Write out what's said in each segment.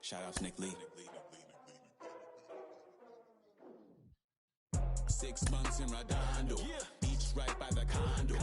Shout out to Nick Lee. 6 months in Redondo, beach right by the condo.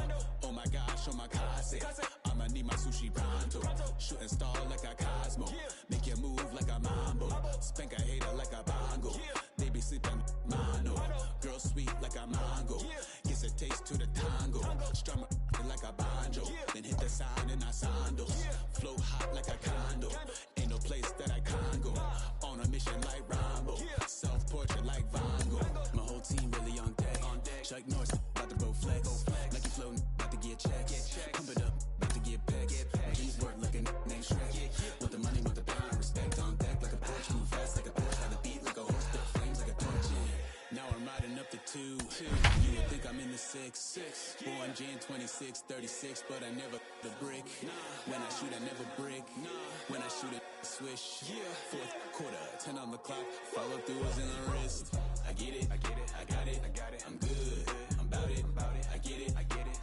Oh my gosh, oh my casa, I'ma need my sushi pronto. Shooting star like a Cosmo, make you move like a mambo. Spank a hater like a bongo, they be sleeping mano. Girl sweet like a mango, gives a taste to the tango. Strum it like a banjo, then hit the sound in our sandals. Flow hot like a condo, ain't no place that I can't go. On a mission like Rambo, self-portrait like Van Gogh. My whole team really on deck. Chuck Norris, about to go flex. Lucky flow, about to get checks. Pump it up, about to get pecks. My dreams work like a name Shrek. Want the money, want the power, respect on deck. Like a porch, move fast like a Porsche. By the beat like a horse, spit flames like a torch. Now I'm riding up the 2. You would think I'm in the 6. Born Jan 26, 36, but I never the brick. When I shoot, I never brick. When I shoot it, swish. Fourth quarter, 10 on the clock. Follow through is in the wrist. I get it, I got it, I'm good, I'm about it, I get it, I got it,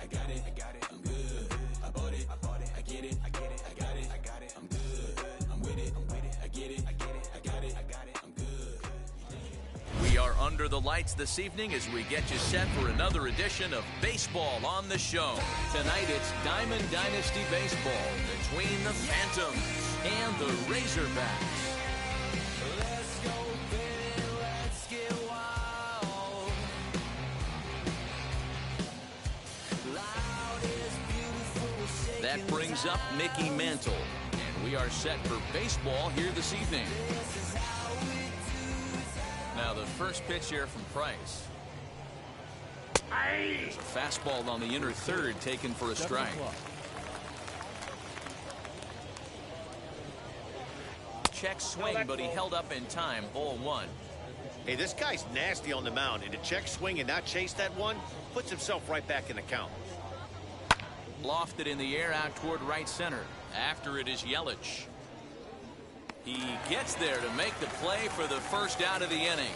I'm good, I bought it, I get it, I got it, I'm good, I'm with it, I get it, I got it, I'm good. We are under the lights this evening as we get you set for another edition of Baseball on the Show. Tonight it's Diamond Dynasty Baseball between the Phantoms and the Razorbacks. That brings up Mickey Mantle, and we are set for baseball here this evening. Now the first pitch here from Price. There's a fastball on the inner third taken for a strike. Check swing, but he held up in time. Ball 1. Hey, this guy's nasty on the mound, and to check swing and not chase that one puts himself right back in the count. Lofted in the air out toward right center. After it is Yelich. He gets there to make the play for the first out of the inning.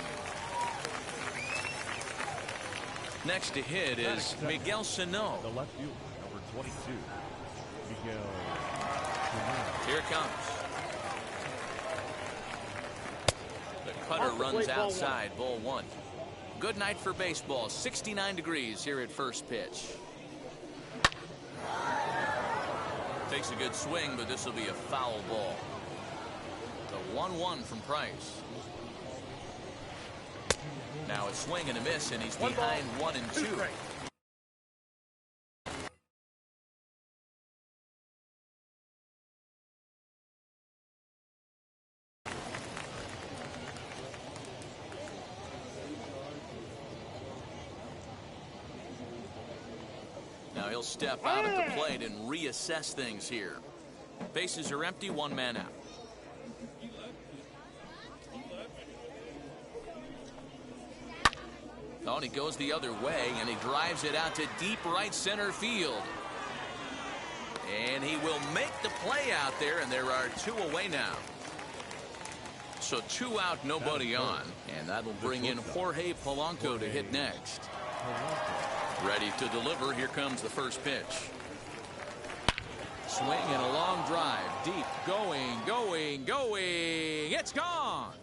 Next to hit is Miguel Sano. The left fielder, number 22, Miguel Sano. Here it comes. The cutter runs outside. Ball 1. Good night for baseball. 69 degrees here at first pitch. Takes a good swing, but this will be a foul ball. The 1-1 from Price. Now a swing and a miss, and he's behind 1 and 2. Now he'll step out at the plate and reassess things here. Bases are empty, 1 man out. Oh, and he goes the other way, and he drives it out to deep right center field. And he will make the play out there, and there are 2 away now. So 2 out, nobody on, and that'll bring in Jorge Polanco to hit next. Ready to deliver. Here comes the first pitch. Swing and a long drive. Deep. Going. It's gone.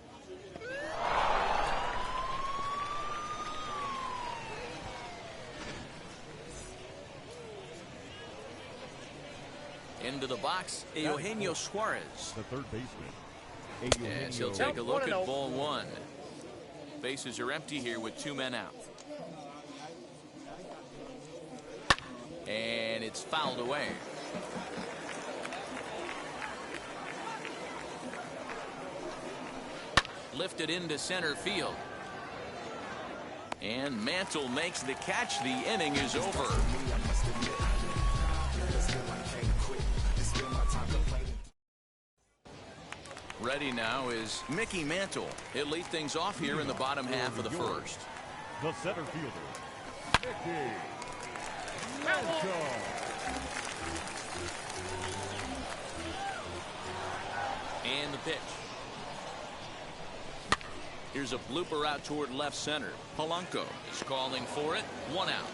Into the box, Eugenio Suarez. The third baseman. And he'll take a look at ball 1. Bases are empty here with 2 men out. And it's fouled away. Lifted into center field. And Mantle makes the catch. The inning is over. Ready now is Mickey Mantle. He'll lead things off here in the bottom half of the first. The center fielder, Mickey Mantle. And the pitch. Here's a blooper out toward left center. Polanco is calling for it. 1 out.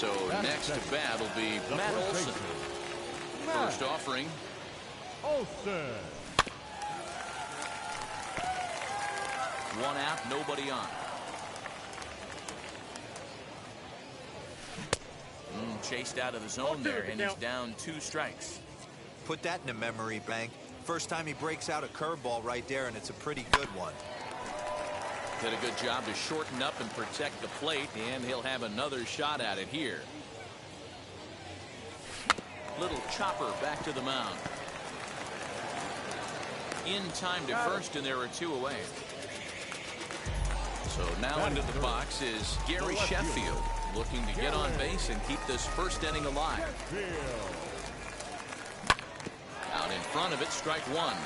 So next to bat will be Matt Olson. First offering. Olson. One out, nobody on. Chased out of the zone there, and he's down 2 strikes. Put that in a memory bank. First time he breaks out a curveball right there, and it's a pretty good one. Did a good job to shorten up and protect the plate, and he'll have another shot at it here. Little chopper back to the mound. In time to first, and there are 2 away. So now into the box is Gary Sheffield, looking to get on base and keep this first inning alive. Out in front of it, strike 1.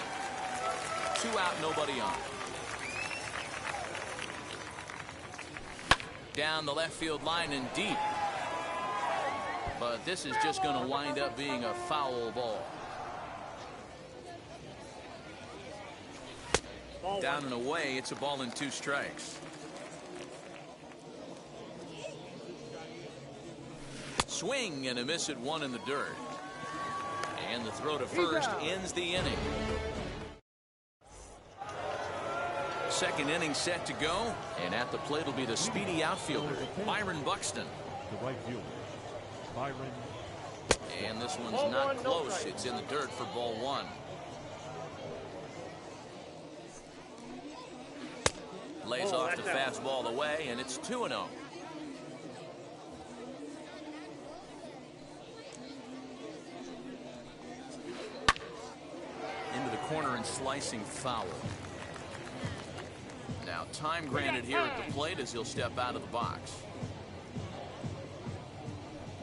2 out, nobody on. Down the left field line and deep. But this is just going to wind up being a foul ball. Down and away, it's a ball and 2 strikes. Swing and a miss at 1 in the dirt. And the throw to first ends the inning. Second inning set to go, and at the plate will be the speedy outfielder, Byron Buxton. The right fielder, Byron. And this one's not close. It's in the dirt for ball 1. Lays off the fastball away, and it's 2-0. Into the corner and slicing foul. Now time granted here at the plate as he'll step out of the box.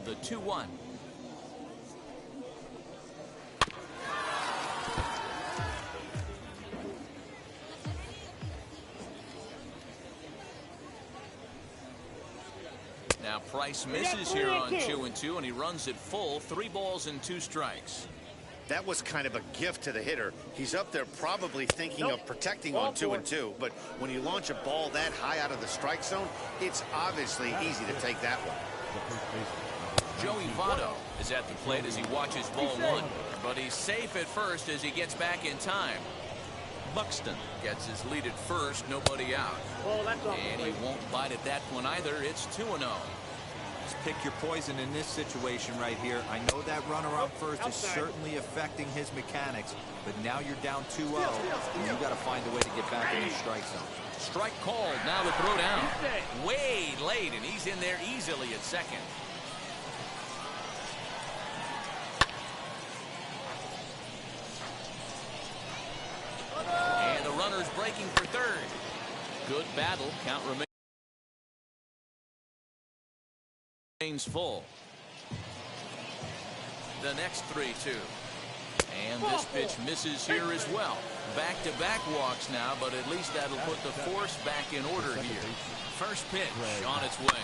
The 2-1. Now Price misses here on 2-2, and he runs it full. 3 balls and 2 strikes. That was kind of a gift to the hitter. He's up there probably thinking of protecting on 2-2, but when you launch a ball that high out of the strike zone, it's obviously easy to take that one. Joey Votto is at the plate as he watches ball 1, but he's safe at first as he gets back in time. Buxton gets his lead at first, nobody out. And he won't bite at that one either. It's 2-0. Just pick your poison in this situation right here. I know that runner on first is certainly affecting his mechanics, but now you're down 2-0, and you got to find a way to get back in the strike zone. Strike called. Now the throw down. Way late, and he's in there easily at second. And the runner's breaking for third. Good battle. Count remains full. The next 3-2. And this pitch misses here as well. Back-to-back walks now, but at least that'll put the force back in order here. First pitch on its way.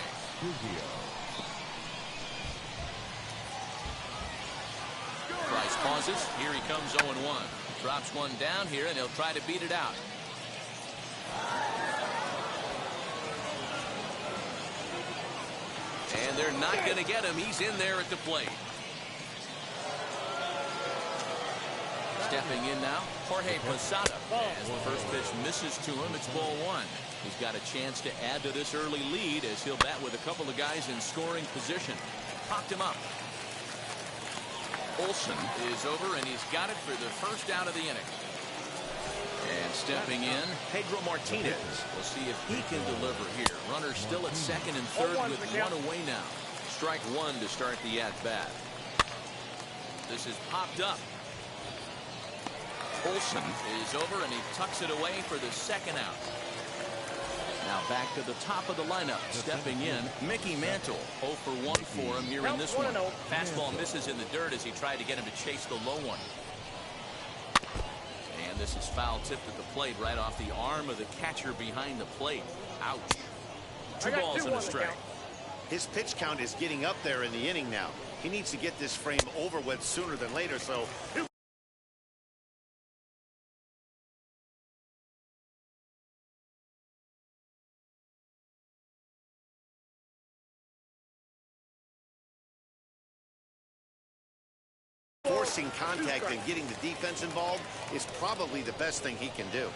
Price pauses. Here he comes 0-1. Drops one down here, and he'll try to beat it out. And they're not going to get him. He's in there at the plate. Stepping in now, Jorge Posada. As the first pitch misses to him, it's ball 1. He's got a chance to add to this early lead as he'll bat with a couple of guys in scoring position. Popped him up. Olson is over, and he's got it for the first out of the inning. And stepping in, Pedro Martinez. We'll see if he can deliver here. Runner still at second and third with 1 away now. Strike 1 to start the at-bat. This is popped up. Olson is over, and he tucks it away for the second out. Now back to the top of the lineup. Stepping in, Mickey Mantle. 0 for 1 for him here in this one. Fastball misses in the dirt as he tried to get him to chase the low one. And this is foul tipped at the plate right off the arm of the catcher behind the plate. Ouch. 2 balls and a strike. His pitch count is getting up there in the inning now. He needs to get this frame over with sooner than later, so forcing contact and getting the defense involved is probably the best thing he can do.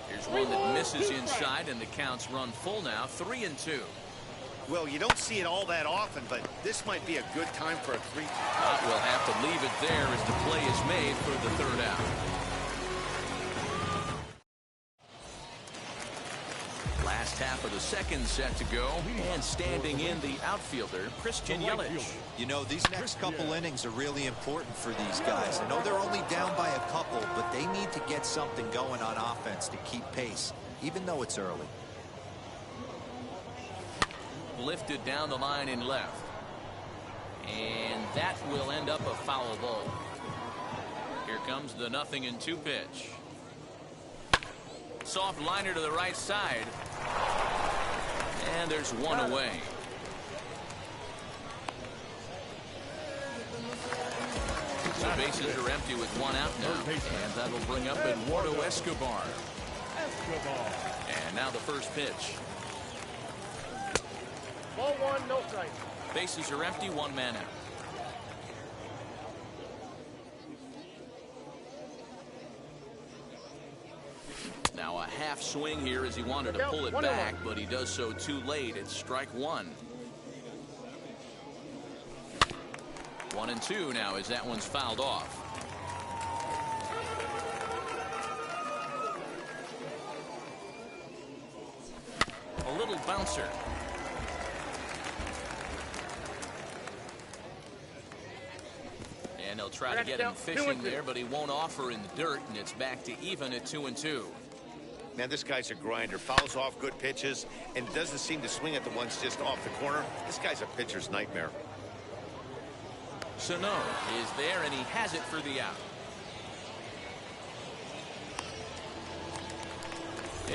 Here's one that misses inside, and the count's run full now, 3-2. Well, you don't see it all that often, but this might be a good time for a 3. We'll have to leave it there as the play is made for the 3rd out. Last half of the 2nd set to go, and standing in the outfielder, Christian Yelich. You know, these next couple innings are really important for these guys. I know they're only down by a couple, but they need to get something going on offense to keep pace, even though it's early. Lifted down the line in left, and that will end up a foul ball. Here comes the 0-2 pitch. Soft liner to the right side, and there's one away. So bases are empty with one out now, and that'll bring up Eduardo Escobar. And now the first pitch. Ball 1, no strike. Bases are empty, 1 man out. Now a half swing here as he wanted to pull it back, but he does so too late. It's strike 1. 1-2 now as that one's fouled off. A little bouncer. And they'll try to get him fishing there, but he won't offer in the dirt, and it's back to even at 2-2. Man, this guy's a grinder. Fouls off good pitches and doesn't seem to swing at the ones just off the corner. This guy's a pitcher's nightmare. Sano is there, and he has it for the out.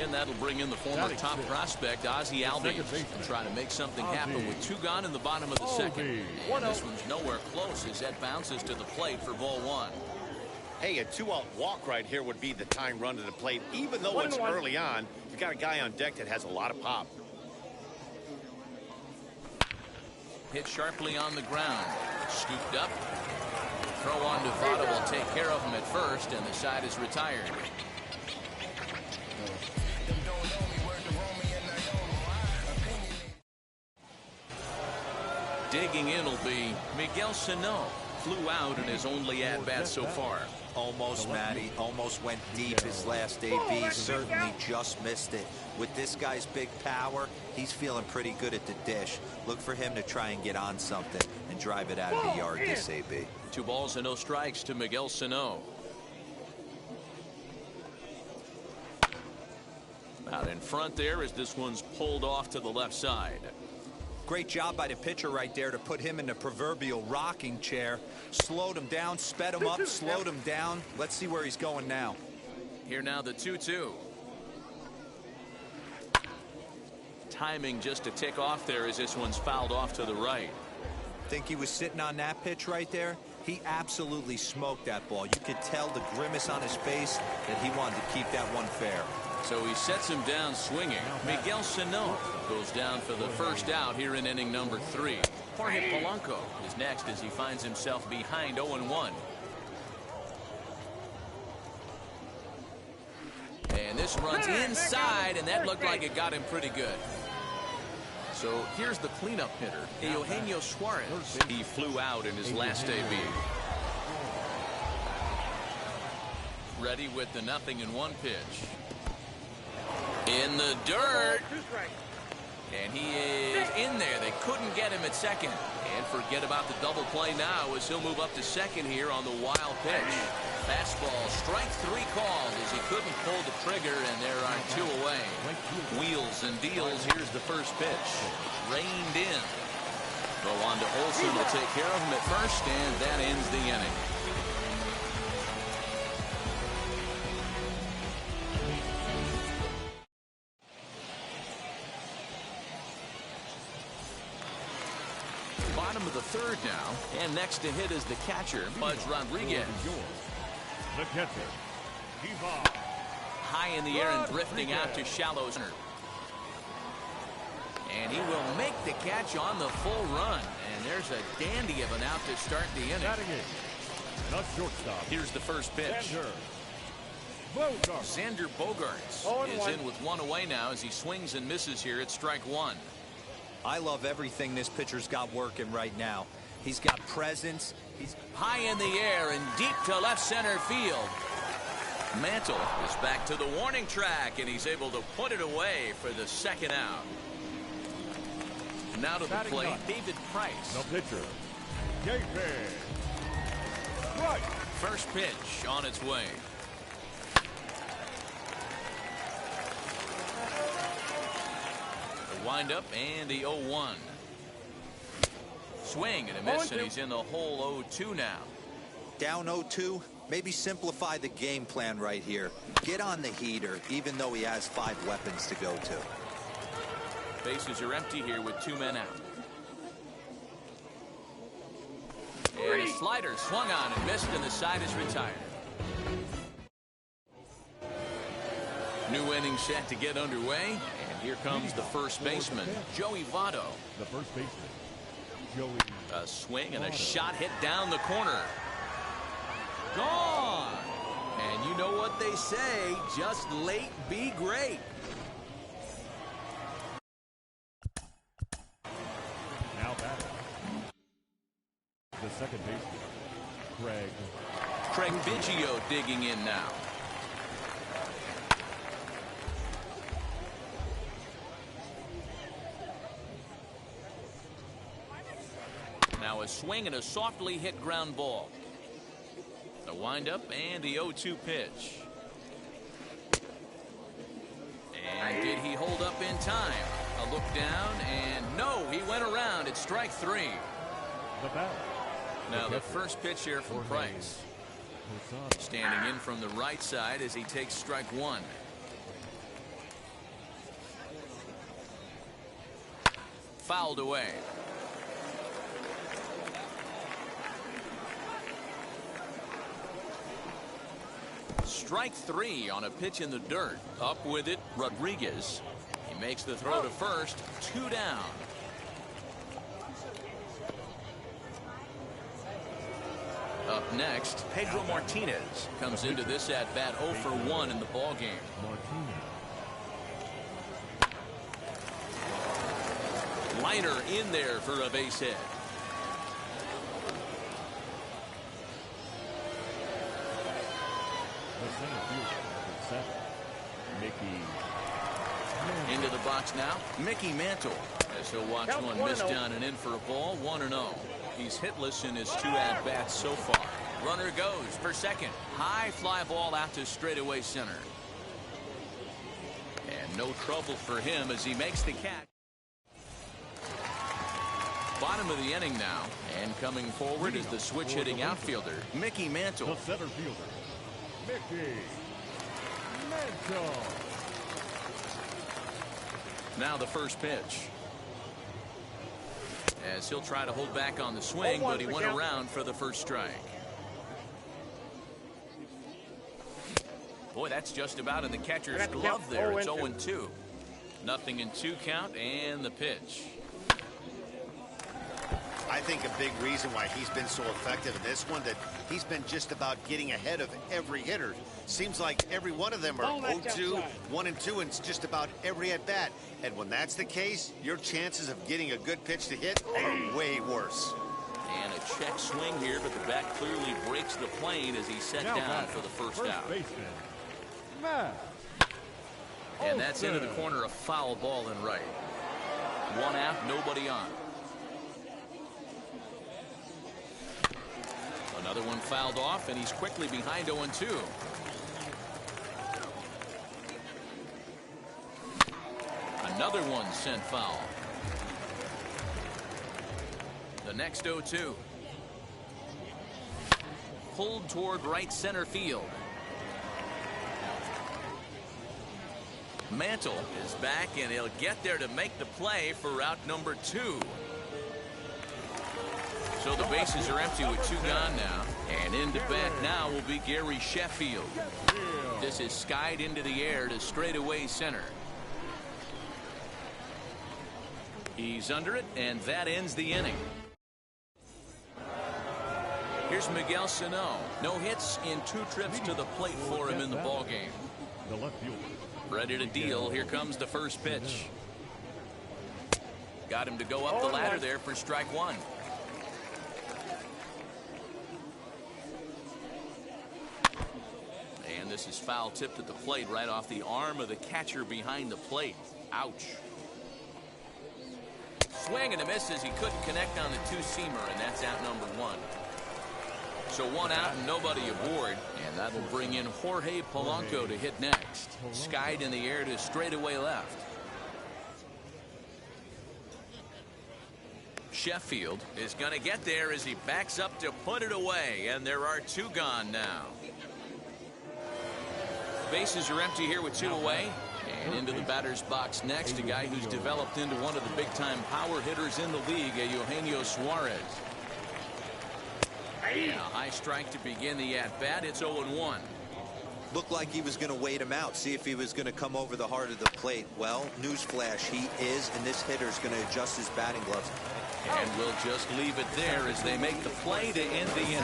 And that'll bring in the former top prospect, Ozzie Albies, to try to make something happen with 2 gone in the bottom of the 2nd. And this one's nowhere close as that bounces to the plate for ball 1. Hey, a 2-out walk right here would be the tying run to the plate. Even though it's early on, you've got a guy on deck that has a lot of pop. Hit sharply on the ground. Scooped up. Throw on to Votto will take care of him at first, and the side is retired. Digging in will be Miguel Sano. Flew out in his only at-bat so far. Almost, Matty. Almost went deep his last AB. Certainly just missed it. With this guy's big power, he's feeling pretty good at the dish. Look for him to try and get on something and drive it out of the yard this AB. 2 balls and no strikes to Miguel Sano. Out in front there as this one's pulled off to the left side. Great job by the pitcher right there to put him in the proverbial rocking chair. Slowed him down, sped him up, slowed him down. Let's see where he's going now. Here now the 2-2. Timing just to tick off there as this one's fouled off to the right. Think he was sitting on that pitch right there? He absolutely smoked that ball. You could tell the grimace on his face that he wanted to keep that one fair. So he sets him down swinging. Miguel Sano goes down for the first out here in inning number 3. Jorge Polanco is next as he finds himself behind 0-1. And this runs inside, and that looked like it got him pretty good. So here's the cleanup hitter, Eugenio Suarez. He flew out in his last AB. Ready with the 0-1 pitch. In the dirt. And he is in there. They couldn't get him at second. And forget about the double play now as he'll move up to second here on the wild pitch. Fastball, strike 3 called as he couldn't pull the trigger, and there are 2 away. Wheels and deals. Here's the first pitch. Reined in. Go on to Olsen will take care of him at first, and that ends the inning. Bottom of the 3rd now, and next to hit is the catcher, Buzz Rodriguez. The catcher, High in the air and drifting out to shallow center. And he will make the catch on the full run. And there's a dandy of an out to start the inning. And a shortstop. Here's the first pitch. Xander Bogaerts is in with one away now as he swings and misses here at strike one. I love everything this pitcher's got working right now. He's got presence. He's high in the air and deep to left center field. Mantle is back to the warning track, and he's able to put it away for the second out. Now to the plate, David Price. The pitcher, David Price. First pitch on its way. The windup and the 0-1. Swing and a miss, and he's in the hole 0-2 now. Down 0-2, maybe simplify the game plan right here. Get on the heater, even though he has 5 weapons to go to. Bases are empty here with 2 men out. And a slider swung on and missed, and the side is retired. New inning set to get underway, and here comes the first baseman, Joey Votto. The first baseman, Joey. A swing and a shot hit down the corner. Gone! And you know what they say, just late be great. Now batting. The second baseman, Craig Biggio digging in now. Now a swing and a softly hit ground ball. The windup and the 0-2 pitch. And did he hold up in time? A look down, and no, he went around at strike 3. The batter. Now the first pitch here from Price. Standing in from the right side as he takes strike 1. Fouled away. Strike 3 on a pitch in the dirt. Up with it, Rodriguez. He makes the throw to first. 2 down. Up next, Pedro Martinez comes into this at bat 0 for 1 in the ball game. Liner in there for a base hit. Into the box now, Mickey Mantle, as he'll watch one miss down and in for a ball. 1-0. He's hitless in his 2 at-bats so far. Runner goes for second. High fly ball out to straightaway center. And no trouble for him as he makes the catch. Bottom of the inning now, and coming forward is the switch-hitting outfielder, Mickey Mantle. The center fielder, Mickey Mantle. Now the first pitch. As he'll try to hold back on the swing, but he went around for the first strike. Boy, that's just about in the catcher's glove there. It's 0-2. Nothing in 2 count, and the pitch. I think a big reason why he's been so effective in this one, that he's been just about getting ahead of every hitter. Seems like every one of them are 0-2, 1-2, and just about every at-bat. And when that's the case, your chances of getting a good pitch to hit are way worse. And a check swing here, but the bat clearly breaks the plane as he's set down for the first out. And that's into the corner, a foul ball in right. 1 out, nobody on. Another one fouled off, and he's quickly behind 0-2. Another one sent foul. The next 0-2. Pulled toward right center field. Mantle is back, and he'll get there to make the play for out number 2. So the bases are empty with 2 gone now. And into bat now will be Gary Sheffield. This is skied into the air to straightaway center. He's under it, and that ends the inning. Here's Miguel Sano. No hits in 2 trips to the plate for him in the ballgame. The left fielder. Ready to deal. Here comes the first pitch. Got him to go up the ladder there for strike 1. And this is foul tipped at the plate right off the arm of the catcher behind the plate. Ouch. Swing and a miss as he couldn't connect on the 2-seamer, and that's out number 1. So 1 out and nobody aboard, and that'll bring in Jorge Polanco to hit next. Skied in the air to straightaway left. Sheffield is going to get there as he backs up to put it away, and there are 2 gone now. Bases are empty here with 2 away. And into the batter's box next, a guy who's developed into one of the big-time power hitters in the league, Eugenio Suarez. And a high strike to begin the at-bat. It's 0-1. Looked like he was going to wait him out, see if he was going to come over the heart of the plate. Well, newsflash, he is, and this hitter's going to adjust his batting gloves. And we'll just leave it there as they make the play to end the inning.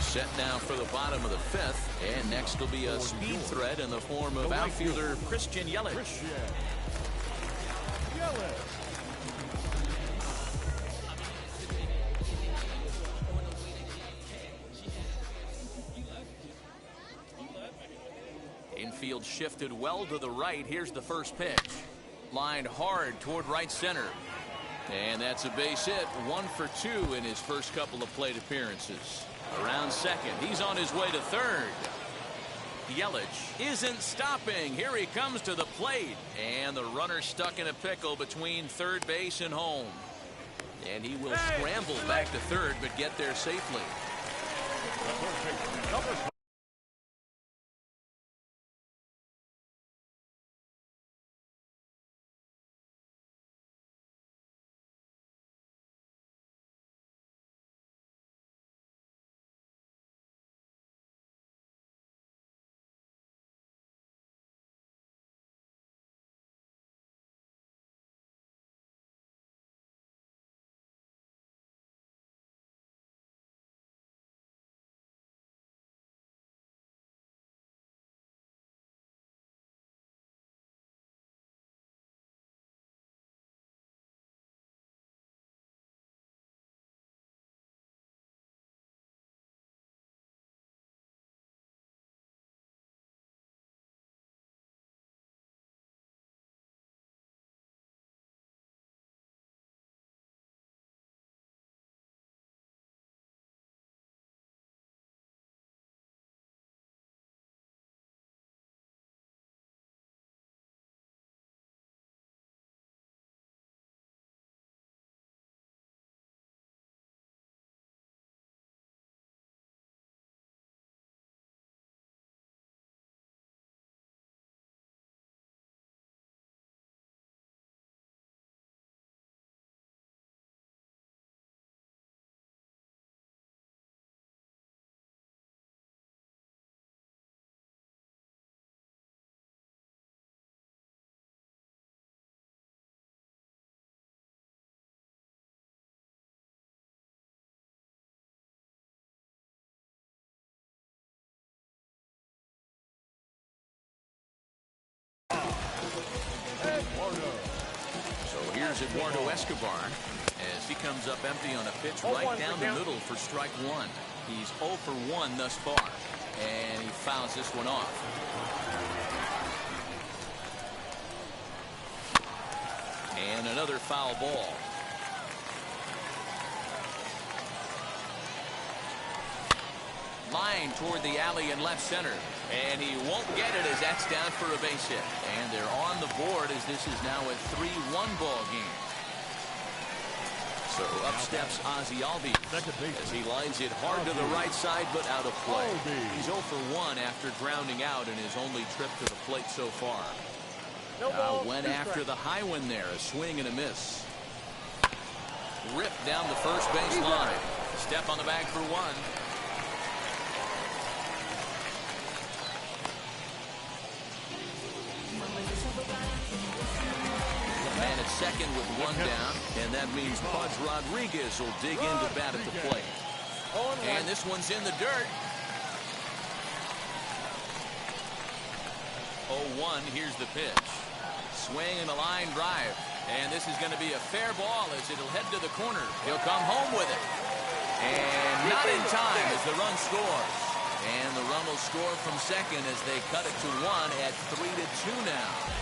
Set now for the bottom of the 5th, and next will be a speed threat in the form of outfielder Christian Yelich. Infield shifted well to the right. Here's the first pitch. Lined hard toward right center. And that's a base hit. 1 for 2 in his first couple of plate appearances. Around second. He's on his way to third. Yelich isn't stopping. Here he comes to the plate. And the runner stuck in a pickle between third base and home. And he will scramble back to third, but get there safely. So here's Eduardo Escobar as he comes up empty on a pitch right down the middle for strike 1. He's 0 for 1 thus far, and he fouls this one off. And another foul ball. Line toward the alley in left center. And he won't get it as that's down for a base hit. And they're on the board as this is now a 3-1 ball game. So up steps Ozzie Albies as he lines it hard to the right side but out of play. He's 0 for 1 after grounding out in his only trip to the plate so far. Went after the high one there. A swing and a miss. Ripped down the first base line. Step on the bag for 1. second with one down, and that means Pudge Rodriguez will dig in to bat at the plate. And this one's in the dirt. 0-1, here's the pitch. Swing and a line drive. And this is going to be a fair ball as it'll head to the corner. He'll come home with it. And not in time as the run scores. And the run will score from second as they cut it to 1 at 3-2 now.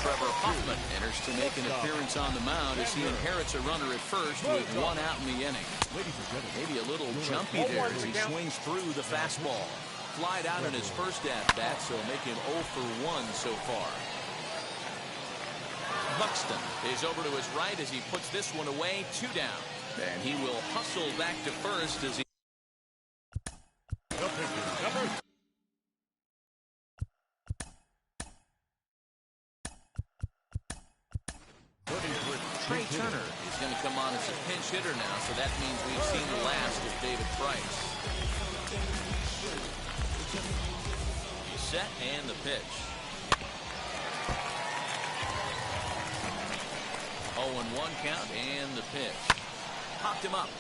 Trevor Hoffman enters to make an appearance on the mound as he inherits a runner at first with 1 out in the inning. Maybe a little jumpy there as he swings through the fastball. Flied out in his first at-bat, so make him 0 for 1 so far. Buxton is over to his right as he puts this one away, 2 down. And he will hustle back to first as he... Trey Turner is going to come on as a pinch hitter now, so that means we've seen the last of David Price. He's set and the pitch. 0-1 count and the pitch. Popped him up.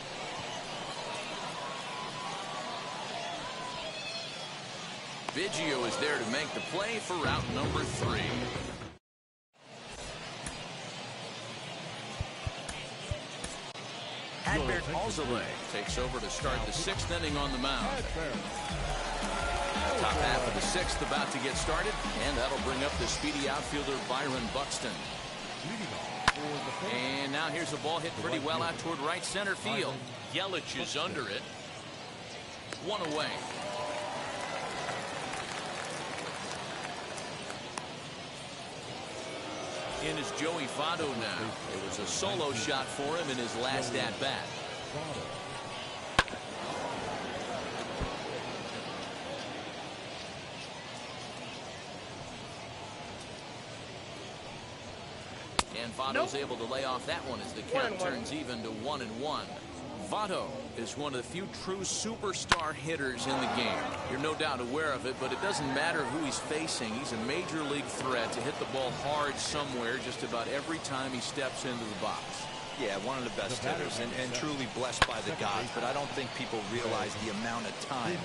Biggio is there to make the play for route number 3. Adbert Alzolay takes over to start the 6th inning on the mound. Top half of the 6th about to get started, and that'll bring up the speedy outfielder Byron Buxton. And now here's a ball hit pretty well out toward right center field. Yelich is under it. 1 away. In is Joey Votto now. It was a solo shot for him in his last at-bat. And Votto's able to lay off that one as the count turns even to 1-1. Votto is one of the few true superstar hitters in the game. You're no doubt aware of it, but it doesn't matter who he's facing. He's a major league threat to hit the ball hard somewhere just about every time he steps into the box. Yeah, one of the best hitters and truly blessed by the gods, but I don't think people realize the amount of time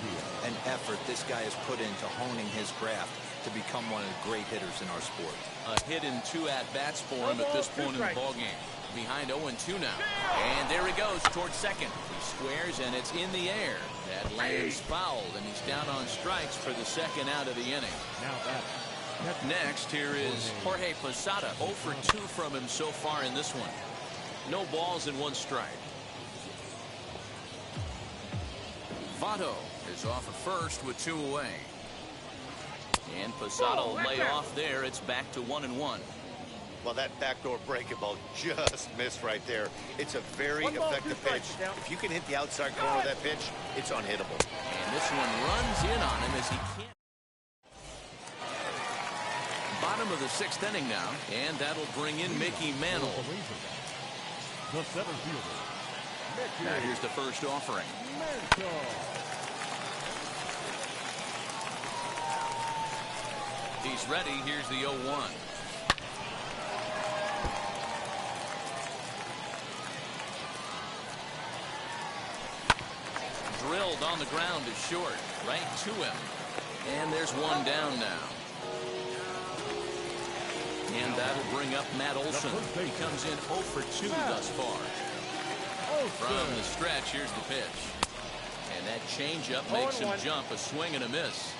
and effort this guy has put into honing his craft to become one of the great hitters in our sport. A hit in 2 at-bats for him at this point in the ballgame. Behind 0-2 now. And there he goes towards second. He squares and it's in the air. That lands fouled and he's down on strikes for the 2nd out of the inning. Next here is Jorge Posada. 0 for 2 from him so far in this one. No balls and 1 strike. Votto is off at first with 2 away. And Posada will lay off there. It's back to 1-1. Well, that backdoor breaking ball just missed right there. It's a very effective pitch. If you can hit the outside corner of that pitch, it's unhittable. And this one runs in on him as he can't. Bottom of the 6th inning now, and that'll bring in Mickey Mantle. Now here's the first offering. He's ready. Here's the 0-1. Drilled on the ground is short. Right to him. And there's 1 down now. And that'll bring up Matt Olson. He comes in 0 for 2 thus far. From the stretch, here's the pitch. And that changeup makes him jump. A swing and a miss.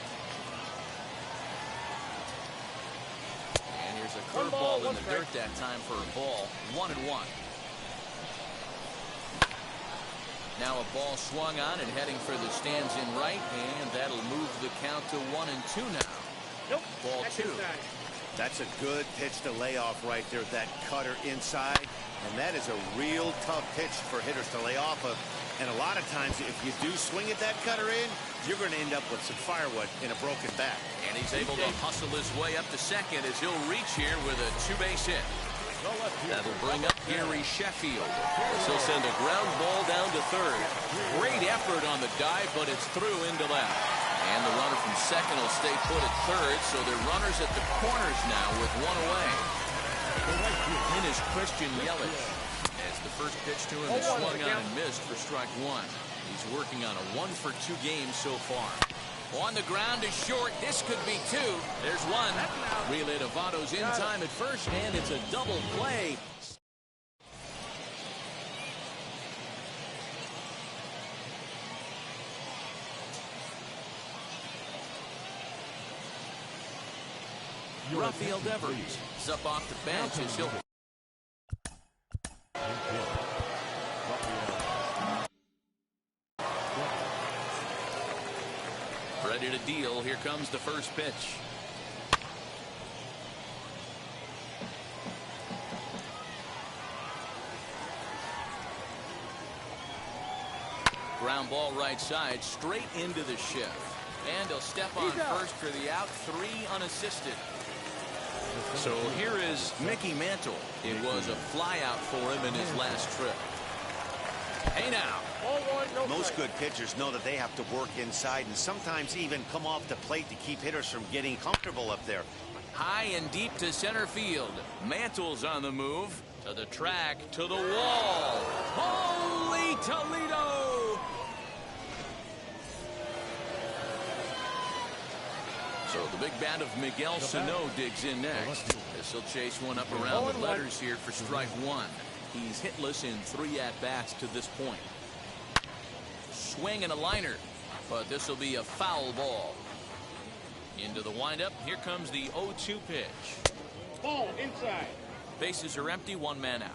And here's a curveball in the dirt that time for a ball. 1-1. Now a ball swung on and heading for the stands in right, and that'll move the count to 1-2 now. Ball 2. That's a good pitch to lay off right there, that cutter inside. And that is a real tough pitch for hitters to lay off of. And a lot of times, if you do swing at that cutter in, you're going to end up with some firewood in a broken bat. And he's able to hustle his way up to second as he'll reach here with a 2-base hit. That'll bring up Gary Sheffield. He'll send a ground ball down to third. Great effort on the dive, but it's through into left. And the runner from second will stay put at third, so they're runners at the corners now with 1 away. In is Christian Yelich. As the first pitch to him is swung on and missed for strike one. He's working on a 1-for-2 game so far. On the ground is short. This could be two. There's one. Relay to Votto's in time at first, and it's a double play. Rafael Devers is up off the bench as he'll. Ready to deal. Here comes the first pitch. Ground ball right side, straight into the shift. And he'll step on first for the out, 3 unassisted. So here is Mickey Mantle. It was a fly out for him in his last trip. Hey now. Most good pitchers know that they have to work inside and sometimes even come off the plate to keep hitters from getting comfortable up there. High and deep to center field. Mantle's on the move. To the track, to the wall. Holy Toledo! So the big bat of Miguel Sano digs in next. This will chase one up around the letters here for strike one. He's hitless in 3 at-bats to this point. Swing and a liner, but this will be a foul ball. Into the windup. Here comes the 0-2 pitch. Ball inside. Bases are empty, 1 man out.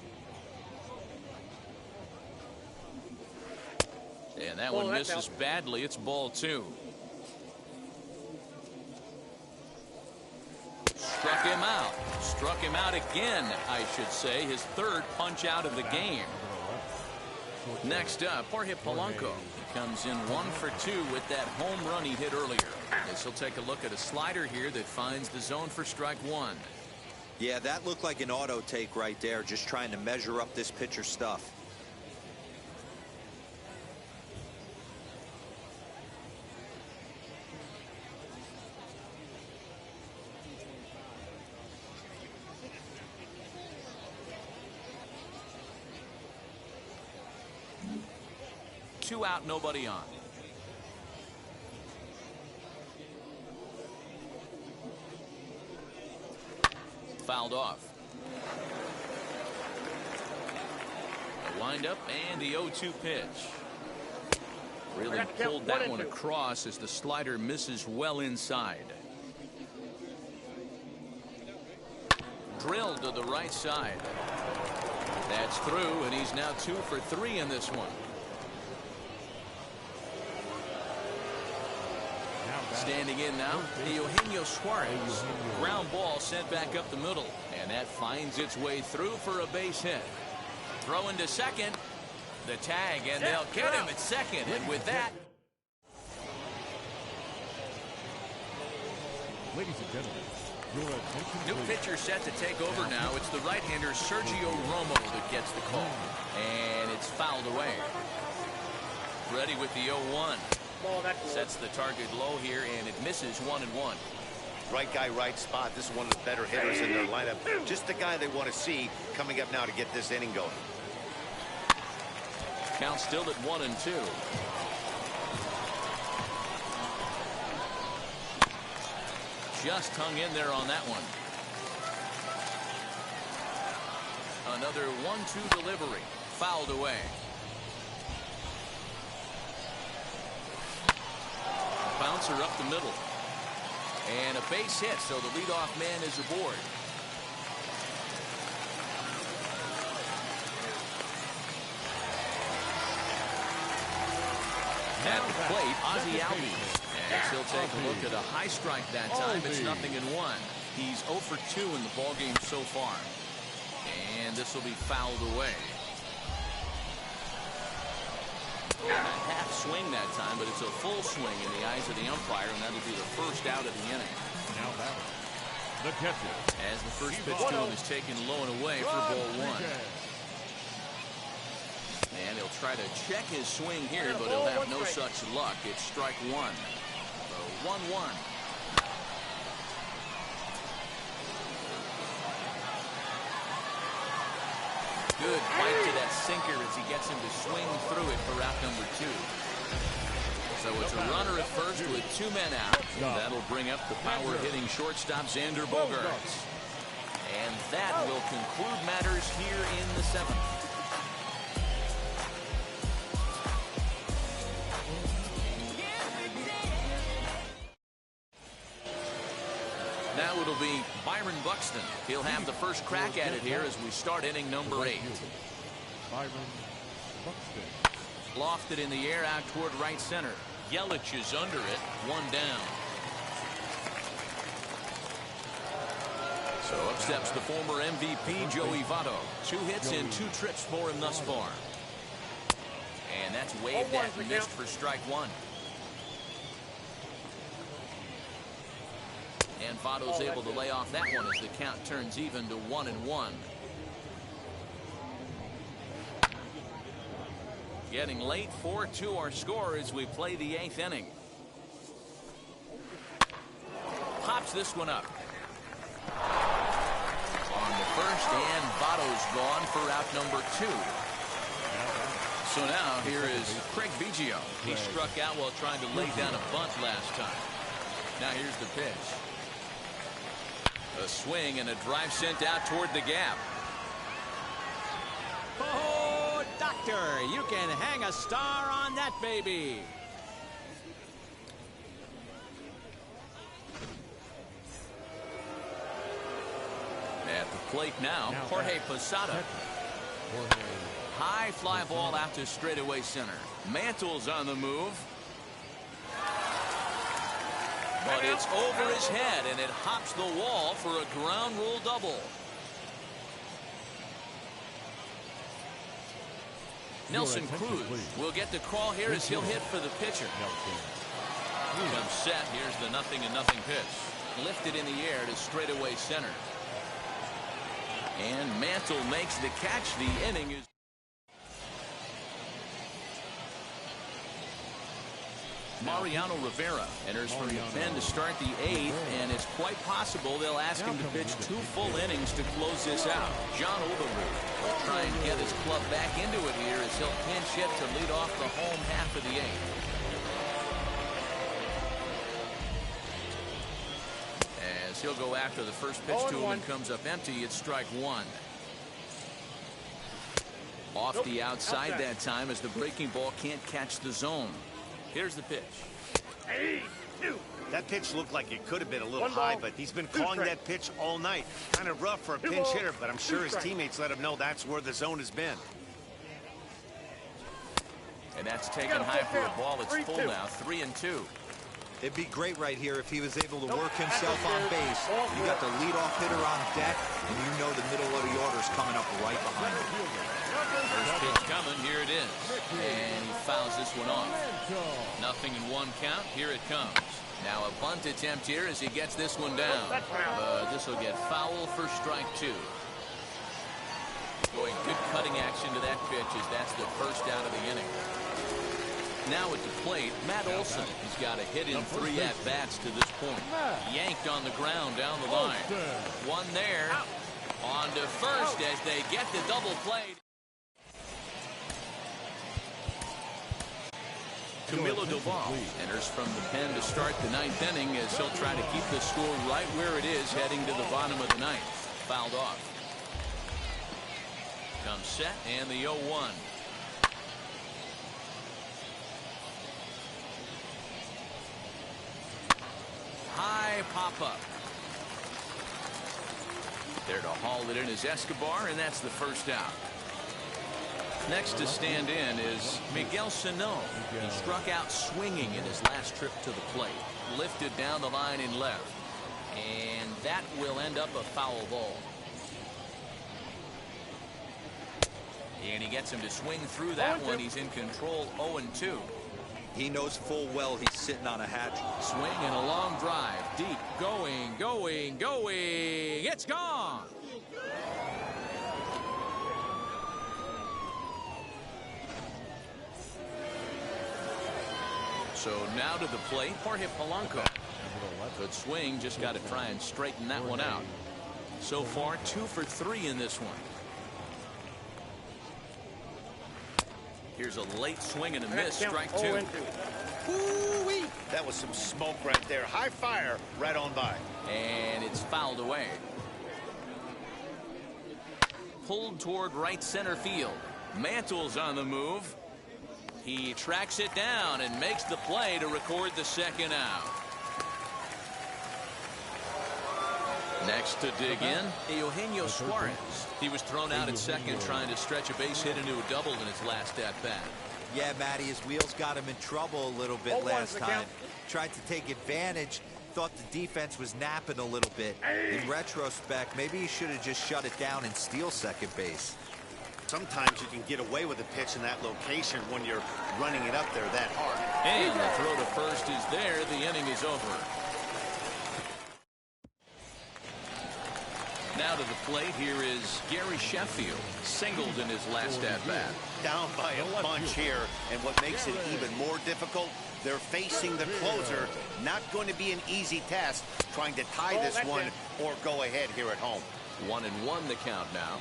And that one misses badly. It's ball 2. Struck him out. Struck him out again, I should say. His 3rd punch out of the game. Next up, Jorge Polanco. He comes in 1 for 2 with that home run he hit earlier. This will take a look at a slider here that finds the zone for strike one. Yeah, that looked like an auto take right there, just trying to measure up this pitcher's stuff. Two out, nobody on. Fouled off. The windup and the 0-2 pitch. Really pulled that one across as the slider misses well inside. Drilled to the right side. That's through, and he's now 2 for 3 in this one. Standing in now, Eugenio Suarez. Ground ball sent back up the middle, and that finds its way through for a base hit. Throw into second. The tag, and they'll get him at second. And with that, ladies and gentlemen, your attention, new pitcher set to take over now. It's the right-hander Sergio Romo that gets the call, and it's fouled away. Ready with the 0-1. Sets the target low here, and it misses 1-1. Right guy, right spot. This is one of the better hitters in their lineup. Just the guy they want to see coming up now to get this inning going. Count still at 1-2. Just hung in there on that one. Another 1-2 delivery. Fouled away. Bouncer up the middle. And a base hit, so the leadoff man is aboard. At the plate, Ozzie Albies. As he'll take a look at a high strike that time. It's 0-1. He's 0 for 2 in the ballgame so far. And this will be fouled away. A half swing that time, but it's a full swing in the eyes of the umpire, and that'll be the first out of the inning. Now batting, the catcher. As the first pitch to him is taken low and away for ball 1. And he'll try to check his swing here, but he'll have no such luck. It's strike 1. So 1-1. Good bite to that sinker as he gets him to swing through it for out number 2. So it's a runner at first with 2 men out. That'll bring up the power-hitting shortstop, Xander Bogaerts. And that will conclude matters here in the 7th. Now it'll be Byron Buxton. He'll have the first crack at it here as we start inning number 8. Byron Buxton. Lofted in the air out toward right center. Yelich is under it. 1 down. So up steps the former MVP, Joey Votto. 2 hits and 2 trips for him thus far. And that's waved at and missed for strike 1. And Votto's able to lay off that one as the count turns even to 1-1. Getting late, 4-2 our score as we play the 8th inning. Pops this one up. On the first, and Votto's gone for out number 2. So now here is Craig Biggio. He struck out while trying to lay down a bunt last time. Now here's the pitch. A swing and a drive sent out toward the gap. Oh, doctor, you can hang a star on that baby. At the plate now, Jorge Posada. High fly ball out to straightaway center. Mantle's on the move. But it's over his head, and it hops the wall for a ground rule double. Nelson Cruz will get the call here as he'll hit for the pitcher. Comes set. Here's the 0-0 pitch. Lifted in the air to straightaway center. And Mantle makes the catch. The inning is... Mariano Rivera enters from the pen to start the 8th, and it's quite possible they'll ask him to pitch 2 full innings to close this out. John Overwood will try and get his club back into it here as he'll pinch hit to lead off the home half of the 8th. As he'll go after the first pitch to him and comes up empty, it's strike 1. Off the outside that time as the breaking ball can't catch the zone. Here's the pitch. That pitch looked like it could have been a little high, but he's been calling that pitch all night. Kind of rough for a pinch hitter, but I'm sure his teammates let him know that's where the zone has been. And that's taken high for a ball. It's full now, 3-2. It'd be great right here if he was able to work himself on base. You got the leadoff hitter on deck, and you know the middle of the order's coming up right behind him. First pitch coming, here it is. And he fouls this one off. 0-1 count, here it comes. Now a bunt attempt here as he gets this one down. This will get foul for strike 2. Boy, good cutting action to that pitch as that's the first out of the inning. Now at the plate, Matt Olson. He's got a hit in 3 at-bats to this point. Yanked on the ground down the line. One there. On to first as they get the double play. Camilo Doval enters from the pen to start the 9th inning as he'll try to keep the score right where it is heading to the bottom of the 9th. Fouled off. Comes set and the 0-1. High pop-up. There to haul it in is Escobar, and that's the first out. Next to stand in is Miguel Sano. He struck out swinging in his last trip to the plate. Lifted down the line in left. And that will end up a foul ball. And he gets him to swing through that one. He's in control, 0-2. He knows full well he's sitting on a hatch. Swing and a long drive. Deep. Going. It's gone. So now to the plate, Jorge Polanco. Good swing. Just got to try and straighten that one out. So far, 2 for 3 in this one. Here's a late swing and a miss. Strike two. Ooh-wee. That was some smoke right there. High fire right on by. And it's fouled away. Pulled toward right center field. Mantle's on the move. He tracks it down and makes the play to record the second out. Next to dig in, Eugenio Suarez. He was thrown out at second trying to stretch a base hit into a double in his last at-bat. Yeah, Matty, his wheels got him in trouble a little bit last time. Tried to take advantage. Thought the defense was napping a little bit. In retrospect, maybe he should have just shut it down and steal second base. Sometimes you can get away with a pitch in that location when you're running it up there that hard. And the throw to first is there. The inning is over. Now to the plate, here is Gary Sheffield, singled in his last at-bat. Down by a bunch here, and what makes it even more difficult, they're facing the closer. Not going to be an easy task trying to tie this one or go ahead here at home. 1-1 the count now.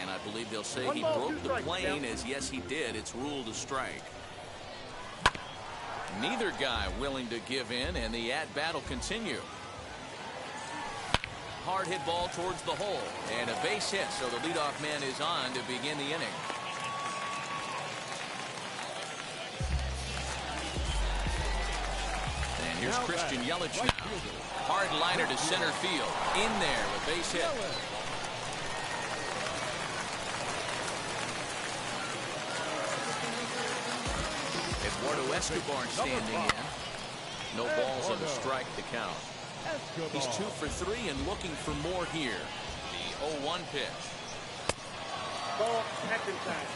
And I believe they'll say he broke the plane, as yes he did. It's ruled a strike. Neither guy willing to give in, and the at-bat will continue. Hard hit ball towards the hole, and a base hit, so the leadoff man is on to begin the inning. And here's Christian Yelich now. Hard liner to center field. In there, a base hit. Eduardo Escobar standing in. No balls and a strike to count. He's 2 for 3 and looking for more here. The 0-1 pitch. Ball, second time.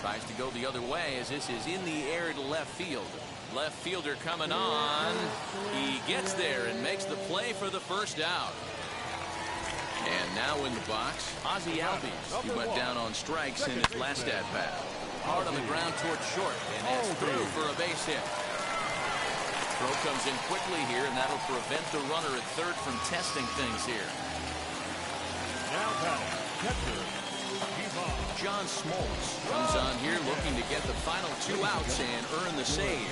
Tries to go the other way as this is in the air to left field. Left fielder coming on. He gets there and makes the play for the first out. And now in the box, Ozzie Albies. He went down on strikes in his last at-bat. Hard on the ground towards short, and that's through for a base hit. Throw comes in quickly here, and that'll prevent the runner at third from testing things here. Now batting, catcher, John Smoltz comes on here looking to get the final 2 outs and earn the save.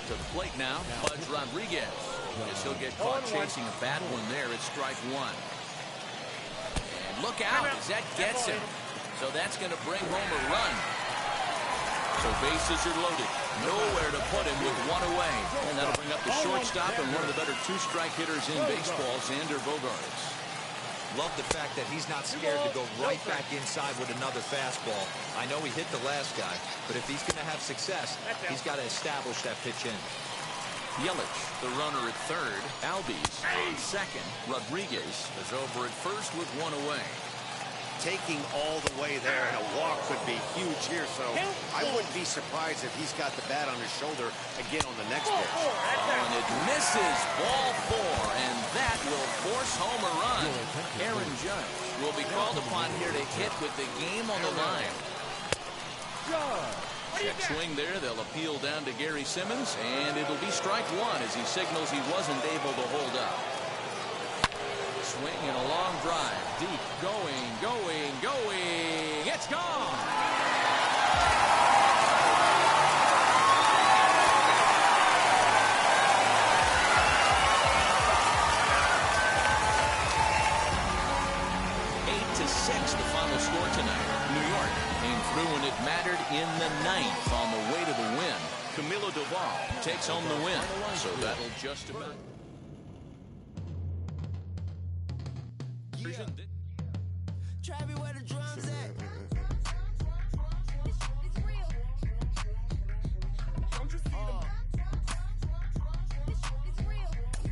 To the plate now, Pudge Rodriguez. As he'll get caught chasing a bad one there at strike 1. And look out as that gets him. So that's going to bring home a run. So bases are loaded. Nowhere to put him with 1 away. And that'll bring up the shortstop and one of the better 2-strike hitters in baseball, Xander Bogaerts. Love the fact that he's not scared to go right back inside with another fastball. I know he hit the last guy, but if he's going to have success, he's got to establish that pitch in. Yelich, the runner at third. Albies on second. Rodriguez is over at first with 1 away. Taking all the way there, and a walk could be huge here, so I wouldn't be surprised if he's got the bat on his shoulder again on the next pitch. And it misses, ball 4, and that will force home a run. Aaron Judge will be called upon here to hit with the game on the line. Check swing there. They'll appeal down to Gary Simmons, and it'll be strike 1 as he signals he wasn't able to hold up. Swing and a long drive. Deep. Going. It's gone. Eight to 6, the final score tonight. New York came through when it mattered in the 9th on the way to the win. Camilo Doval takes home the win. So that'll just about... Travis, where the drums at?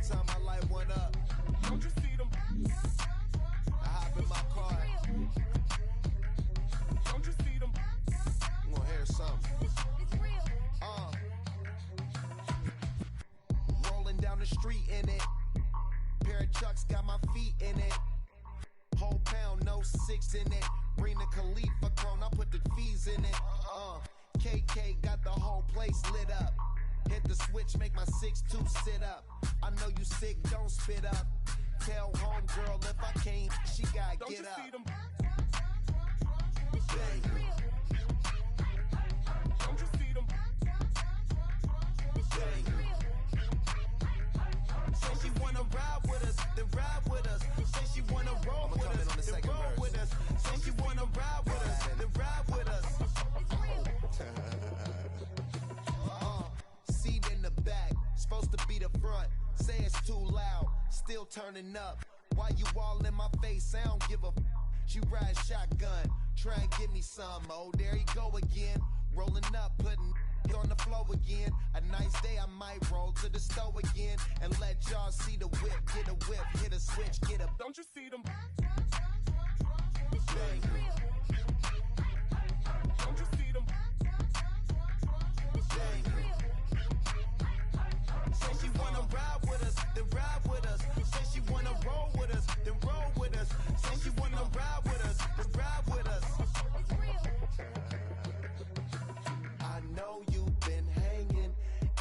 Time I light one up. Don't you see them? I hop in my car. Don't you see them? I'm gonna hear something. Rolling down the street in it. Pair of Chucks got my feet in it. Whole pound, no 6 in it. Bring the Khalifa clone, I put the fees in it. KK got the whole place lit up. Hit the switch, make my 6'2" sit up. I know you sick, don't spit up. Tell homegirl if I can't, she gotta get up. Don't you see them? Say she wanna ride with us, then ride with us. Say she wanna roll with us, then roll with us. Say she wanna ride with us, then ride with us. Seat in the back, supposed to be the front. Say it's too loud, still turning up. Why you all in my face? I don't give a f. She ride shotgun, try and give me some. Oh, there you go again. Rolling up, putting on the floor again. A nice day, I might roll to the store again and let y'all see the whip. Get a whip, hit a switch, get a. Don't you see them? Don't you see them? Say she wanna ride with us, then ride with us. Say she wanna roll with us, then roll with us. Say she wanna ride with us, then ride with us. I know you've been hanging,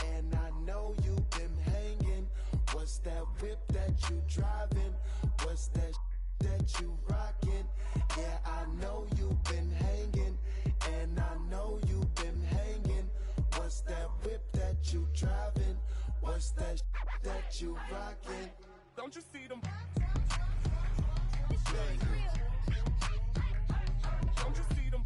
and I know you've been hanging. What's that whip that you driving? What's that that you rocking? Yeah, I know you've been hanging, and I know you've been hanging. What's that whip that you driving? What's that that you rocking? Don't you see them? Don't you see them?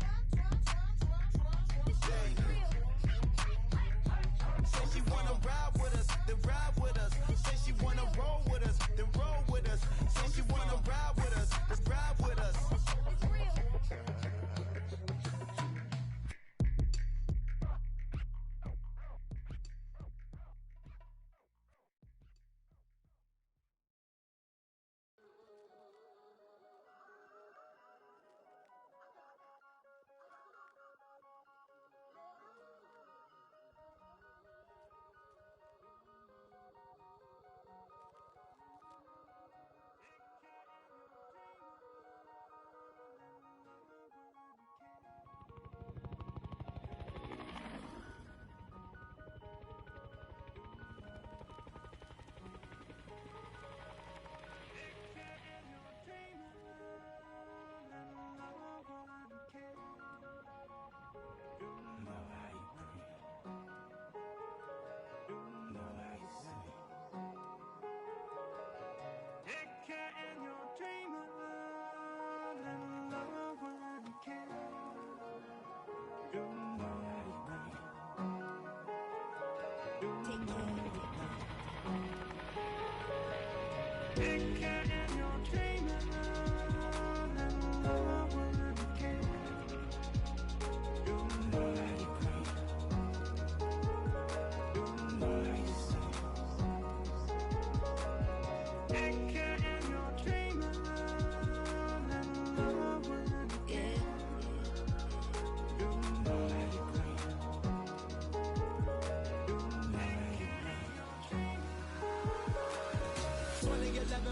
Say she wanna ride with us, then ride with us. Say she wanna roll with us, then roll with us. Say she wanna ride with us, then ride with us.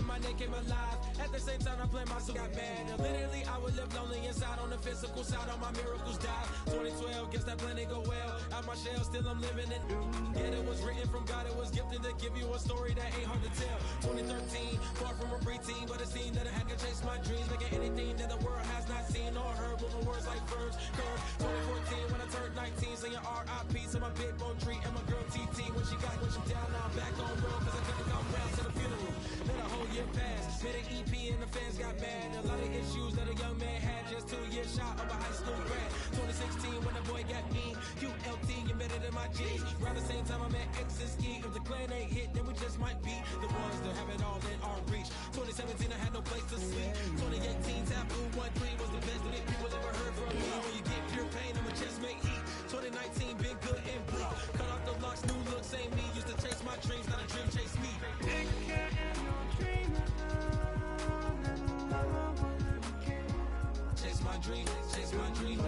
My neck came alive. At the same time, I played my soul got mad. And literally, I would live lonely inside. On the physical side, all my miracles died. 2012, guess that plan didn't go well. Out my shell, still I'm living it. Yeah, it was written from God. It was gifted to give you a story that ain't hard to tell. 2013, far from a preteen, but it seemed that I had to chase my dreams, making anything that the world has not seen or heard. Moving words like verbs, curves. 2014, when I turned 19, singing R.I.P. to my big bone tree and my girl TT. When she down, now I'm back on road, cause I couldn't come down to the funeral. Let a whole year pass, made an EP and the fans got mad. A lot of issues that a young man had, just 2 years shy of a high school grad. 2016 when the boy got me, QLT embedded in my jeans. Around the same time I met X and Ski. If the clan ain't hit, then we just might be the ones that have it all in our reach. 2017 I had no place to sleep. 2018 Taboo 1-3 was the best that people ever heard from me. When you get pure pain, I'ma just make heat. 2019 been good and bleak. Cut off the locks, new looks ain't me. Used to chase my dreams, not a dream chase me. Chase my dream, chase my dream.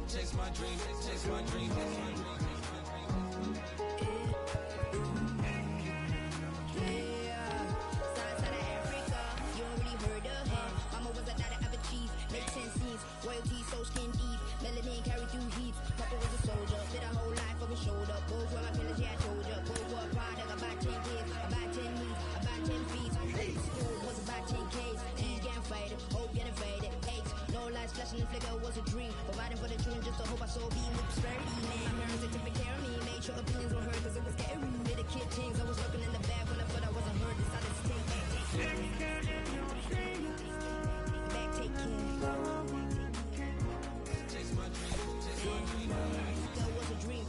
Chase my dream, chase my dream, chase my dream. Africa, you already heard of him. Mama was a daughter of a Motivation and flicker was a dream. Providing for the children just to hope I saw being with prosperity. Man, my parents, they took care of me. Made sure opinions were heard because it was scary. Little kid things, I was looking in the back when I thought I wasn't heard. Decided to take back, take care. Chase my dream. That was a dream.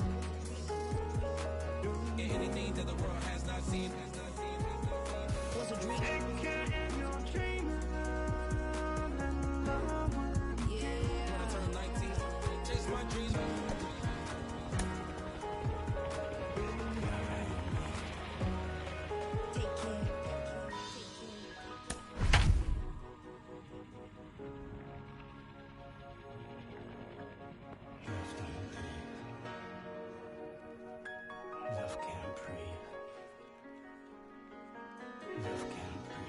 Anything that the world has not seen. Was a dream. When I turn 19, chase my dreams. Take care. Love can't breathe. Love can't breathe.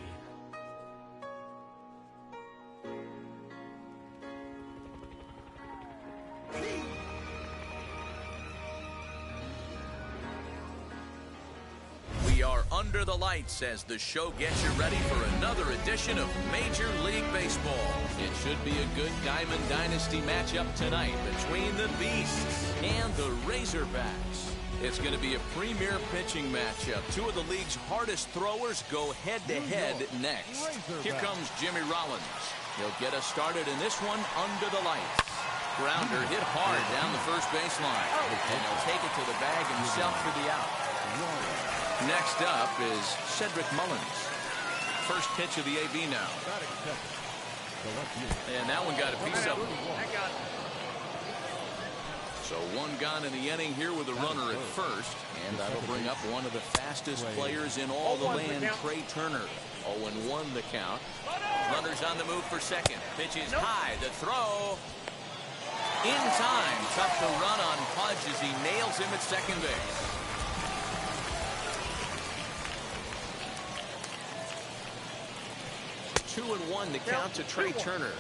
We are under the lights as the show gets you ready for another edition of Major League Baseball. It should be a good Diamond Dynasty matchup tonight between the Beasts and the Razorbacks. It's going to be a premier pitching matchup. Two of the league's hardest throwers go head-to-head next. Here comes Jimmy Rollins. He'll get us started in this one under the lights. Grounder hit hard down the first baseline. And he'll take it to the bag himself for the out. Next up is Cedric Mullins. First pitch of the AB now. And that one got a piece of him. So one gone in the inning here with a runner at first. And that'll bring up one of the fastest players in all the land, Trey Turner. 0-1 the count. Runners on the move for second. Pitch is high. The throw. In time. Tough to run on Pudge as he nails him at second base. 2-1 the count to Trey Turner.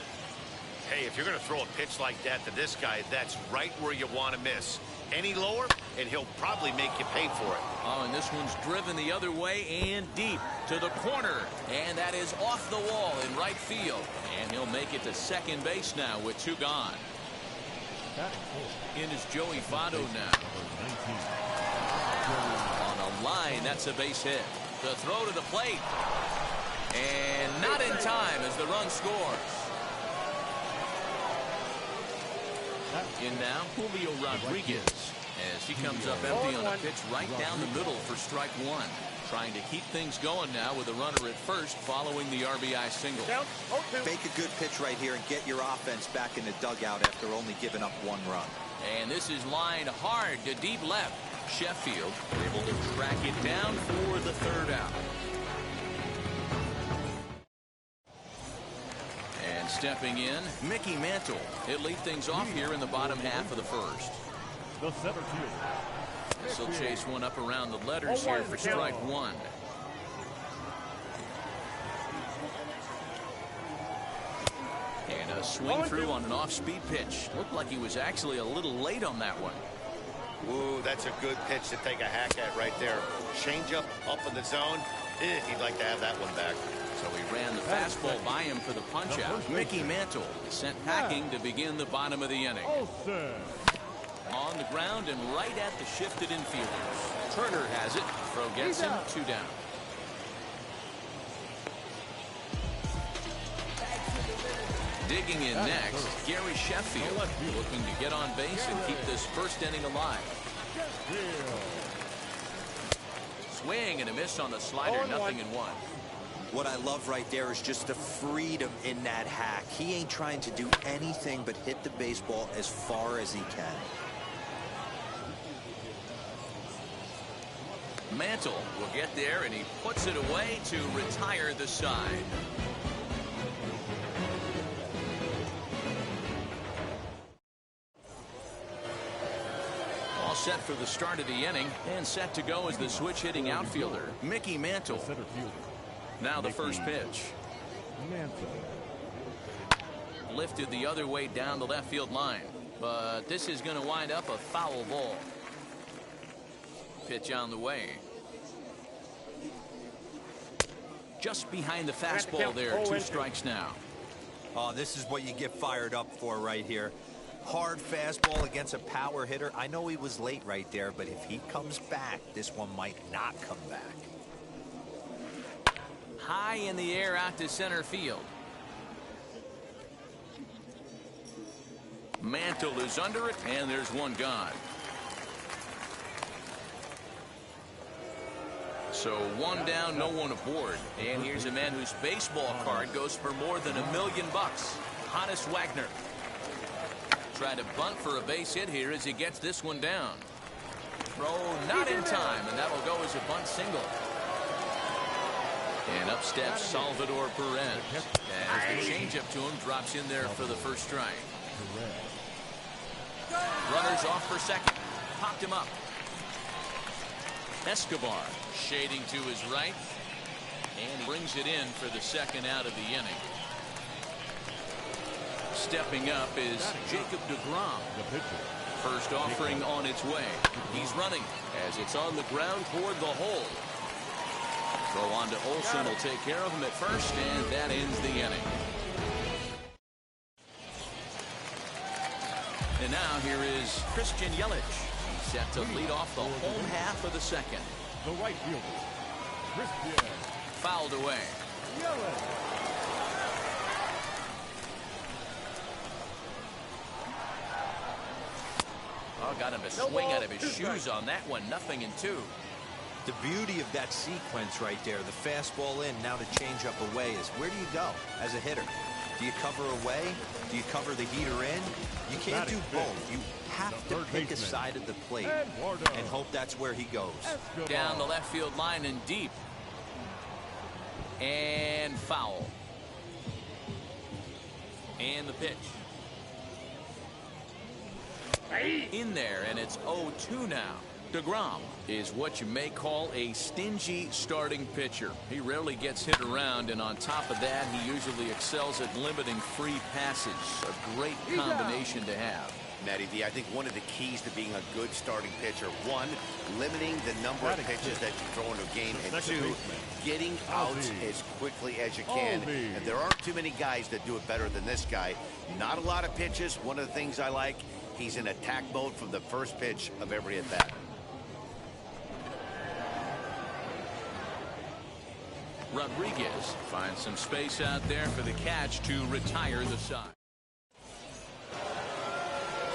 Hey, if you're going to throw a pitch like that to this guy, that's right where you want to miss. Any lower, and he'll probably make you pay for it. Oh, and this one's driven the other way and deep to the corner. And that is off the wall in right field. And he'll make it to second base now with two gone. In is Joey Votto now. On a line, that's a base hit. The throw to the plate. And not in time as the run scores. In now, Julio Rodriguez, as he comes up empty on a pitch right down the middle for strike one. Trying to keep things going now with a runner at first following the RBI single. Make a good pitch right here and get your offense back in the dugout after only giving up one run. And this is lined hard to deep left. Sheffield able to track it down for the third out. And stepping in, Mickey Mantle. He'll lead things off here in the bottom half of the first. The center fielder. This will chase one up around the letters here for strike one. And a swing through on an off-speed pitch. Looked like he was actually a little late on that one. Ooh, that's a good pitch to take a hack at right there. Change up in the zone. He'd like to have that one back. So he ran the fastball by him for the punch-out. Mickey Mantle sent packing to begin the bottom of the inning. On the ground and right at the shifted infielders. Turner has it. Throw gets him, two down. Digging in next, Gary Sheffield, looking to get on base and keep this first inning alive. Swing and a miss on the slider, 0-1. What I love right there is just the freedom in that hack. He ain't trying to do anything but hit the baseball as far as he can. Mantle will get there, and he puts it away to retire the side. All set for the start of the inning, and set to go as the switch-hitting outfielder, Mickey Mantle. Now the first pitch. Lifted the other way down the left field line, but this is going to wind up a foul ball. Pitch on the way. Just behind the fastball there. 2 strikes now. Oh, this is what you get fired up for right here. Hard fastball against a power hitter. I know he was late right there, but if he comes back, this one might not come back. High in the air out to center field. Mantle is under it, and there's one gone. So one down, no one aboard. And here's a man whose baseball card goes for more than $1 million. Hannes Wagner. Try to bunt for a base hit here as he gets this one down. Throw not in time, and that'll go as a bunt single. And up steps Salvador Perez as the changeup to him drops in there for the first strike. Runners off for second. Popped him up. Escobar shading to his right and brings it in for the second out of the inning. Stepping up is Jacob deGrom. First offering on its way. He's running as it's on the ground toward the hole. Throw on to Olsen will take care of him at first, and that ends the inning. And now here is Christian Yelich. He's set to lead off the home half of the second. The right fielder, Christian. Fouled away. Yelich. Oh, got him to swing out of his shoes on that one. 0-2. The beauty of that sequence right there, the fastball in, now the changeup away, is where do you go as a hitter? Do you cover away? Do you cover the heater in? You can't do both. You have to pick a side of the plate and hope that's where he goes. Down the left field line and deep. And foul. And the pitch. In there, and it's 0-2 now. deGrom is what you may call a stingy starting pitcher. He rarely gets hit around, and on top of that, he usually excels at limiting free passes. A great combination to have. Matty V, I think one of the keys to being a good starting pitcher, one, limiting the number of pitches that you throw into a game, and two, getting outs as quickly as you can. And there aren't too many guys that do it better than this guy. Not a lot of pitches. One of the things I like, he's in attack mode from the first pitch of every at bat. Rodriguez finds some space out there for the catch to retire the side.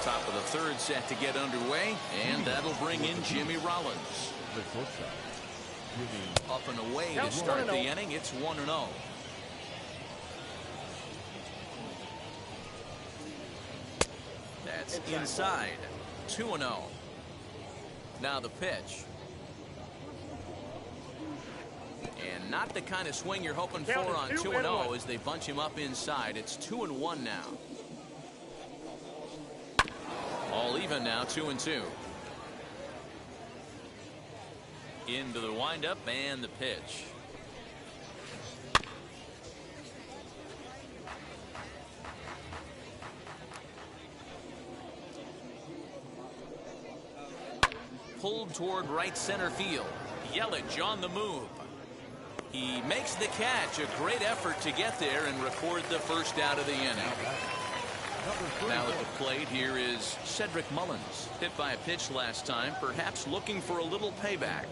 Top of the third set to get underway, and that'll bring in Jimmy Rollins. Up and away to start the inning. It's 1-0. That's inside. 2-0. Now the pitch. And not the kind of swing you're hoping for on 2-0 as they bunch him up inside. It's 2-1 now. All even now, 2-2. Into the windup and the pitch. Pulled toward right center field. Yelich on the move. He makes the catch. A great effort to get there and record the first out of the inning. Now at the plate, here is Cedric Mullins. Hit by a pitch last time, perhaps looking for a little payback.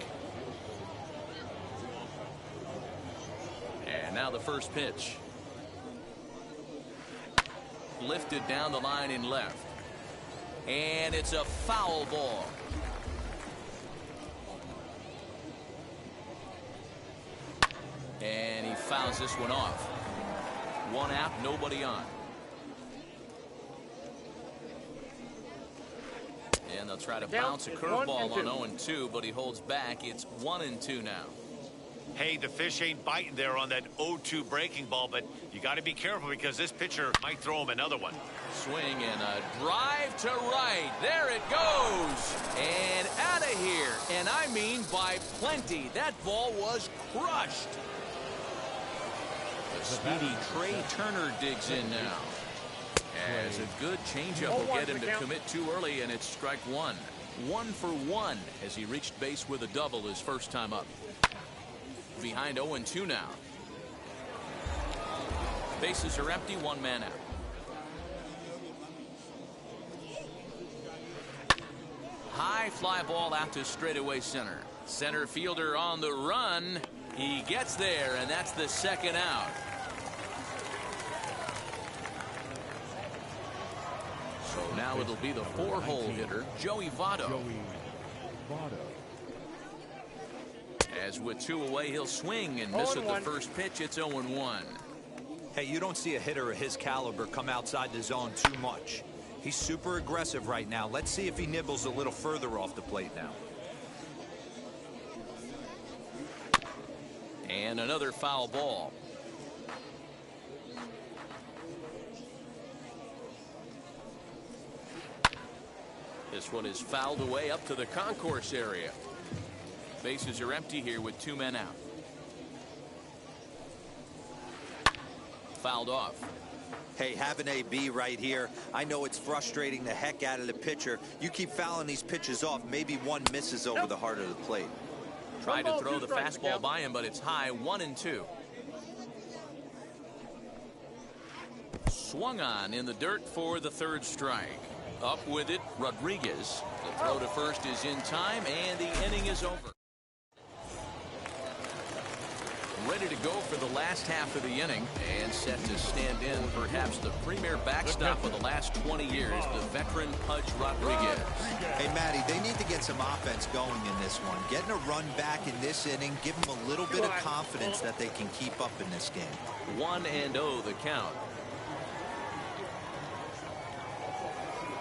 And now the first pitch. Lifted down the line in left. And it's a foul ball. And he fouls this one off. One out, nobody on. And they'll try to bounce a curveball on 0-2, but he holds back. It's 1-2 now. Hey, the fish ain't biting there on that 0-2 breaking ball, but you got to be careful because this pitcher might throw him another one. Swing and a drive to right. There it goes. And out of here. And I mean by plenty. That ball was crushed. The speedy Trey Turner digs in now. As a good changeup will get him to commit too early, and it's strike one. 1 for 1 as he reached base with a double his first time up. Behind 0-2 now. Bases are empty, one man out. High fly ball out to straightaway center. Center fielder on the run. He gets there, and that's the second out. So now it'll be the 4-hole hitter, Joey Votto. As with 2 away, he'll swing and miss at the first pitch. It's 0-1. Hey, you don't see a hitter of his caliber come outside the zone too much. He's super aggressive right now. Let's see if he nibbles a little further off the plate now. And another foul ball. This one is fouled away up to the concourse area. Bases are empty here with 2 men out. Fouled off. Hey, have an AB right here. I know it's frustrating the heck out of the pitcher. You keep fouling these pitches off, maybe one misses over the heart of the plate. Tried to throw the fastball by him, but it's high, 1-2. Swung on in the dirt for the 3rd strike. Up with it, Rodriguez. The throw to first is in time, and the inning is over. Ready to go for the last half of the inning and set to stand in perhaps the premier backstop of the last 20 years, the veteran Pudge Rodriguez. Hey, Matty, they need to get some offense going in this one. Getting a run back in this inning, give them a little bit of confidence that they can keep up in this game. 1-0 the count.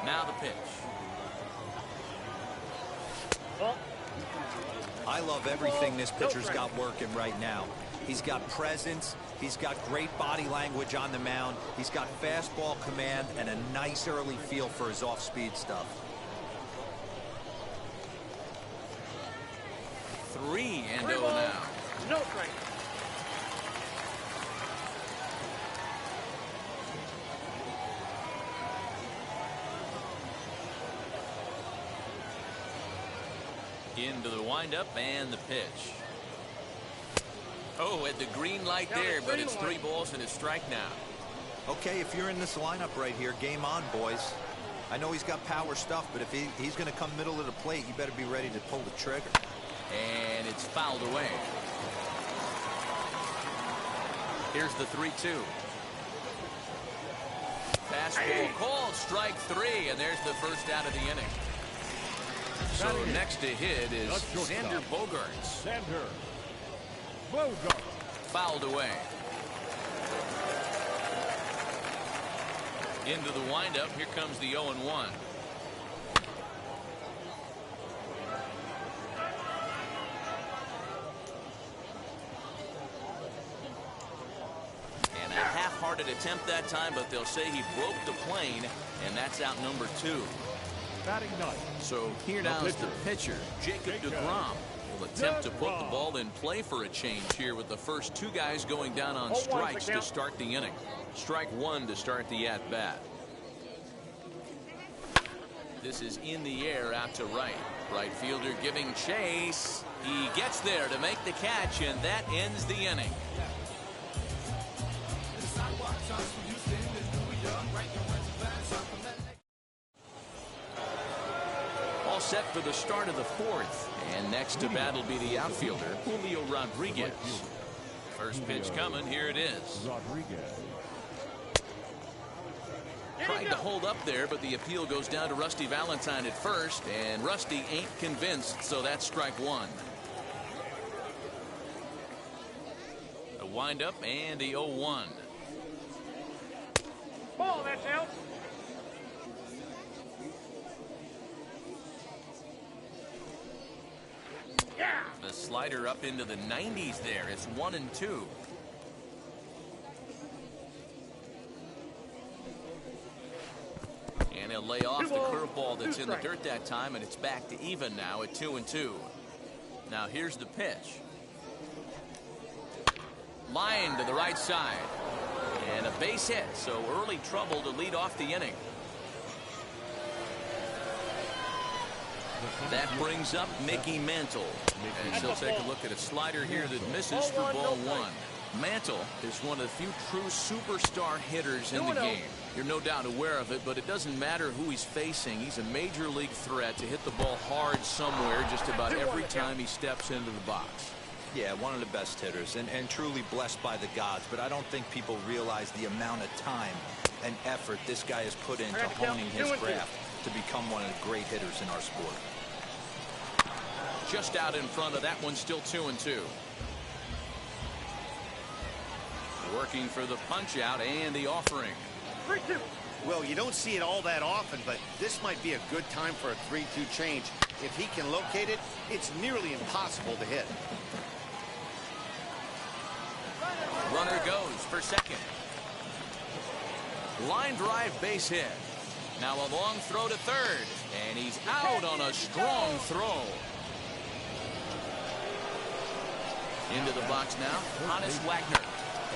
Now the pitch. I love everything this pitcher's got working right now. He's got presence. He's got great body language on the mound. He's got fastball command and a nice early feel for his off-speed stuff. 3-0 now. No strike. Into the windup and the pitch. Oh, at the green light there, but it's 3 balls and a strike now. Okay, if you're in this lineup right here, game on, boys. I know he's got power stuff, but if he's going to come middle of the plate, you better be ready to pull the trigger. And it's fouled away. Here's the 3-2. Fastball called, strike 3, and there's the first out of the inning. So next to hit is Xander Bogaerts. Fouled away. Into the windup. Here comes the 0-1. And a half-hearted attempt that time, but they'll say he broke the plane, and that's out number 2. So here now is the pitcher, Jacob deGrom. Will attempt to put the ball in play for a change here with the first 2 guys going down on strikes to start the inning. Strike 1 to start the at-bat. This is in the air out to right. Right fielder giving chase. He gets there to make the catch, and that ends the inning. All set for the start of the 4th. And next to bat will be the outfielder, Julio Rodriguez. First pitch coming. Here it is. Tried to hold up there, but the appeal goes down to Rusty Valentine at first, and Rusty ain't convinced, so that's strike 1. The windup and the 0-1. Ball, that's out. Yeah. The slider up into the 90s there. It's 1-2. And he'll lay off the curveball that's in the dirt that time, and it's back to even now at 2-2. Now here's the pitch. Line to the right side. And a base hit, so early trouble to lead off the inning. That brings up Mickey Mantle. And she'll take a look at a slider here that misses for ball 1. Mantle is one of the few true superstar hitters in the game. You're no doubt aware of it, but it doesn't matter who he's facing. He's a major league threat to hit the ball hard somewhere just about every time he steps into the box. Yeah, one of the best hitters and truly blessed by the gods, but I don't think people realize the amount of time and effort this guy has put into honing his craft to become one of the great hitters in our sport. Just out in front of that one, still 2-2. Working for the punch out and the offering. 3-2. Well, you don't see it all that often, but this might be a good time for a 3-2 change. If he can locate it, it's nearly impossible to hit. Runner goes for second. Line drive base hit. Now a long throw to third, and he's out on a strong throw. Into the box now, Honest Wagner,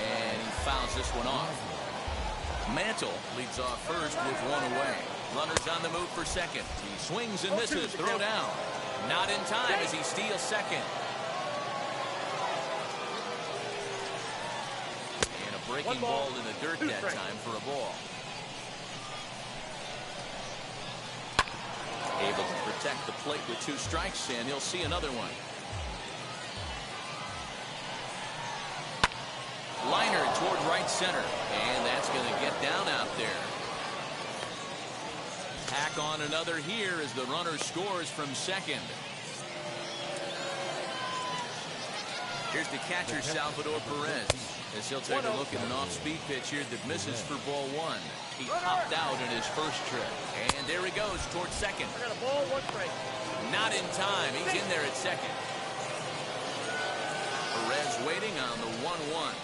and he fouls this one off. Mantle leads off first with one away. Runners on the move for second. He swings and misses. Throw down. Not in time as he steals second. And a breaking ball in the dirt that time for a ball. Able to protect the plate with 2 strikes, and he'll see another one. Liner toward right center, and that's going to get down out there. Tack on another here as the runner scores from second. Here's the catcher, Salvador Perez, as he'll take a look at an off-speed pitch here that misses for ball 1. He popped out in his first trip, and there he goes towards second. I got a ball, 1 strike. Not in time. He's in there at second. Perez waiting on the 1-1.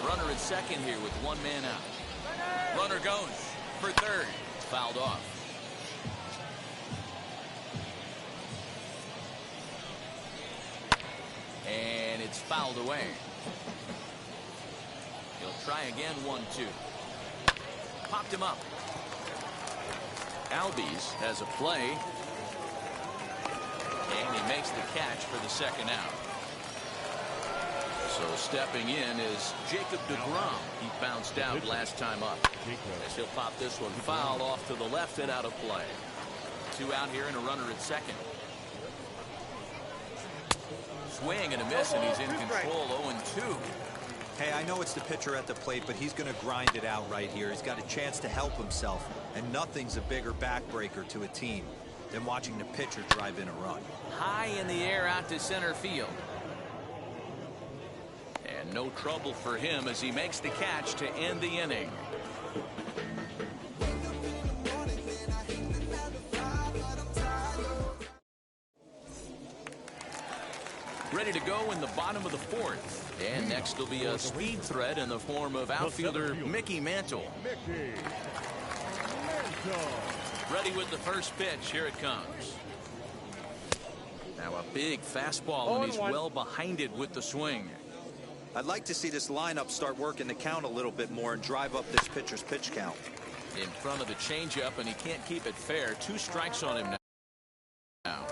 Runner at second here with 1 man out. Runner goes for third. Fouled off. And it's fouled away. He'll try again, 1-2. Popped him up. Albies has a play. And he makes the catch for the second out. So stepping in is Jacob deGrom. He bounced out last time up. As he'll pop this one foul off to the left and out of play. 2 out here and a runner at second. Swing and a miss, and he's in control. 0-2. Hey, I know it's the pitcher at the plate, but he's going to grind it out right here. He's got a chance to help himself, and nothing's a bigger backbreaker to a team than watching the pitcher drive in a run. High in the air out to center field. And no trouble for him as he makes the catch to end the inning. Ready to go in the bottom of the 4th. And next will be a speed threat in the form of outfielder Mickey Mantle. Ready with the first pitch. Here it comes. Now a big fastball, and he's well behind it with the swing. I'd like to see this lineup start working the count a little bit more and drive up this pitcher's pitch count. In front of the changeup, and he can't keep it fair. 2 strikes on him now.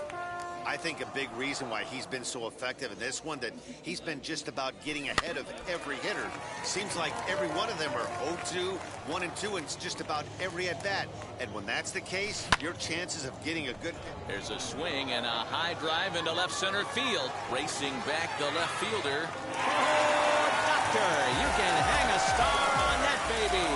I think a big reason why he's been so effective in this one, that he's been just about getting ahead of every hitter. Seems like every one of them are 0-2, 1-2, and it's just about every at-bat. And when that's the case, your chances of getting a good... There's a swing and a high drive into left center field. Racing back the left fielder. Oh, doctor, you can hang a star on that baby.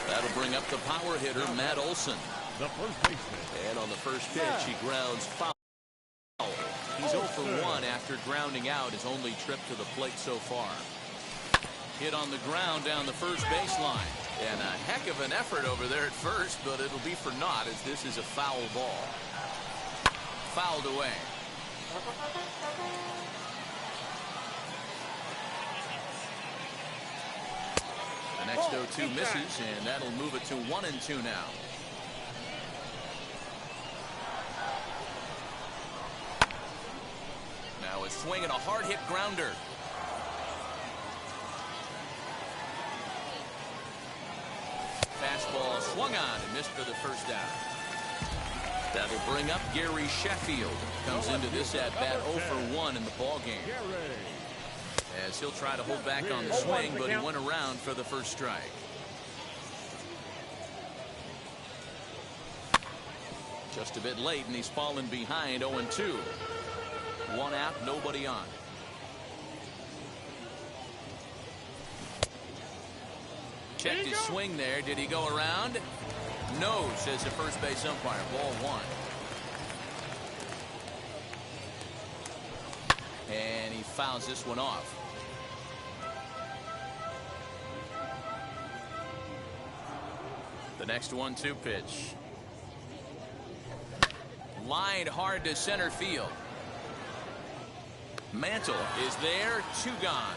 That'll bring up the power hitter, Matt Olson. The first baseman. And on the first pitch, he grounds foul. He's 0 for 1 after grounding out his only trip to the plate so far. Hit on the ground down the first baseline. And a heck of an effort over there at first, but it'll be for naught as this is a foul ball. Fouled away. The next 0-2 misses, and that'll move it to 1-2 now. Now a swing and a hard hit grounder. Fastball swung on and missed for the first down. That'll bring up Gary Sheffield. Comes into this at-bat 0 for 1 in the ballgame. As he'll try to hold back on the swing, but he went around for the first strike. Just a bit late, and he's fallen behind 0-2. 1 out, nobody on. Checked his swing there. Did he go around? No, says the first base umpire. Ball 1. And he fouls this one off. The next 1-2 pitch. Lined hard to center field. Mantle is there. 2 gone.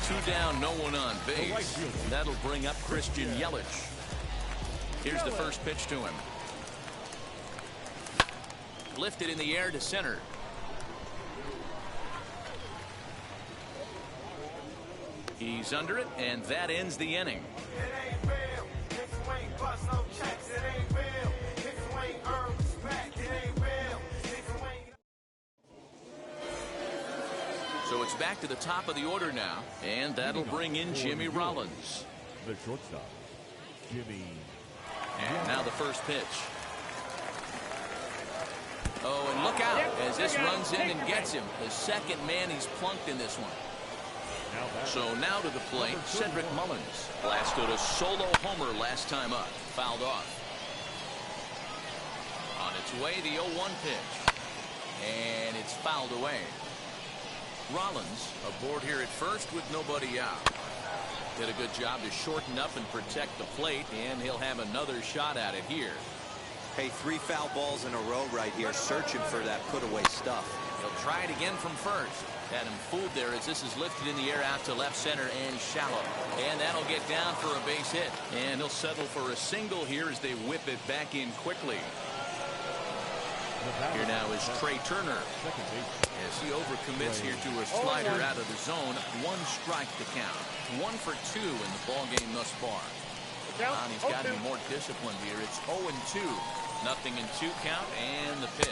2 down, no one on base. That'll bring up Christian Yelich. Here's the first pitch to him. Lifted in the air to center. He's under it, and that ends the inning. So it's back to the top of the order now, and that'll bring in Jimmy Rollins. The shortstop, Jimmy. And now the first pitch. Oh, and look out as this runs in and gets him. The second man he's plunked in this one. So now to the plate, Cedric Mullins. Blasted a solo homer last time up. Fouled off. On its way, the 0-1 pitch. And it's fouled away. Rollins aboard here at first with nobody out. Did a good job to shorten up and protect the plate, and he'll have another shot at it here. Hey, 3 foul balls in a row right here, searching for that put-away stuff. He'll try it again from first. Had him fooled there as this is lifted in the air out to left center and shallow. And that'll get down for a base hit. And he'll settle for a single here as they whip it back in quickly. Here now is Trey Turner. As he overcommits here to a slider out of the zone. 1 strike to count. 1 for 2 in the ballgame thus far. And he's got to be more disciplined here. It's 0-2. Nothing in 2 count, and the pitch.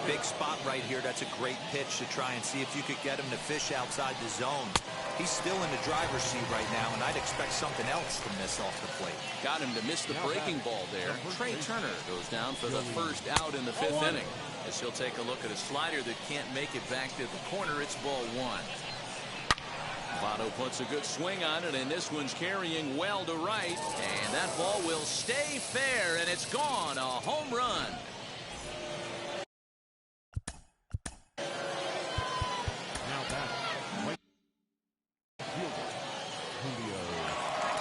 Big spot right here. That's a great pitch to try and see if you could get him to fish outside the zone. He's still in the driver's seat right now, and I'd expect something else to miss off the plate. Got him to miss the breaking ball there. Trey Turner goes down for the first out in the 5th inning. As he'll take a look at a slider that can't make it back to the corner. It's ball 1. Votto puts a good swing on it, and this one's carrying well to right. And that ball will stay fair, and it's gone. A home run.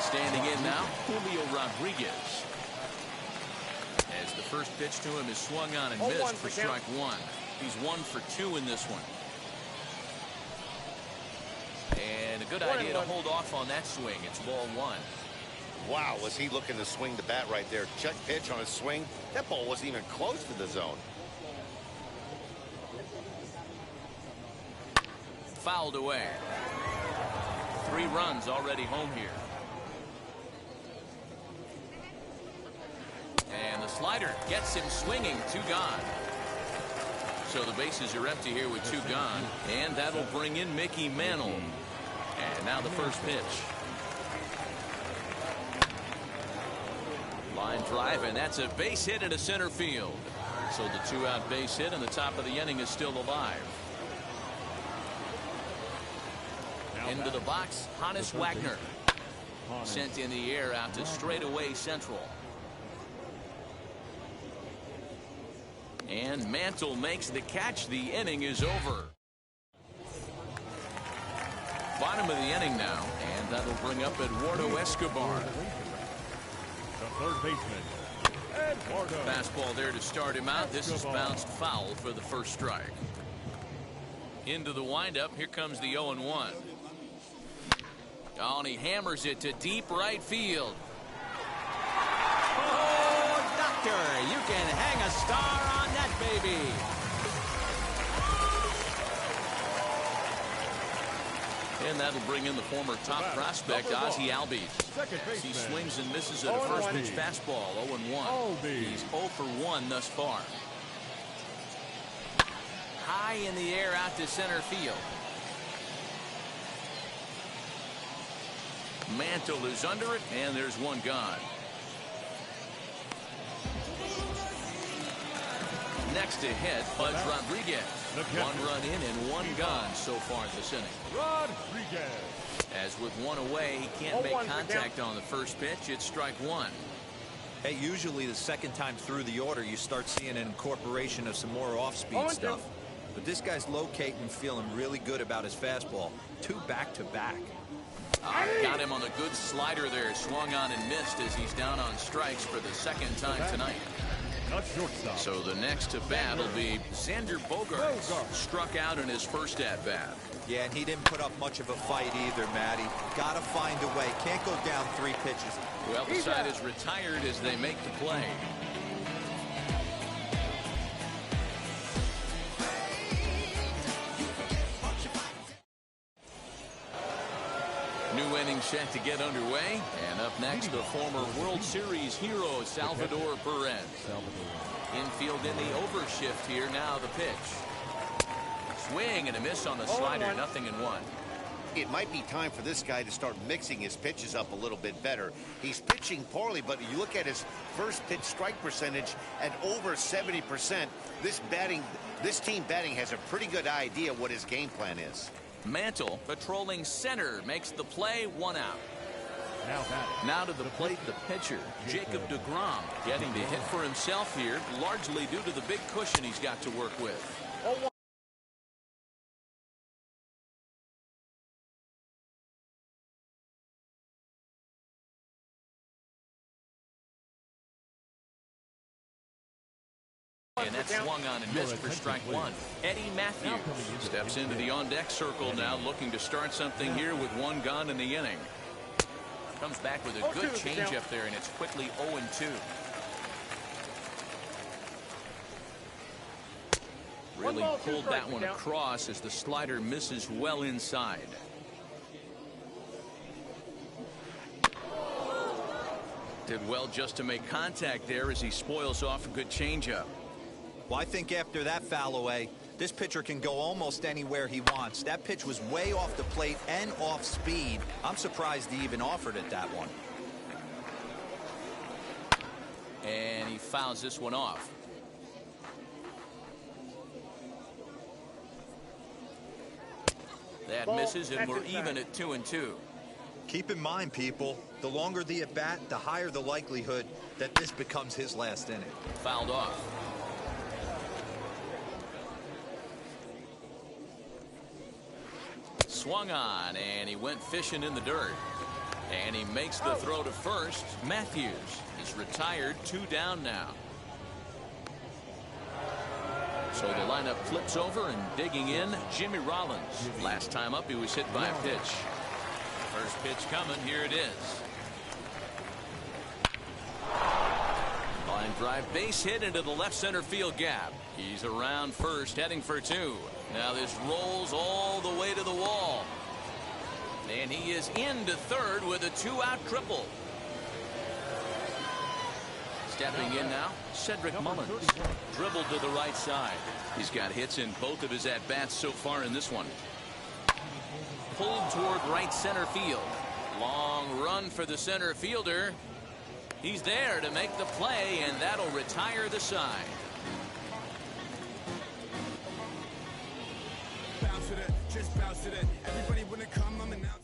Standing in now, Julio Rodriguez. As the first pitch to him is swung on and missed for strike 1. He's 1 for 2 in this one. And a good idea to hold off on that swing. It's ball 1. Wow, was he looking to swing the bat right there? Check pitch on his swing. That ball wasn't even close to the zone. Fouled away. 3 runs already home here. And the slider gets him swinging. 2 gone. So the bases are empty here with 2 gone. And that'll bring in Mickey Mantle. And now the first pitch. Line drive, and that's a base hit into center field. So the 2-out base hit, and the top of the inning is still alive. Into the box, Hannes Wagner. Sent in the air out to straightaway central. And Mantle makes the catch. The inning is over. Bottom of the inning now, and that'll bring up Eduardo Escobar. The third baseman, Eduardo. Fastball there to start him out. This is bounced foul for the first strike. Into the windup. Here comes the 0-1. Oh, and he hammers it to deep right field. Oh, doctor, you can hang a star on that baby. And that'll bring in the former top prospect, Ozzie Albies. He swings and misses at a first pitch fastball, 0-1. He's 0 for 1 thus far. High in the air out to center field. Mantle is under it, and there's one gone. Next to hit, Buzz Rodriguez. 1 run in and 1 gone so far this inning. Rodriguez. As with 1 away, he can't make contact on the first pitch. It's strike 1. Hey, usually the second time through the order, you start seeing an incorporation of some more off-speed stuff. But this guy's locating and feeling really good about his fastball. 2 back-to-back. Got him on a good slider there. Swung on and missed as he's down on strikes for the second time tonight. So the next to bat will be Xander Bogaerts. Struck out in his first at-bat. Yeah, and he didn't put up much of a fight either, Matty. Gotta find a way. Can't go down 3 pitches. Well, the side is retired as they make the play. New inning set to get underway. And up next, the former World Series hero, Salvador Perez. Infield in the overshift here. Now the pitch. Swing and a miss on the slider. 0-1. It might be time for this guy to start mixing his pitches up a little bit better. He's pitching poorly, but you look at his first pitch strike percentage at over 70%. This team batting has a pretty good idea what his game plan is. Mantle patrolling center makes the play. 1 out. Now to the plate, the pitcher, Jacob deGrom, getting to hit for himself here, largely due to the big cushion he's got to work with. And that's swung on and missed for strike 1. Eddie Matthews steps into the on-deck circle now, looking to start something here with 1 gone in the inning. Comes back with a good changeup there, and it's quickly 0-2. Really pulled that one across as the slider misses well inside. Did well just to make contact there as he spoils off a good changeup. Well, I think after that foul away, this pitcher can go almost anywhere he wants. That pitch was way off the plate and off speed. I'm surprised he even offered it that one. And he fouls this one off. That misses, and we're even at 2-2. Keep in mind, people, the longer the at-bat, the higher the likelihood that this becomes his last inning. Fouled off. Swung on, and he went fishing in the dirt. And he makes the throw to first. Matthews is retired. 2 down now. So the lineup flips over, and digging in, Jimmy Rollins. Last time up, he was hit by a pitch. First pitch coming. Here it is. Line drive, base hit into the left center field gap. He's around first, heading for 2. Now this rolls all the way to the wall. And he is into third with a 2-out triple. Stepping in now, Cedric Mullins. Dribbled to the right side. He's got hits in both of his at-bats so far in this one. Pulled toward right center field. Long run for the center fielder. He's there to make the play, and that'll retire the side. Bounce with it, just bounce with it. Everybody wanna come, I'm announcing.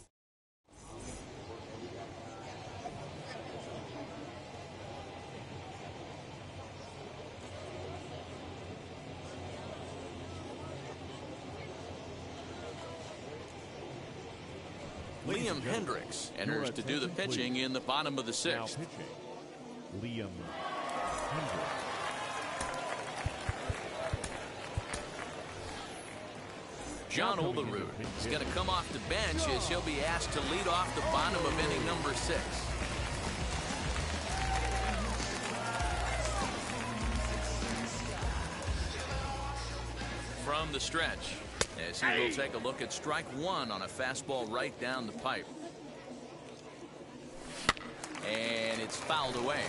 Liam Hendricks enters to do the pitching in the bottom of the 6th. Liam Hendricks. John Olerud is going to come off the bench as he'll be asked to lead off the bottom of inning number 6. from the stretch, as he will take a look at strike one on a fastball right down the pipe. And it's fouled away.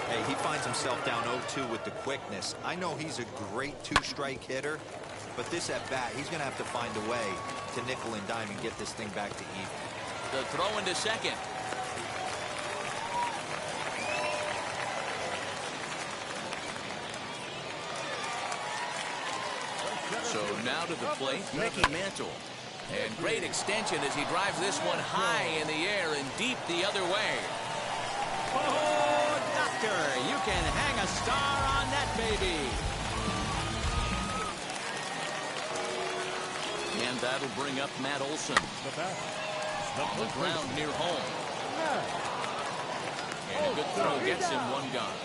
Hey, he finds himself down 0-2 with the quickness. I know he's a great two-strike hitter, but this at bat, he's going to have to find a way to nickel and dime and get this thing back to even. The throw into second. So now to the plate, Mickey Mantle. And great extension as he drives this one high in the air and deep the other way. Oh, doctor, you can hang a star on that baby. And that'll bring up Matt Olson. On the ground near home. And a good throw gets him one gone.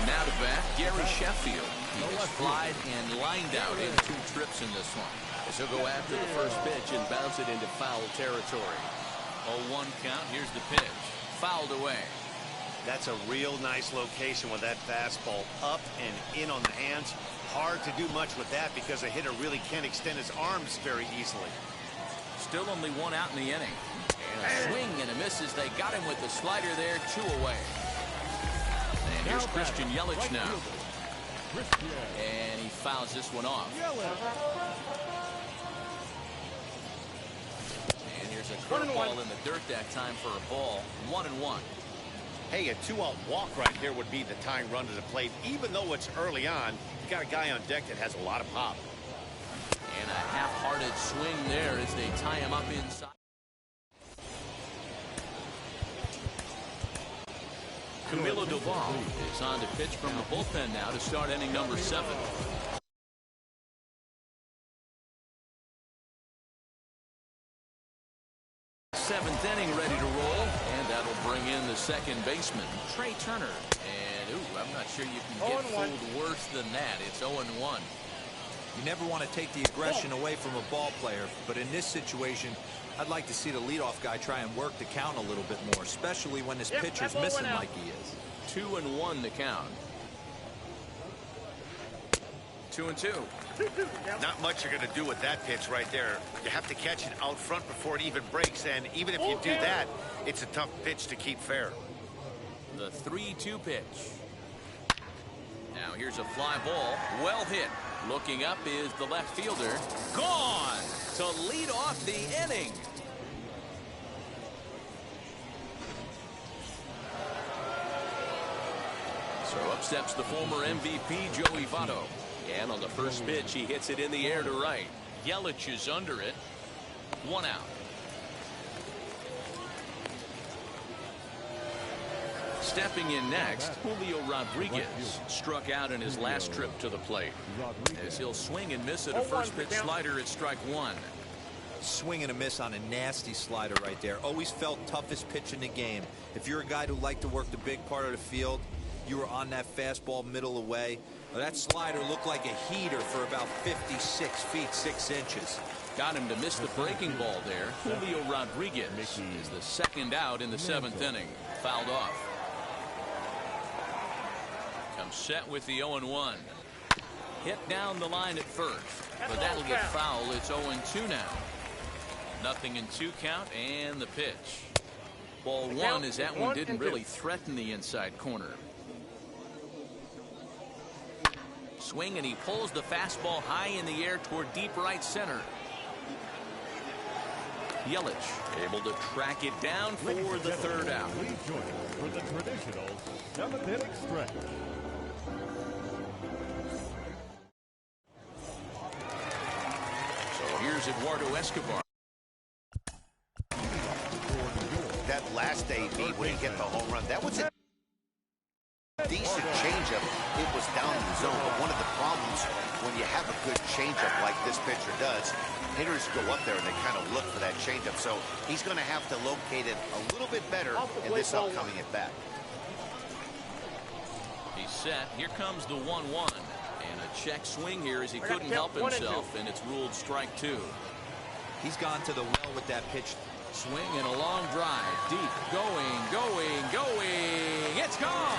Now to bat, Gary Sheffield. He has flied and lined out in 2 trips in this one. As he'll go after the first pitch and bounce it into foul territory. 0-1 count. Here's the pitch. Fouled away. That's a real nice location with that fastball up and in on the hands. Hard to do much with that because a hitter really can't extend his arms very easily. Still only 1 out in the inning. And a swing and a miss as they got him with the slider there. 2 away. And here's Christian Yelich now. And he fouls this one off. And here's a curveball in the dirt that time for a ball. 1-1. Hey, a 2-out walk right here would be the tying run to the plate. Even though it's early on, you got a guy on deck that has a lot of pop. And a half-hearted swing there as they tie him up inside. Camilo Doval is on to pitch from the bullpen now to start inning number 7. 7th inning ready to roll, and that'll bring in the second baseman, Trey Turner. And, ooh, I'm not sure you can get fooled worse than that. It's 0-1. You never want to take the aggression away from a ball player, but in this situation, I'd like to see the leadoff guy try and work the count a little bit more, especially when this pitcher's missing like he is. 2-1 the count. 2-2. Not much you're going to do with that pitch right there. You have to catch it out front before it even breaks, and even if you do that, it's a tough pitch to keep fair. The 3-2 pitch. Now here's a fly ball, well hit. Looking up is the left fielder. Gone to lead off the inning. So up steps the former MVP, Joey Votto. And on the first pitch, he hits it in the air to right. Yelich is under it. 1 out. Stepping in next, Julio Rodriguez struck out in his last trip to the plate. As he'll swing and miss at a first pitch slider at strike 1. Swing and a miss on a nasty slider right there. Always felt toughest pitch in the game. If you're a guy who liked to work the big part of the field, you were on that fastball middle away. That slider looked like a heater for about 56 feet 6 inches. Got him to miss the breaking ball there. Julio Rodriguez is the second out in the 7th inning. Fouled off. Comes set with the 0-1. Hit down the line at first, but that'll get foul. It's 0-2 now. 0-2 count and the pitch. Ball 1 as that one didn't really threaten the inside corner. Swing and he pulls the fastball high in the air toward deep right center. Yelich able to track it down for the 3rd out. Please join us for the traditional 7th-inning stretch. So here's Eduardo Escobar. That last AB when he hit the home run, that was a decent changeup. It was down in the zone, but one of the problems when you have a good changeup like this pitcher does, hitters go up there and they kind of look for that changeup. So he's going to have to locate it a little bit better in this upcoming at bat. He's set. Here comes the 1-1. And a check swing here as he couldn't help himself, and it's ruled strike 2. He's gone to the well with that pitch. Swing and a long drive. Deep. Going. It's gone.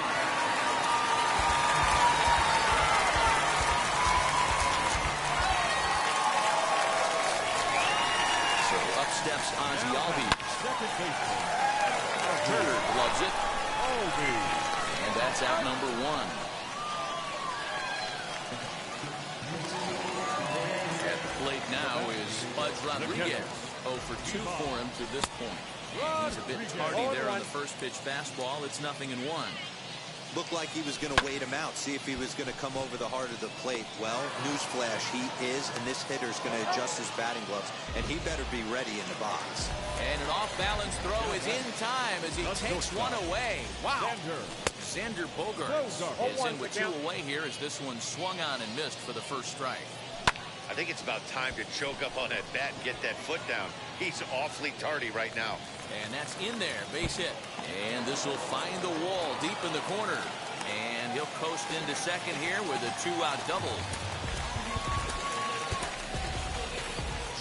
steps Ozzie Albies. Second baseman. Turner gloves it. Albies. And that's out number 1. At the plate now is Pudge Rodriguez. 0 for 2 for him to this point. And he's a bit tardy there on the first pitch fastball. It's 0-1. Looked like he was going to wait him out, see if he was going to come over the heart of the plate. Well, newsflash, he is, and this hitter's going to adjust his batting gloves, and he better be ready in the box. And an off-balance throw is in time as he takes one away. Wow. Xander Bogaerts is in with 2 away here as this one swung on and missed for the first strike. I think it's about time to choke up on that bat and get that foot down. He's awfully tardy right now. And that's in there, base hit. And this will find the wall deep in the corner. And he'll coast into second here with a 2-out double.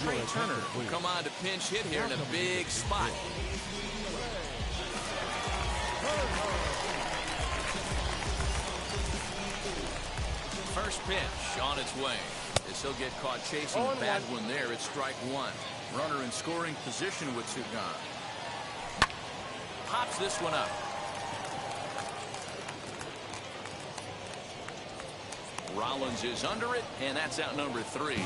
Trey Turner will come on to pinch hit here in a big spot. First pitch on its way. As he'll get caught chasing a bad one there, it's strike 1. Runner in scoring position with 2 gone. Pops this one up. Rollins is under it, and that's out number 3.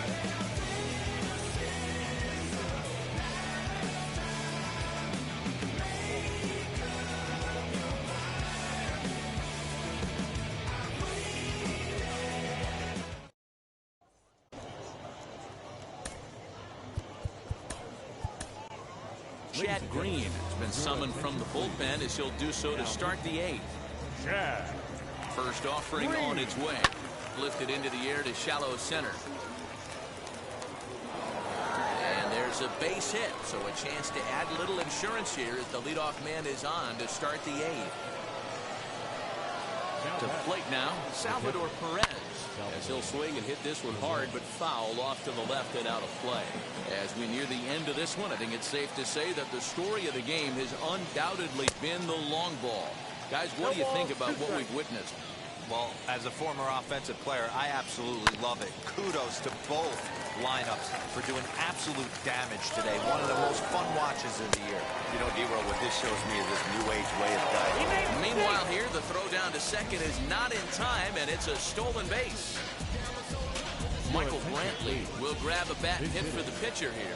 Chad Green has been summoned from the bullpen as he'll do so to start the 8th. First offering on its way. Lifted into the air to shallow center. And there's a base hit, so a chance to add a little insurance here as the leadoff man is on to start the 8th. To plate now, Salvador Perez. As he'll swing and hit this one hard, but foul off to the left and out of play. As we near the end of this one, I think it's safe to say that the story of the game has undoubtedly been the long ball. Guys, what do you think about what we've witnessed? Well, as a former offensive player, I absolutely love it. Kudos to both lineups for doing absolute damage today. One of the most fun watches of the year. You know, D-Roll, what this shows me is this new age way of diving. Meanwhile here, the throw down to second is not in time, and it's a stolen base. Michael Brantley will grab a bat and hit for the pitcher here.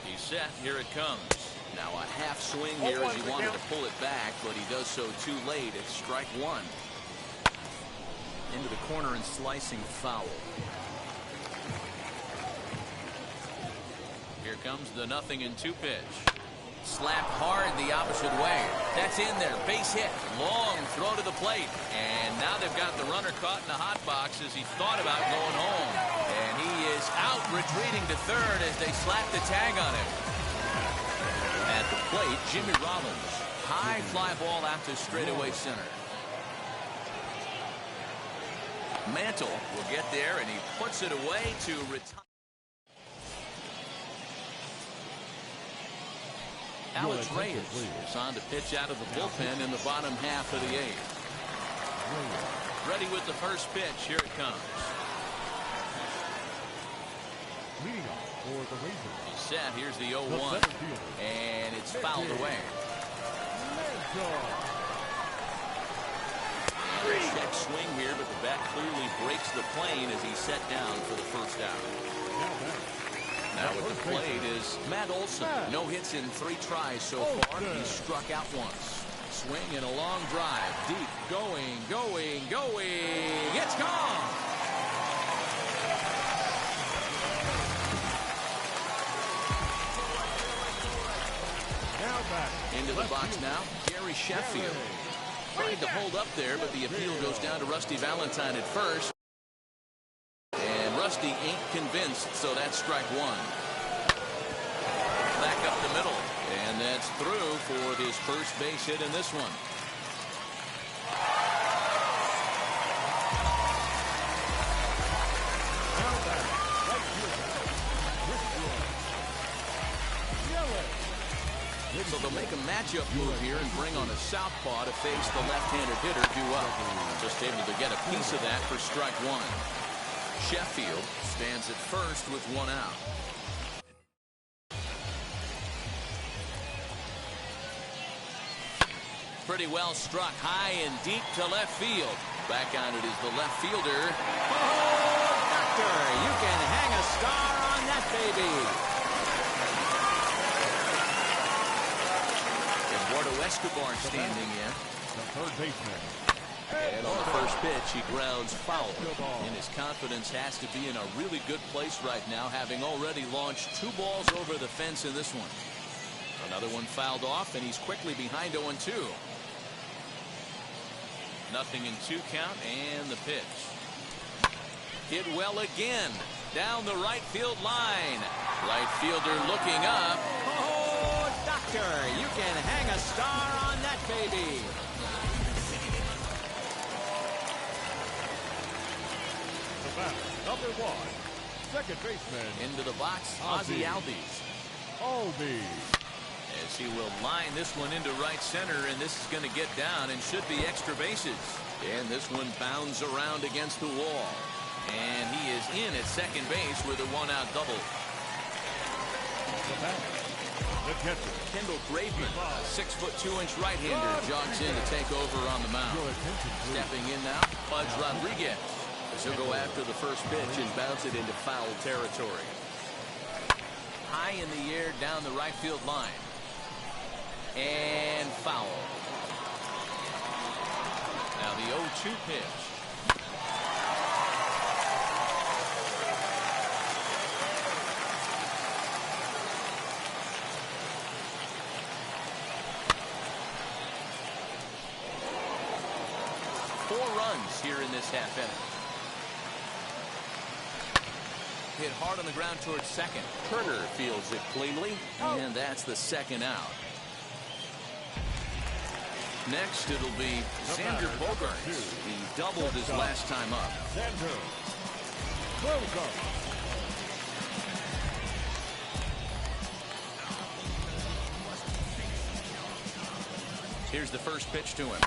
He's set. Here it comes. Now a half swing here as he wanted to pull it back, but he does so too late. It's strike 1. Into the corner and slicing foul. Here comes the 0-2 pitch. Slapped hard the opposite way. That's in there. Base hit. Long throw to the plate. And now they've got the runner caught in the hot box as he thought about going home. And he is out retreating to third as they slap the tag on him. At the plate, Jimmy Rollins. High fly ball out to straightaway center. Mantle will get there, and he puts it away to retire. Alex Reyes is on to pitch out of the bullpen in the bottom half of the 8th. Ready with the first pitch. Here it comes. Leading off for the Rangers. He's set. Here's the 0-1. And it's fouled away. Check swing here, but the bat clearly breaks the plane as he's set down for the first out. Now at the plate is Matt Olson. No hits in 3 tries so far. He's struck out once. Swing and a long drive. Deep. Going. It's gone. Now back. Into the box now, Gary Sheffield. Tried to hold up there, but the appeal goes down to Rusty Valentine at first. And Rusty ain't convinced, so that's strike 1. Back up the middle, and that's through for his first base hit in this one. So they'll make a matchup move here and bring on a southpaw to face the left-handed hitter due up. Just able to get a piece of that for strike one. Sheffield stands at first with one out. Pretty well struck high and deep to left field. Back on it is the left fielder. Oh, Doctor, you can hang a star on that baby. Eduardo Escobar standing in. The third baseman. And on the first pitch, he grounds foul. And his confidence has to be in a really good place right now, having already launched 2 balls over the fence in this one. Another one fouled off, and he's quickly behind 0-2. Nothing in 2 count, and the pitch. Hit well again. Down the right field line. Right fielder looking up. Oh, Doctor, you can hang a star on that baby. The batter, number 1, second baseman. Into the box, Ozzie Albies. Albies. As he will line this one into right center, and this is going to get down and should be extra bases. And this one bounds around against the wall. And he is in at second base with a 1-out double. The batter, the catcher. Kendall Graveman, a 6'2" right-hander, jogs in to take over on the mound. Stepping in now, Pudge Rodriguez. As he'll go after the first pitch and bounce it into foul territory. High in the air down the right field line. And foul. Now the 0-2 pitch. Four runs here in this half inning. Hit hard on the ground towards second. Turner fields it cleanly, and that's the second out. Next, it'll be Xander Bogaerts. He doubled his last time up. Xander Bogaerts. Here's the first pitch to him.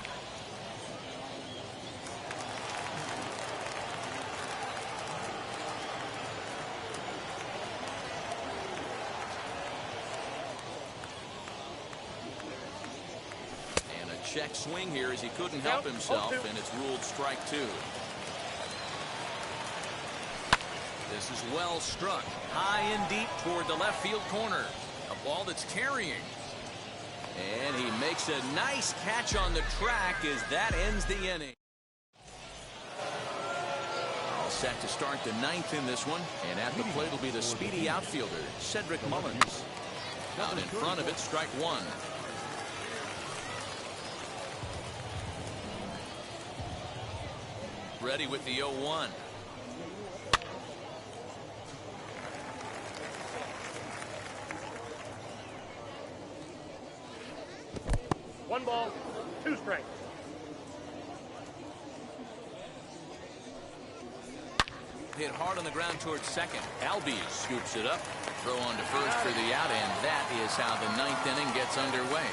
Check swing here as he couldn't help himself, and it's ruled strike 2. This is well struck high and deep toward the left field corner. A ball that's carrying, and he makes a nice catch on the track as that ends the inning. All set to start the 9th in this one, and at the plate will be the speedy outfielder Cedric Mullins. Out in front of it, strike 1. Ready with the 0-1. One ball, 2 strikes. Hit hard on the ground towards second. Albies scoops it up. Throw on to first for the out, and that is how the 9th inning gets underway.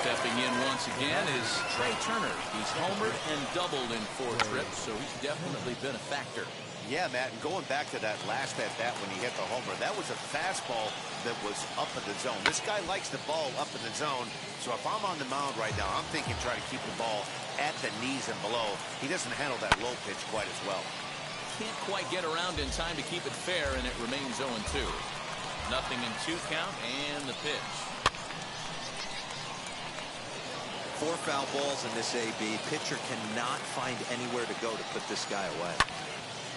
Stepping in once again is Trey Turner. He's homered and doubled in 4 trips, so he's definitely been a factor. Yeah, Matt, and going back to that last at-bat when he hit the homer, that was a fastball that was up in the zone. This guy likes the ball up in the zone, so if I'm on the mound right now, I'm thinking try to keep the ball at the knees and below. He doesn't handle that low pitch quite as well. Can't quite get around in time to keep it fair, and it remains 0-2. Nothing in 2 count, and the pitch. 4 foul balls in this AB. Pitcher cannot find anywhere to go to put this guy away.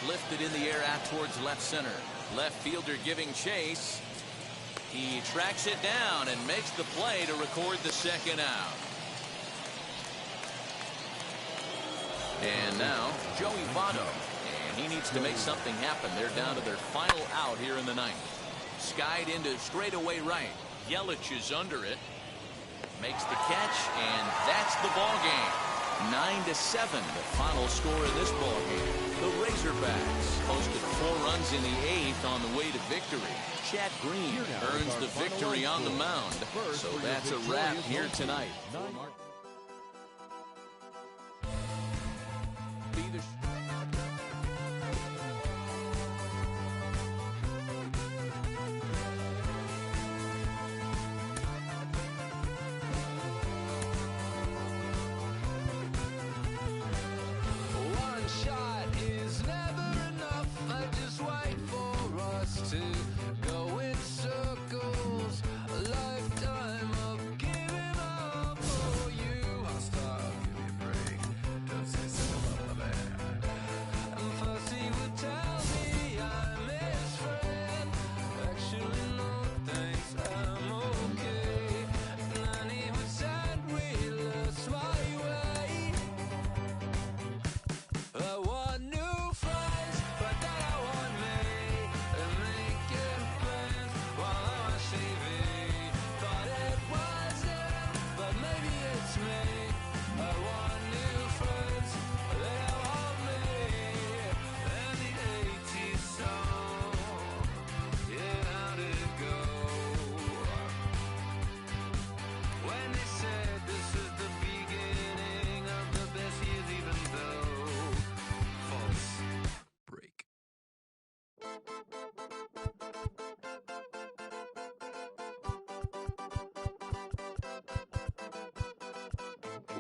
Lifted in the air out towards left center. Left fielder giving chase. He tracks it down and makes the play to record the second out. And now Joey Votto, and he needs to make something happen. They're down to their final out here in the 9th. Skied into straightaway right. Yelich is under it. Makes the catch, and that's the ball game. 9-7, the final score of this ball game. The Razorbacks posted 4 runs in the 8th on the way to victory. Chad Green earns the victory on the mound. So that's a wrap here tonight.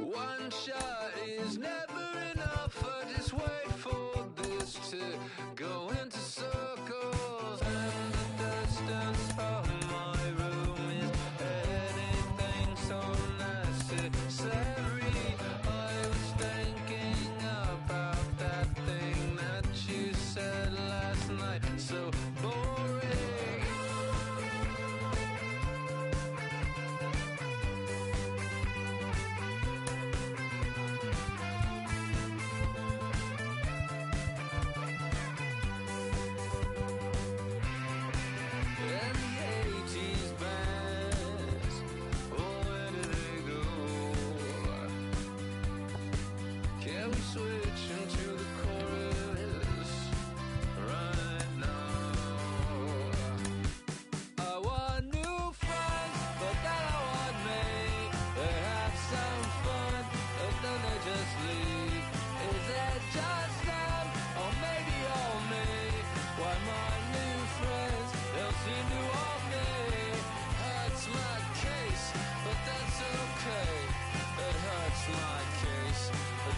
One shot is never enough. I just wait for this to go into circles. And the distance from my room is anything so necessary. I was thinking about that thing that you said last night. So boring.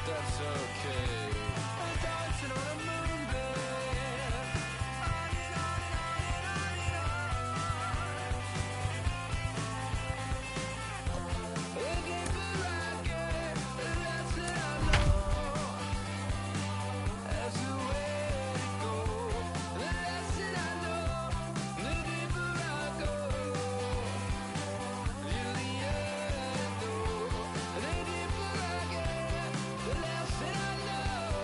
That's okay. I'm dancing on a moonbeam. On and on and on and on and on. Looking for rocket, that's it I know. That's the way to go. That's it I know. Looking for rocket. You're the antidote. Looking for rocket. The last thing I know,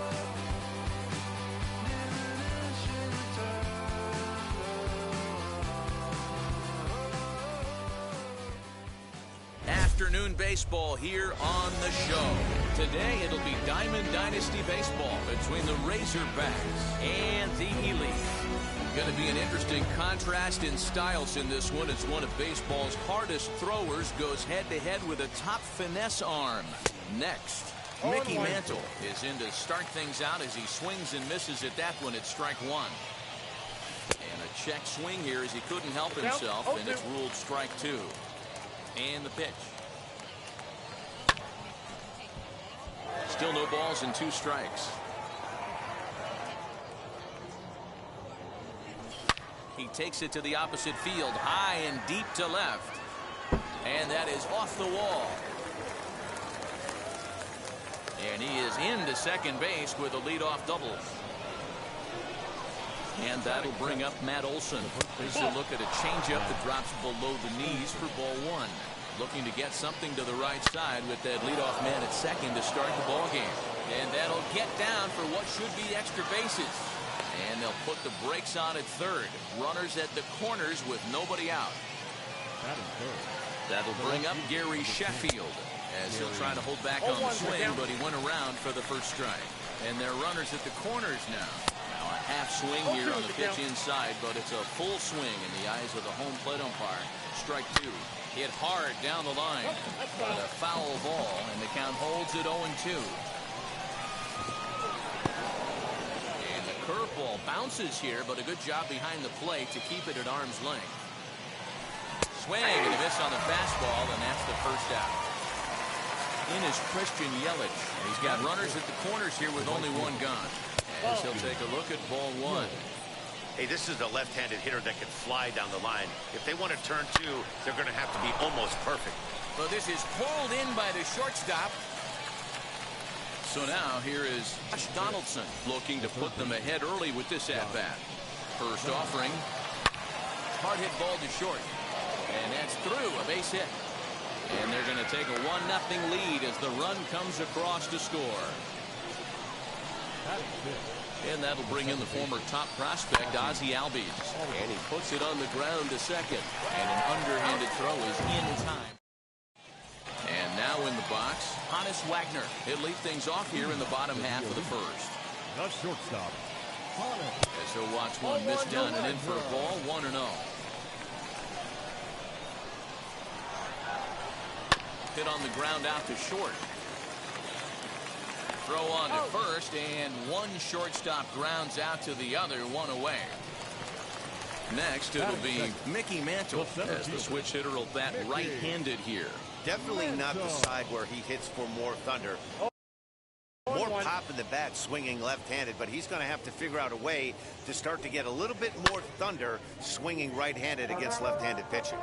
never return. Afternoon baseball here on the show. Today it'll be Diamond Dynasty baseball between the Razorbacks and the Elite. Going to be an interesting contrast in styles in this one. It's one of baseball's hardest throwers goes head-to-head with a top finesse arm. Next, Mickey Mantle is in to start things out as he swings and misses at that one at strike 1. And a check swing here as he couldn't help himself, and it's ruled strike 2. And the pitch. Still no balls and 2 strikes. He takes it to the opposite field, high and deep to left. And that is off the wall. And he is into second base with a leadoff double. And that'll bring up Matt Olson. As you look at a changeup that drops below the knees for ball 1. Looking to get something to the right side with that leadoff man at second to start the ball game. And that'll get down for what should be extra bases. And they'll put the brakes on at third. Runners at the corners with nobody out. That'll bring up Gary Sheffield. As he'll try to hold back on the swing, but he went around for the first strike. And they're runners at the corners now. Now a half swing here on the pitch inside, but it's a full swing in the eyes of the home plate umpire. Strike two. Hit hard down the line, but a foul ball, and the count holds at 0-2. And the curveball bounces here, but a good job behind the plate to keep it at arm's length. Swing and a miss on the fastball, and that's the first out. In is Christian Yelich. He's got runners at the corners here with only one gone. As he'll take a look at ball one. Hey, this is a left-handed hitter that can fly down the line. If they want to turn two, they're going to have to be almost perfect. Well, this is pulled in by the shortstop. So now here is Josh Donaldson looking to put them ahead early with this at-bat. First offering. Hard hit ball to short. And that's through, a base hit. And they're going to take a 1-0 lead as the run comes across to score. And that'll bring in the former top prospect, Ozzie Albies. And he puts it on the ground to second. And an underhanded throw is in time. And now in the box, Honus Wagner. He'll lead things off here in the bottom half of the first. The shortstop. As he'll watch one miss down and in for a ball, 1-0. Hit on the ground out to short. Throw on to first, and one shortstop grounds out to the other, one away. Next, it'll be Mickey Mantle, as the switch hitter will bat right-handed here. Definitely not the side where he hits for more thunder. More pop in the bat swinging left-handed, but he's going to have to figure out a way to start to get a little bit more thunder swinging right-handed against left-handed pitching.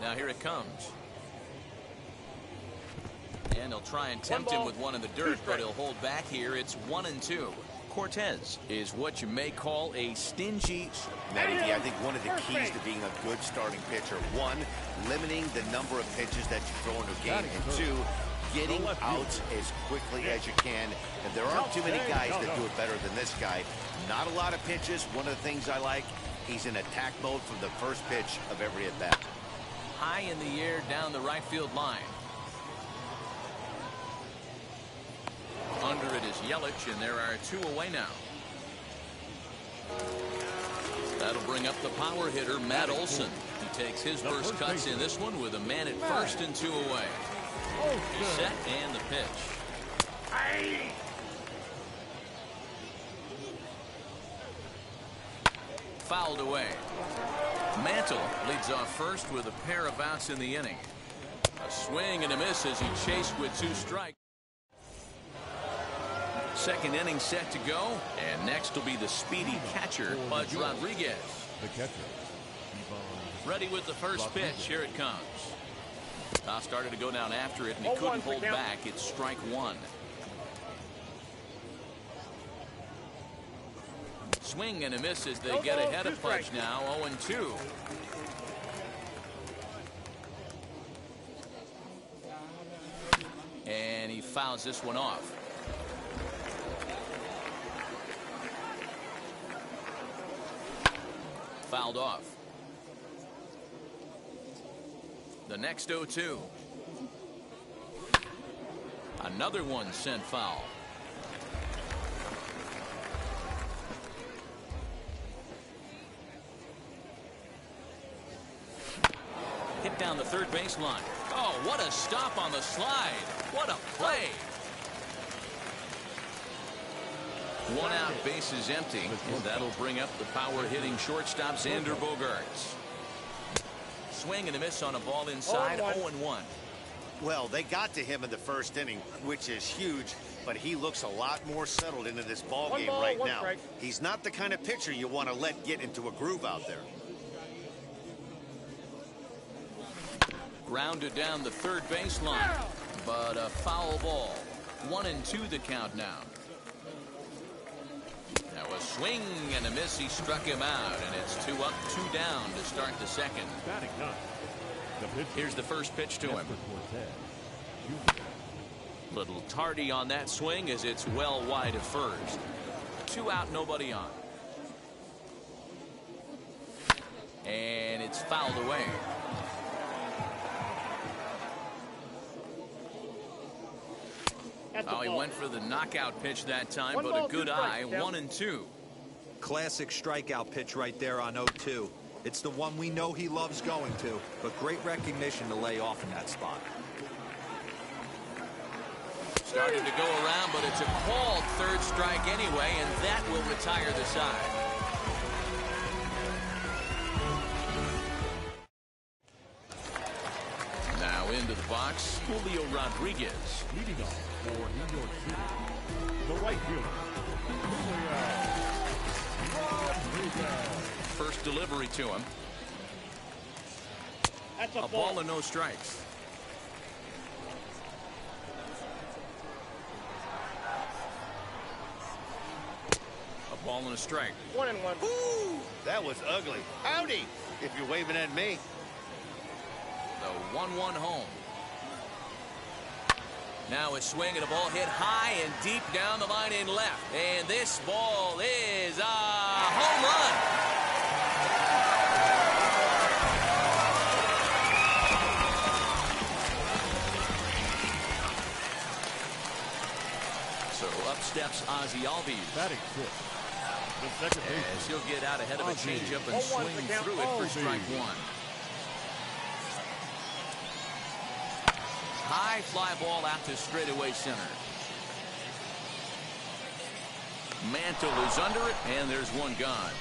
Now here it comes. And he'll try and tempt him with one in the dirt, but he'll hold back here. It's 1-2. Cortez is what you may call a stingy. Matty D, I think one of the keys to being a good starting pitcher, one, limiting the number of pitches that you throw into a game, and two, getting out as quickly as you can. And there aren't too many guys that do it better than this guy. Not a lot of pitches. One of the things I like, he's in attack mode from the first pitch of every at-bat. High in the air down the right field line. Under it is Yelich, and there are two away now. That'll bring up the power hitter, Matt Olson. He takes his first cuts in this one with a man at first and two away. Set and the pitch. Fouled away. Mantle leads off first with a pair of outs in the inning. A swing and a miss as he chased with two strikes. Second inning set to go, and next will be the speedy catcher, Pudge Rodriguez. The catcher. Ready with the first pitch. Here it comes. Toss started to go down after it, and he couldn't hold back. It's strike one. Swing and a miss as they get ahead of Pudge now, 0-2. And he fouls this one off. Fouled off. The next 0-2. Another one sent foul. Hit down the third baseline. Oh, what a stop on the slide. What a play. One out, bases empty, and that'll bring up the power-hitting shortstop, Xander Bogaerts. Swing and a miss on a ball inside, 0-1. Well, they got to him in the first inning, which is huge, but he looks a lot more settled into this ball game right now. He's not the kind of pitcher you want to let get into a groove out there. Grounded down the third baseline, but a foul ball. 1-2 the count now. Now a swing and a miss. He struck him out, and it's 2 up, 2 down to start the second. Here's the first pitch to him. Little tardy on that swing as it's well wide of first. 2 out, nobody on. And it's fouled away. Oh, he went for the knockout pitch that time, but a good eye, 1-2. Classic strikeout pitch right there on 0-2. It's the one we know he loves going to, but great recognition to lay off in that spot. Started to go around, but it's a called third strike anyway, and that will retire the side. Now into the box, Julio Rodriguez. Leading off for New York City, the right fielder, Julio Rodriguez. First delivery to him. That's A ball and no strikes. A ball and a strike. 1-1. Ooh, that was ugly. Howdy, if you're waving at me. The 1-1 home. Now a swing and a ball hit high and deep down the line in left. And this ball is a home run. So up steps Ozzie Albies. Batting fifth, the second baseman. As he'll get out ahead of a changeup and swing through it for strike one. High fly ball out to straightaway center. Mantle is under it, and there's one gone.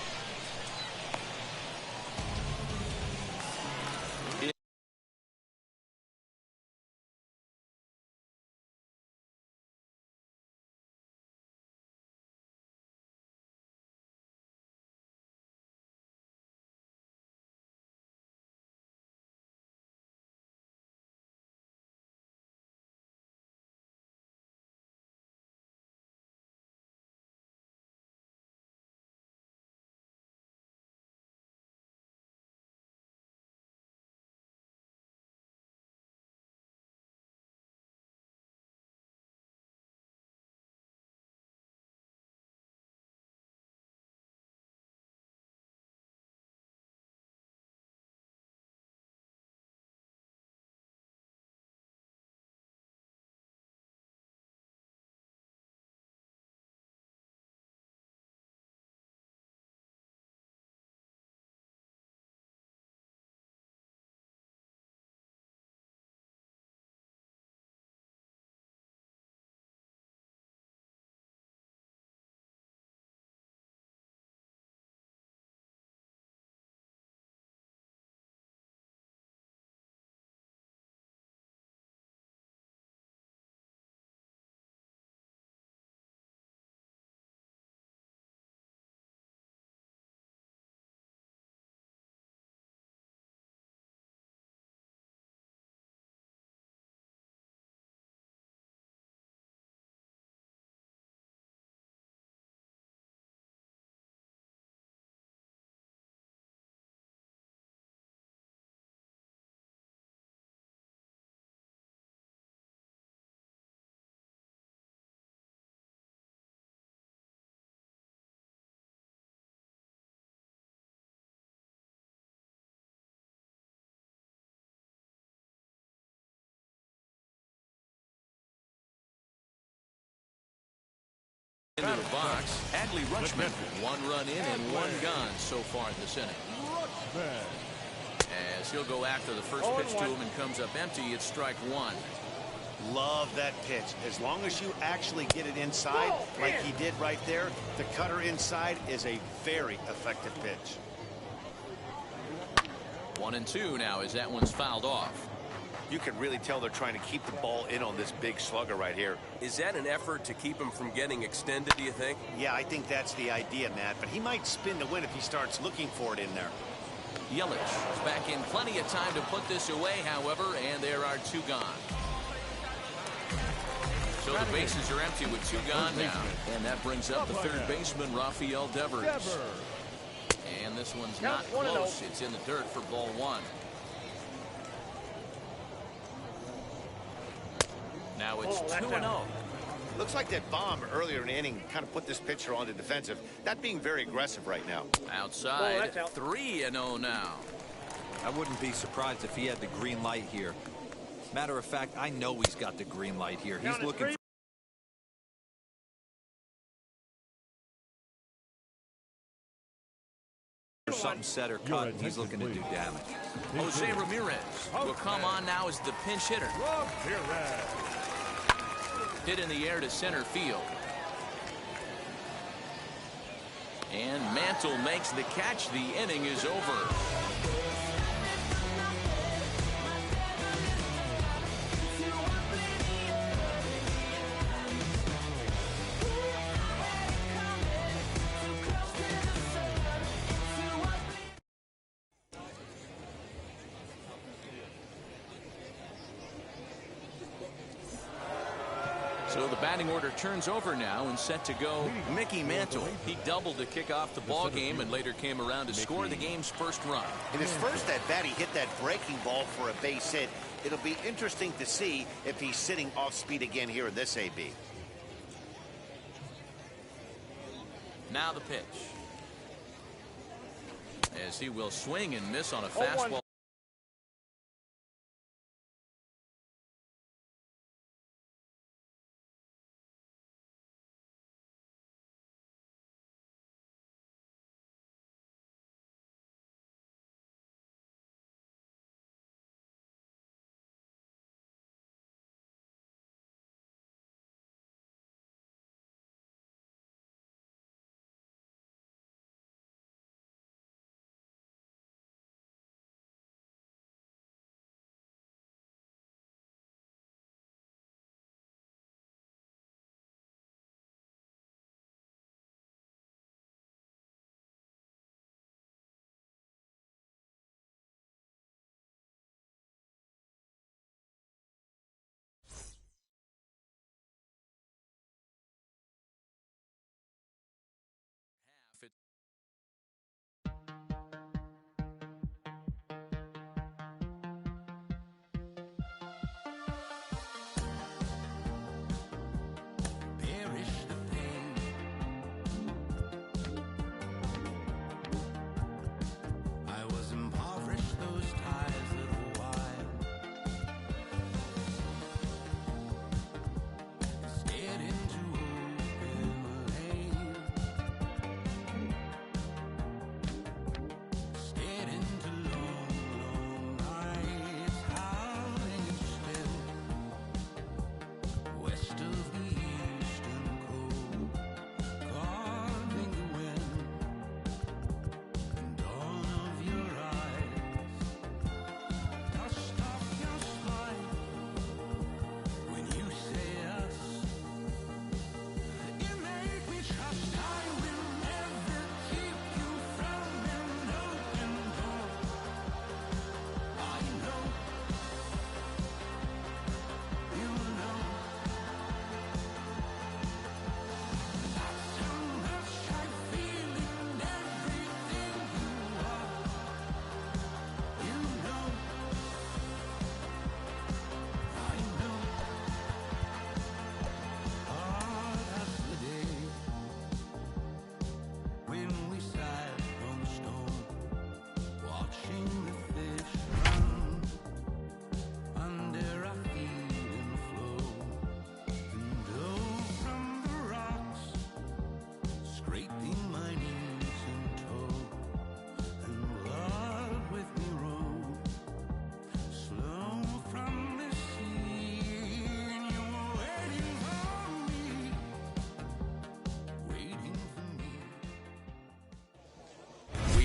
Into the box, Adley Rutschman. One run in and one gone so far this inning. As he'll go after the first pitch to him and comes up empty, it's strike one. Love that pitch. As long as you actually get it inside, like he did right there, the cutter inside is a very effective pitch. 1-2 now as that one's fouled off. You can really tell they're trying to keep the ball in on this big slugger right here. Is that an effort to keep him from getting extended, do you think? Yeah, I think that's the idea, Matt. But he might spin to win if he starts looking for it in there. Yelich is back in plenty of time to put this away, however, and there are two gone. So the bases are empty with two gone now. And that brings up the third baseman, Rafael Devers. And this one's not close. It's in the dirt for ball one. Now it's 2-0. Looks like that bomb earlier in the inning kind of put this pitcher on the defensive. Not being very aggressive right now. Outside, 3-0 now. I wouldn't be surprised if he had the green light here. Matter of fact, I know he's got the green light here. He's looking for something set or cut, and he's looking to do damage. Jose Ramirez will come on now as the pinch hitter. Hit in the air to center field. And Mantle makes the catch. The inning is over. So the batting order turns over now and set to go Mickey Mantle. He doubled to kick off the ball game and later came around to score the game's first run. In his first at bat, he hit that breaking ball for a base hit. It'll be interesting to see if he's sitting off speed again here in this AB. Now the pitch. As he will swing and miss on a fastball.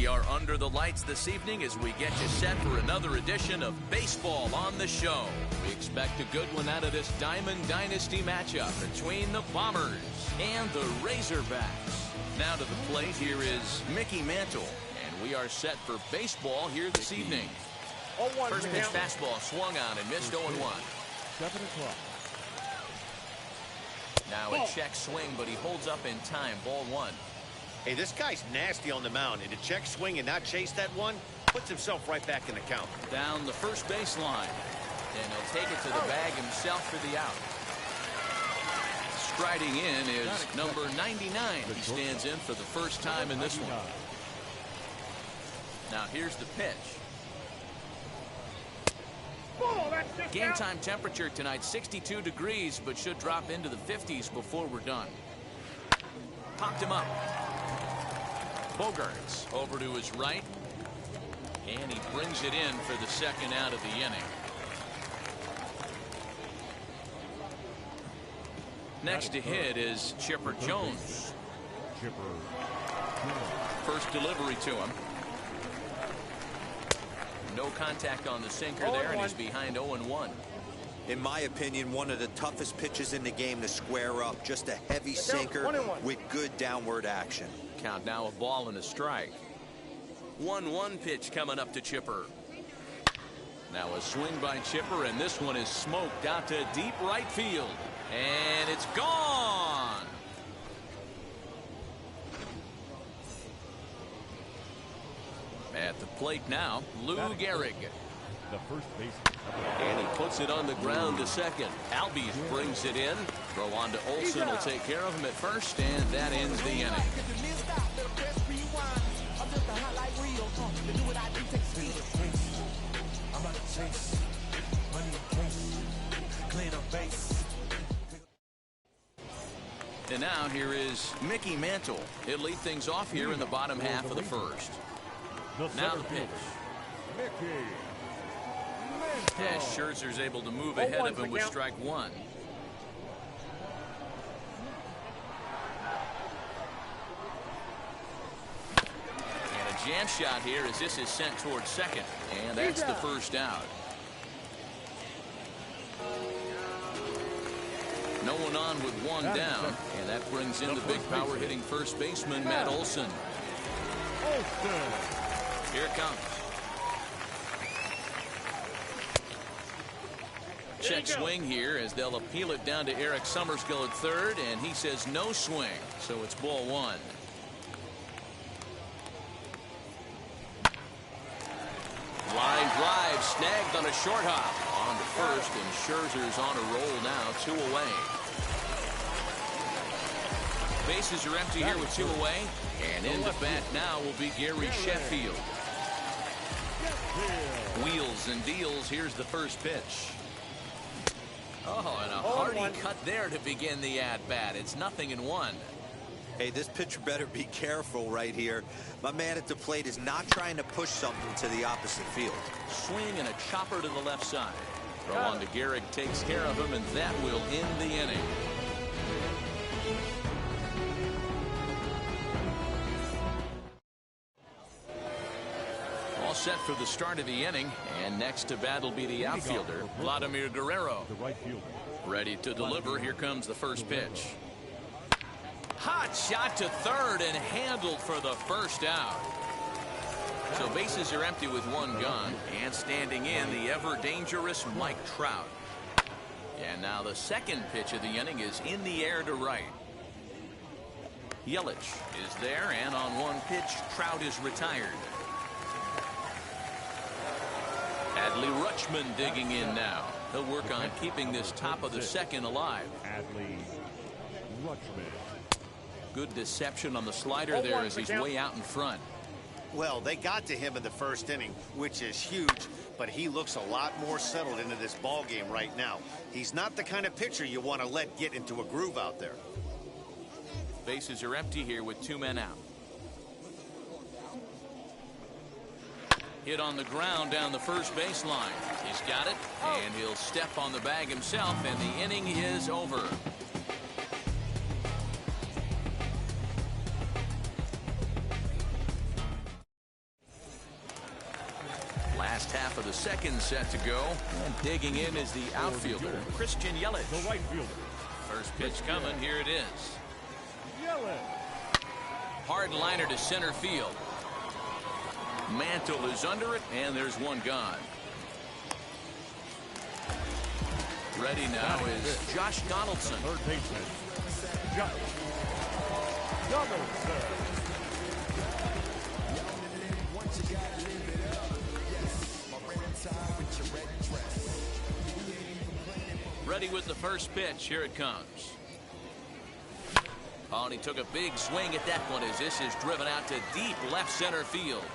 We are under the lights this evening as we get you set for another edition of Baseball on the Show. We expect a good one out of this Diamond Dynasty matchup between the Bombers and the Razorbacks. Now to the plate, here is Mickey Mantle, and we are set for baseball here this evening. First pitch fastball swung on and missed 0-1. 7 o'clock. Now a check swing, but he holds up in time. Ball 1. Hey, this guy's nasty on the mound, and to check swing and not chase that one puts himself right back in the count. Down the first baseline, and he'll take it to the bag himself for the out. Striding in is number 99. He stands in for the first time in this one. Now here's the pitch. Game time temperature tonight 62 degrees, but should drop into the 50s before we're done. Popped him up. Bogarts over to his right. And he brings it in for the second out of the inning. Next to hit is Chipper Jones. First delivery to him. No contact on the sinker there, and he's behind 0-1. In my opinion, one of the toughest pitches in the game to square up. Just a heavy sinker with good downward action. Count now a ball and a strike. 1-1 pitch coming up to Chipper. Now a swing by Chipper, and this one is smoked out to deep right field. And it's gone. At the plate now, Lou Gehrig. The first baseman. And he puts it on the ground to second. Albies brings it in. Throw on to Olsen will take care of him at first, and that ends the inning. And now here is Mickey Mantle. He'll lead things off here in the bottom half of the first. Now the pitch. As Scherzer's able to move ahead of him with strike one. And a jam shot here as this is sent towards second. And that's the first out. No one on with one down, and that brings in the big power hitting first baseman Matt Olson. Here it comes. Check swing here as they'll appeal it down to Eric Summerskill at third, and he says no swing, so it's ball one. Line drive snagged on a short hop. On to first, and Scherzer's on a roll now, 2 away. Bases are empty here with 2 away, and in the bat now will be Gary Sheffield. Wheels and deals. Here's the first pitch. Oh, and a hearty cut there to begin the at-bat. It's 0-1. Hey, this pitcher better be careful right here. My man at the plate is not trying to push something to the opposite field. Swing and a chopper to the left side. Throw on to Gehrig, takes care of him, and that will end the inning. All set for the start of the inning, and next to bat will be the outfielder, Vladimir Guerrero. The right fielder. Ready to deliver. Here comes the first pitch. Hot shot to third and handled for the first out. So bases are empty with one gone, and standing in the ever dangerous Mike Trout. And now the second pitch of the inning is in the air to right. Yelich is there, and on one pitch Trout is retired. Adley Rutschman digging in now. He'll work on keeping this top of the second alive. Adley Rutschman. Good deception on the slider there as he's way out in front. Well, they got to him in the first inning, which is huge, but he looks a lot more settled into this ball game right now. He's not the kind of pitcher you want to let get into a groove out there. Bases are empty here with 2 men out. Hit on the ground down the first baseline. He's got it, and he'll step on the bag himself, and the inning is over. Last half of the second set to go, and digging in is the outfielder, Christian Yelich. The right fielder. First pitch coming, here it is. Yelich. Hard liner to center field. Mantle is under it, and there's one gone. Ready now is Josh Donaldson. Third baseman, Josh Donaldson. Ready with the first pitch. Here it comes. Oh, and he took a big swing at that one as this is driven out to deep left center field.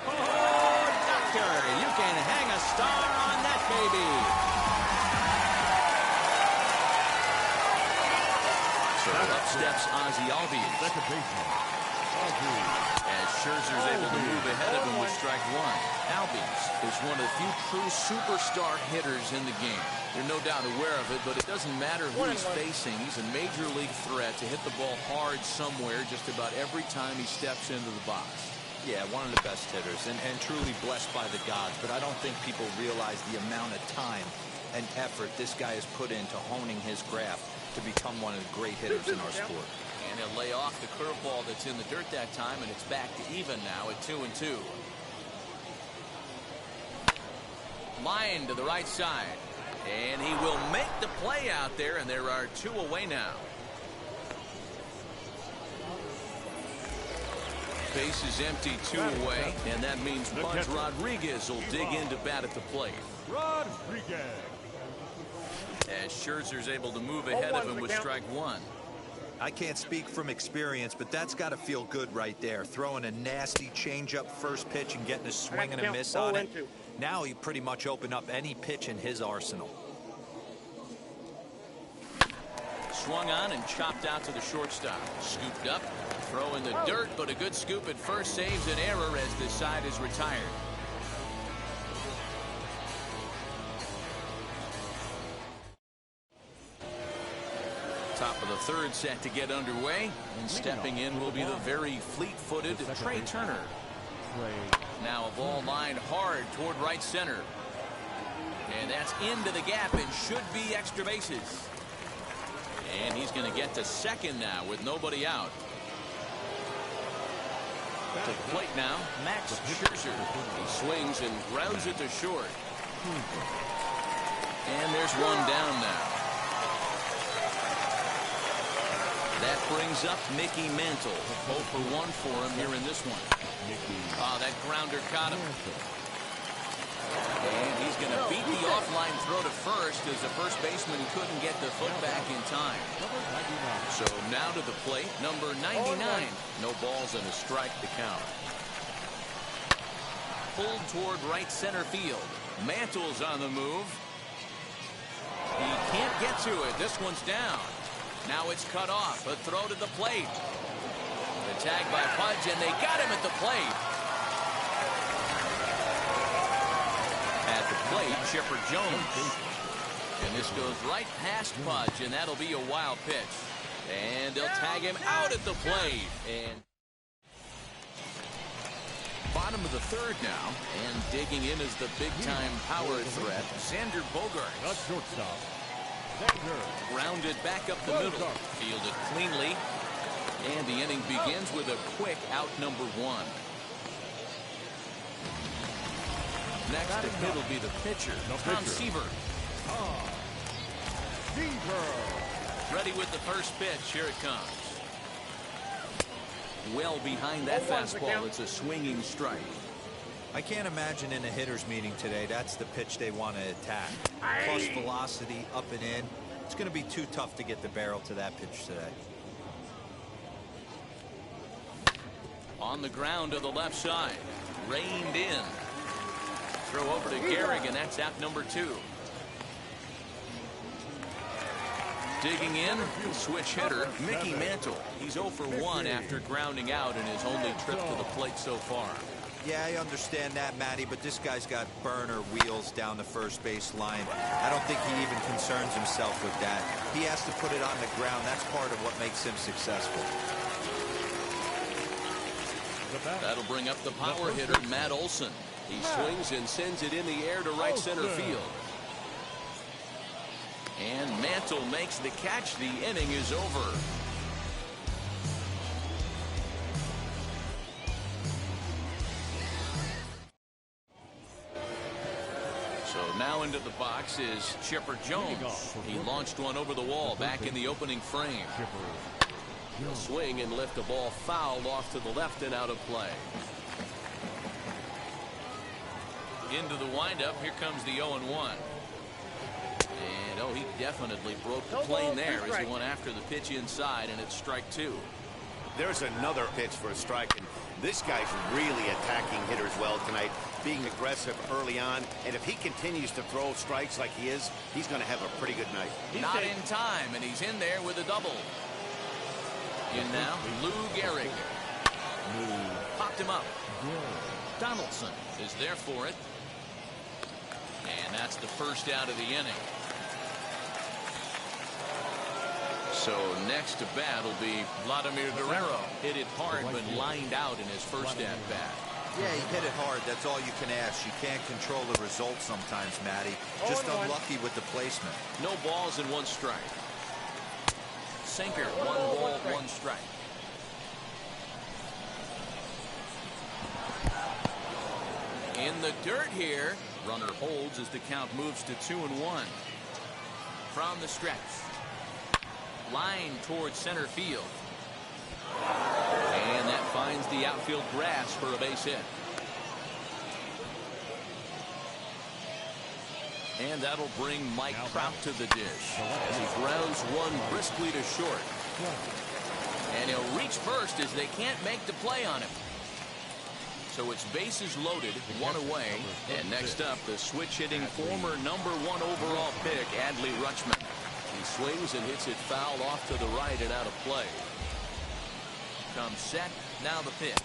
Oh, doctor, you can hang a star on that baby. So up steps Ozzie Albies. Second baseman, As Scherzer's able to move ahead of him with strike one. Albies is one of the few true superstar hitters in the game. You're no doubt aware of it, but it doesn't matter who he's facing. He's a major league threat to hit the ball hard somewhere just about every time he steps into the box. Yeah, one of the best hitters and truly blessed by the gods, but I don't think people realize the amount of time and effort this guy has put into honing his craft to become one of the great hitters in our sport. And he'll lay off the curveball that's in the dirt that time, and it's back to even now at 2-2. Line to the right side. And he will make the play out there, and there are 2 away now. Base is empty, 2 away, and that means Pudge Rodriguez will dig in to bat at the plate. Rodriguez. As Scherzer's able to move ahead of him with strike one. I can't speak from experience, but that's got to feel good right there. Throwing a nasty changeup first pitch and getting a swing and a miss on it. Now he pretty much opened up any pitch in his arsenal. Swung on and chopped out to the shortstop. Scooped up, throw in the dirt, but a good scoop at first saves an error as this side is retired. Top of the third set to get underway, and stepping in will be the very fleet-footed Trey Turner. Now a ball lined hard toward right center. And that's into the gap and should be extra bases. And he's going to get to second now with nobody out. To the plate now, Max Scherzer. He swings and grounds it to short. And there's one down now. That brings up Mickey Mantle. 0 for 1 for him here in this one. That grounder caught him. And he's going to beat the offline throw to first as the first baseman couldn't get the foot back in time. So now to the plate, number 99. No balls and a strike to count. Pulled toward right center field. Mantle's on the move. He can't get to it. This one's down. Now it's cut off. A throw to the plate. The tag by Pudge, and they got him at the plate. At the plate, Chipper Jones. And this goes right past Pudge, and that'll be a wild pitch. And they'll tag him out at the plate. And bottom of the third now, and digging in is the big-time power threat, Xander Bogaerts. The shortstop. Grounded back up the middle. Fielded cleanly. And the inning begins with a quick out number 1. Next to hit will be the pitcher, Tom Seaver. Ready with the first pitch. Here it comes. Well behind that fastball. It's a swinging strike. I can't imagine in a hitter's meeting today that's the pitch they want to attack. Plus velocity up and in. It's going to be too tough to get the barrel to that pitch today. On the ground to the left side. Reined in. Throw over to Gehrig, and that's out number 2. Digging in, switch hitter, Mickey Mantle. He's 0 for 1 after grounding out in his only trip to the plate so far. Yeah, I understand that, Matty, but this guy's got burner wheels down the first base line. I don't think he even concerns himself with that. He has to put it on the ground. That's part of what makes him successful. That'll bring up the power hitter, Matt Olson. He swings and sends it in the air to right center field. And Mantle makes the catch. The inning is over. So now into the box is Chipper Jones. He launched one over the wall back in the opening frame. He'll swing and lift a ball foul off to the left and out of play. Into the windup. Here comes the 0-1. And he definitely broke the plane there as he went after the pitch inside, and it's strike 2. There's another pitch for a strike, and this guy's really attacking hitters well tonight, being aggressive early on, and if he continues to throw strikes like he is, he's going to have a pretty good night. Not in time, and he's in there with a double. In now, Lou Gehrig. Popped him up. Donaldson is there for it. And that's the first out of the inning. So next to bat will be Vladimir Guerrero. Hit it hard but lined out in his first at bat. Yeah, he hit it hard. That's all you can ask. You can't control the result sometimes, Matty. Just unlucky with the placement. No balls and 1 strike. Sinker, 1 ball, 1 strike. In the dirt here. Runner holds as the count moves to 2-1. From the stretch. Line towards center field. And that finds the outfield grass for a base hit. And that'll bring Mike Trout to the dish as he grounds one briskly to short. And he'll reach first as they can't make the play on him. So it's bases loaded, 1 away. And next up, the switch-hitting former #1 overall pick, Adley Rutschman. He swings and hits it foul off to the right and out of play. Comes set, now the pitch.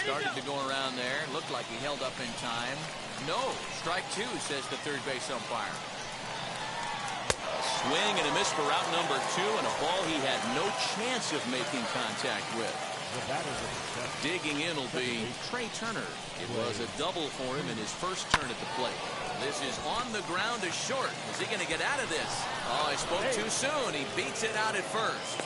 Started to go around there. Looked like he held up in time. No, strike 2, says the third base umpire. A swing and a miss for out number 2, and a ball he had no chance of making contact with. Digging in will be Trey Turner. It was a double for him in his first turn at the plate. This is on the ground to short. Is he going to get out of this? Oh, he spoke too soon. He beats it out at first.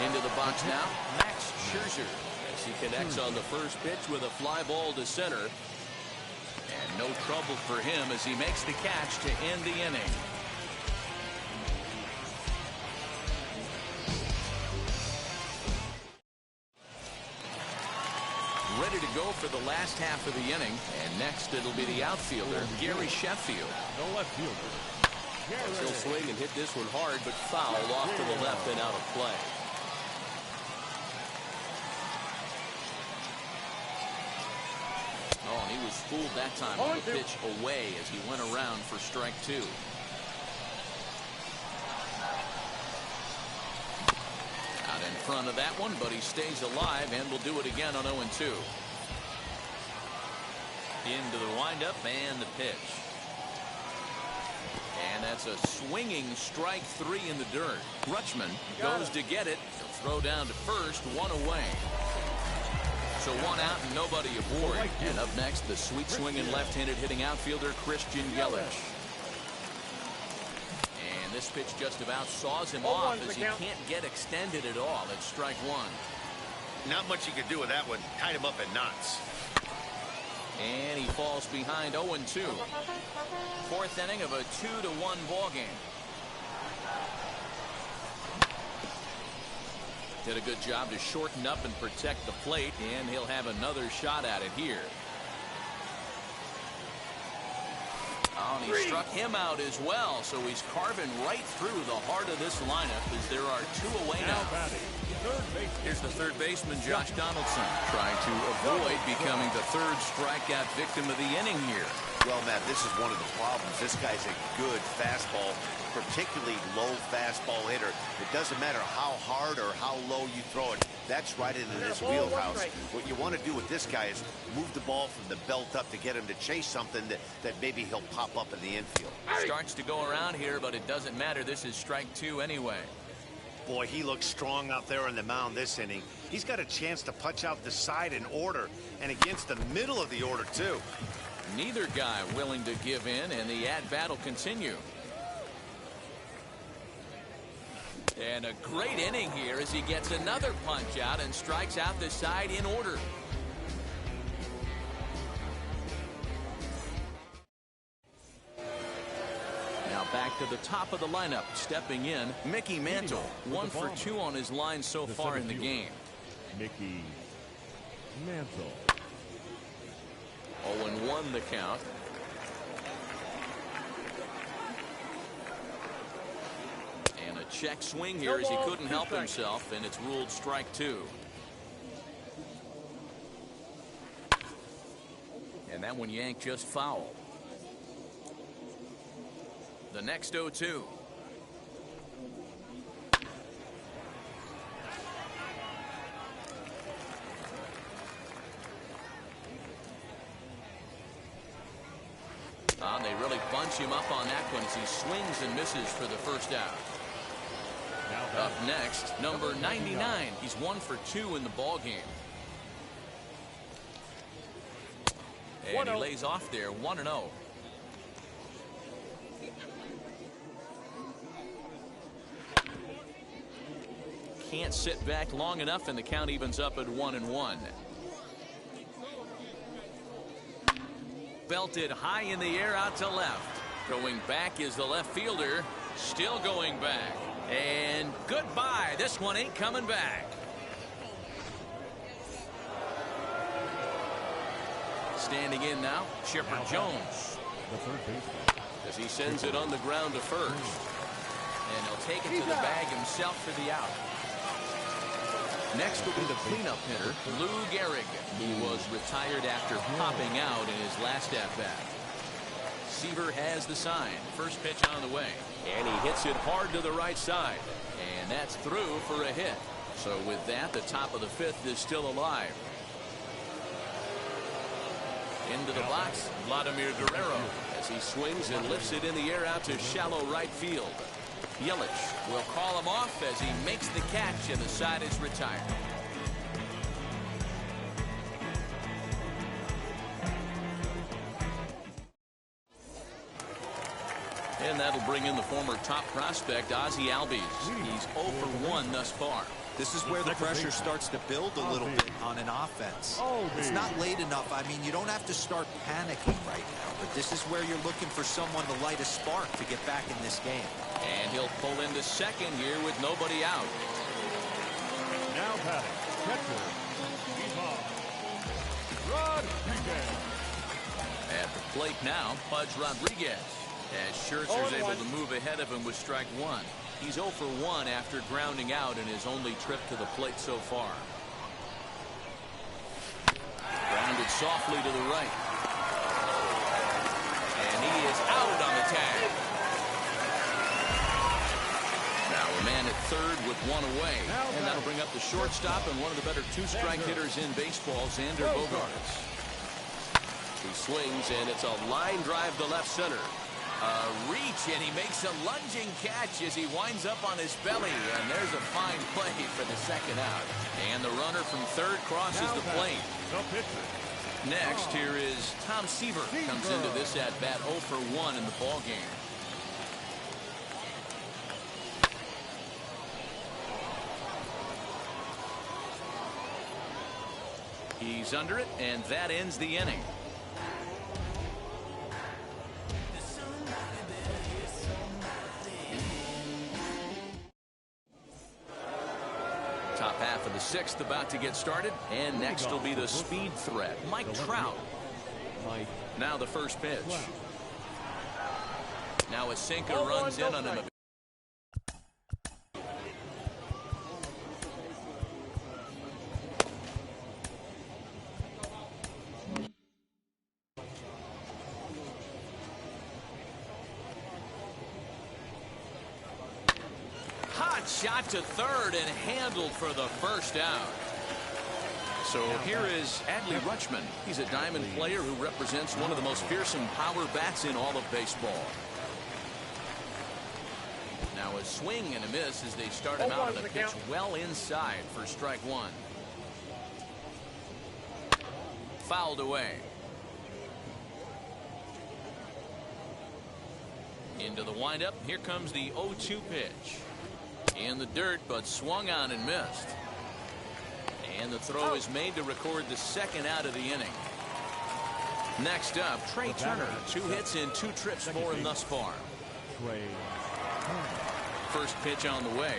Into the box now, Max Scherzer, as he connects on the first pitch with a fly ball to center. And no trouble for him as he makes the catch to end the inning. Ready to go for the last half of the inning. And next it'll be the outfielder, Gary Sheffield. No left fielder. He'll swing and hit this one hard, but foul off to the left and out of play. Oh, and he was fooled that time on the pitch away as he went around for strike 2. Out in front of that one, but he stays alive and will do it again on 0-2. Into the windup and the pitch. And that's a swinging strike 3 in the dirt. Rutschman goes to get it. He'll throw down to first, 1 away. So 1 out and nobody aboard. And up next, the sweet swinging left-handed hitting outfielder Christian Yelich. And this pitch just about saws him off as he can't get extended at all. It's strike 1. Not much you could do with that one. Tied him up in knots. And he falls behind 0-2. Fourth inning of a 2-1 ball game. Did a good job to shorten up and protect the plate, and he'll have another shot at it here. Oh, and he struck him out as well, so he's carving right through the heart of this lineup as there are 2 away now. Here's the third baseman, Josh Donaldson, trying to avoid becoming the third strikeout victim of the inning here. Well, Matt, this is one of the problems. This guy's a good fastball, particularly low fastball hitter. It doesn't matter how hard or how low you throw it. That's right into his wheelhouse. What you want to do with this guy is move the ball from the belt up to get him to chase something that maybe he'll pop up in the infield. Starts to go around here, but it doesn't matter. This is strike 2 anyway. Boy, he looks strong out there on the mound this inning. He's got a chance to punch out the side in order, and against the middle of the order, too. Neither guy willing to give in, and the at-bat will continue. And a great inning here as he gets another punch out and strikes out the side in order. Now back to the top of the lineup. Stepping in, Mickey Mantle. 1 for 2 on his line so far in the game. Mickey Mantle. 0-1 the count. And a check swing here as he couldn't help himself, and it's ruled strike 2. And that one yanked just foul. The next 0-2. Well, they really bunch him up on that one as he swings and misses for the first out. Up next, number 99. He's 1 for 2 in the ball game. And he lays off there, 1-0. Can't sit back long enough, and the count evens up at 1-1. Belted high in the air out to left. Going back is the left fielder. Still going back. And goodbye. This one ain't coming back. Standing in now, Chipper Jones. The third baseman. As he sends it on the ground to first. And he'll take it to the bag himself for the out. Next will be the cleanup hitter, Lou Gehrig. He was retired after popping out in his last at-bat. Seaver has the sign. First pitch on the way. And he hits it hard to the right side. And that's through for a hit. So with that, the top of the fifth is still alive. Into the box, Vladimir Guerrero, as he swings and lifts it in the air out to shallow right field. Yelich will call him off as he makes the catch, and the side is retired. And that'll bring in the former top prospect, Ozzie Albies. He's 0 for 1 thus far. This is where the pressure starts to build a little bit on an offense. It's not late enough. I mean, you don't have to start panicking right now, but this is where you're looking for someone to light a spark to get back in this game. And he'll pull into second here with nobody out. Now batting, catcher, Rodriguez. At the plate now, Pudge Rodriguez. As Scherzer's able to move ahead of him with strike one. He's 0 for 1 after grounding out in his only trip to the plate so far. Grounded softly to the right. And he is out on the tag. Now a man at third with one away. And that'll bring up the shortstop and one of the better two-strike hitters in baseball, Xander Bogaerts. He swings, and it's a line drive to left center. A reach, and he makes a lunging catch as he winds up on his belly, and there's a fine play for the second out. And the runner from third crosses the plate. Next, here is Tom Seaver. Comes into this at bat 0 for 1 in the ball game. He's under it, and that ends the inning. Top half of the sixth about to get started, and next will be the speed threat, Mike Trout. Now the first pitch. Now a sinker runs in on him. Shot to third and handled for the first out. So here is Adley Rutschman. He's a diamond player who represents one of the most fearsome power bats in all of baseball. Now a swing and a miss as they start him out on a pitch well inside for strike one. Fouled away. Into the windup. Here comes the 0-2 pitch. In the dirt, but swung on and missed. And the throw is made to record the second out of the inning. Next up, Trey Turner. 2 hits in 2 trips for him thus far. First pitch on the way.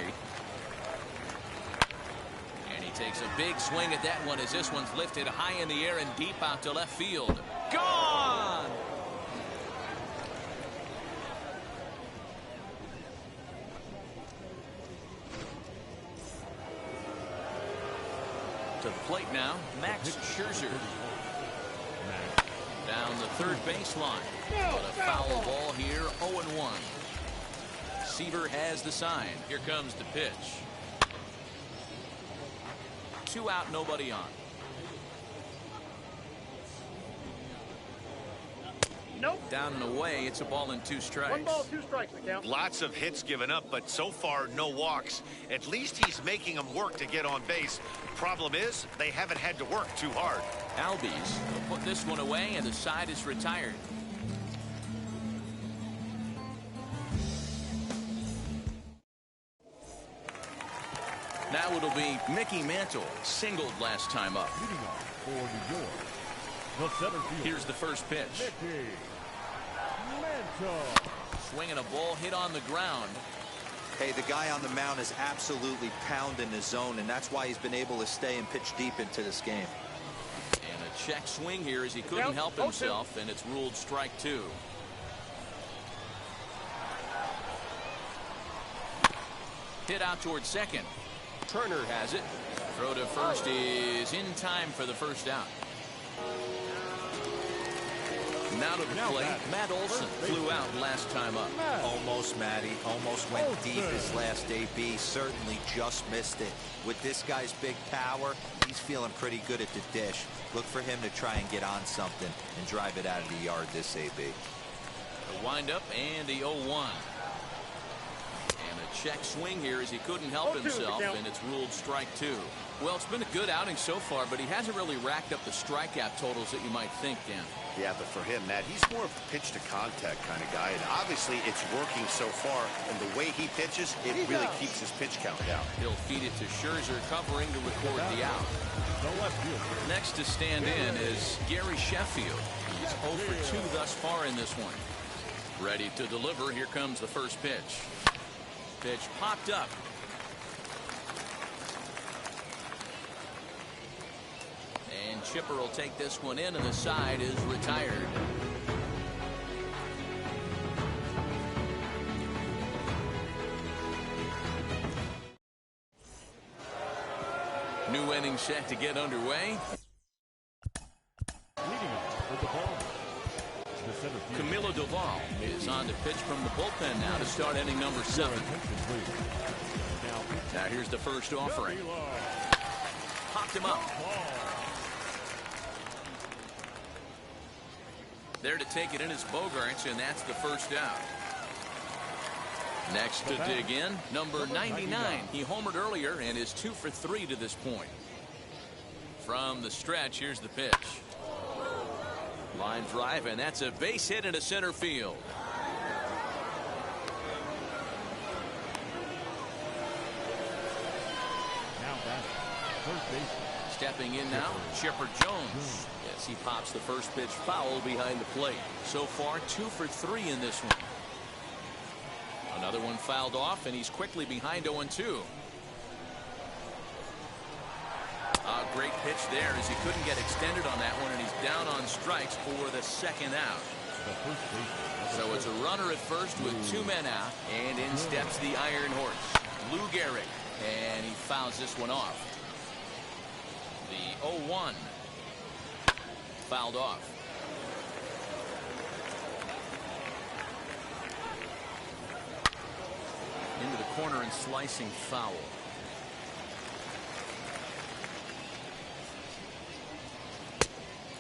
And he takes a big swing at that one as this one's lifted high in the air and deep out to left field. Gone! To the plate now, Max Scherzer. Down the third baseline. But a foul ball here, 0-1. Seaver has the sign. Here comes the pitch. 2 out, nobody on. Nope. Down and away, it's a ball and 2 strikes. 1 ball, 2 strikes, the count. Lots of hits given up, but so far, no walks. At least he's making them work to get on base. Problem is, they haven't had to work too hard. Albies will put this one away, and the side is retired. Now it'll be Mickey Mantle, singled last time up. Leading off for New York, the center fielder. Here's the first pitch. Mickey Mantle. Swinging a ball hit on the ground. Hey, the guy on the mound is absolutely pounding the zone, and that's why he's been able to stay and pitch deep into this game. And a check swing here as he couldn't help himself, and it's ruled strike 2. Hit out towards second. Turner has it. Throw to first is in time for the first out. Now to the plate, Matt Olson flew out last time up. Almost, Matty. Almost went deep his last AB. Certainly just missed it. With this guy's big power, he's feeling pretty good at the dish. Look for him to try and get on something and drive it out of the yard this AB. The windup and the 0-1. And a check swing here as he couldn't help himself, and it's ruled strike 2. Well, it's been a good outing so far, but he hasn't really racked up the strikeout totals that you might think, Dan. Yeah, but for him, Matt, he's more of a pitch-to-contact kind of guy, and obviously it's working so far, and the way he pitches, it really keeps his pitch count down. He'll feed it to Scherzer, covering to record the out. Next to stand in is Gary Sheffield. He's 0 for 2 thus far in this one. Ready to deliver. Here comes the first pitch. Pitch popped up. And Chipper will take this one in, and the side is retired. New inning set to get underway. Leading off for the ball. Camilo Doval is on to pitch from the bullpen now to start inning number 7. Now here's the first offering. Popped him up. There to take it in is Bogarts, and that's the first out. Next to dig in, number 99. He homered earlier and is 2 for 3 to this point. From the stretch, here's the pitch. Line drive, and that's a base hit into center field. Now batting, first base. Stepping in now, Chipper Jones. Yes, he pops the first pitch foul behind the plate. So far, 2 for 3 in this one. Another one fouled off, and he's quickly behind 0-2. A great pitch there as he couldn't get extended on that one, and he's down on strikes for the second out. So it's a runner at first with 2 men out, and in steps the Iron Horse, Lou Gehrig, and he fouls this one off. The 0-1 fouled off. Into the corner and slicing foul.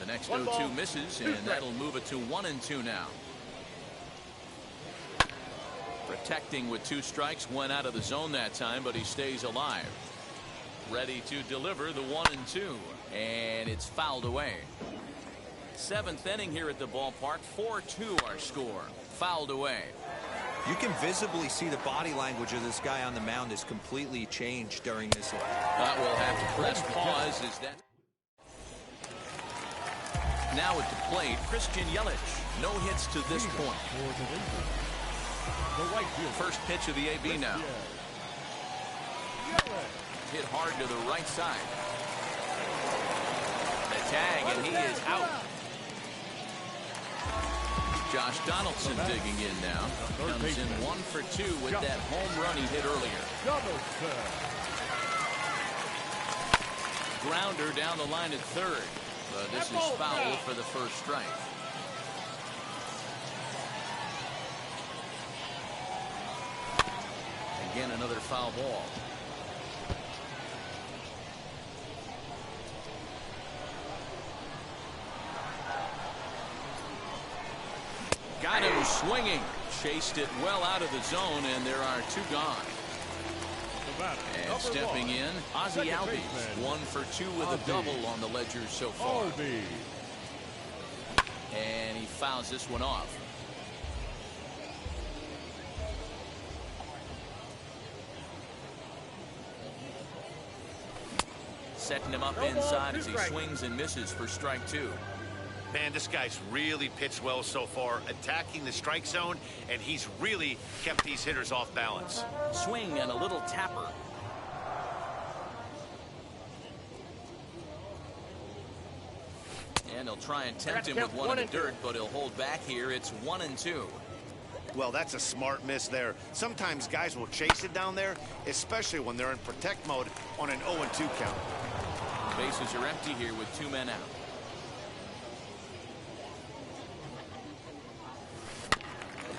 The next 0-2 misses, and that'll move it to 1-2 now. Protecting with 2 strikes, went out of the zone that time, but he stays alive. Ready to deliver the 1-2, and it's fouled away. 7th inning here at the ballpark. 4-2 our score. Fouled away. You can visibly see the body language of this guy on the mound is completely changed during this. We'll have to press pause. Is that now at the plate? Christian Yelich. No hits to this point. First pitch of the AB now. Hit hard to the right side. The tag, and he is out. Josh Donaldson digging in now. Comes in 1 for 2 with that home run he hit earlier. Grounder down the line at third. But this is foul for the first strike. Again, another foul ball. Got him swinging. Chased it well out of the zone, and there are 2 gone. And stepping in, Ozzie Albies, 1 for 2 with a double on the ledger so far. And he fouls this one off. Setting him up inside as he swings and misses for strike 2. Man, this guy's really pitched well so far, attacking the strike zone, and he's really kept these hitters off balance. Swing and a little tapper. And he'll try and tempt him with one in the dirt, but he'll hold back here. It's 1-2. Well, that's a smart miss there. Sometimes guys will chase it down there, especially when they're in protect mode on an 0-2 count. Bases are empty here with 2 men out.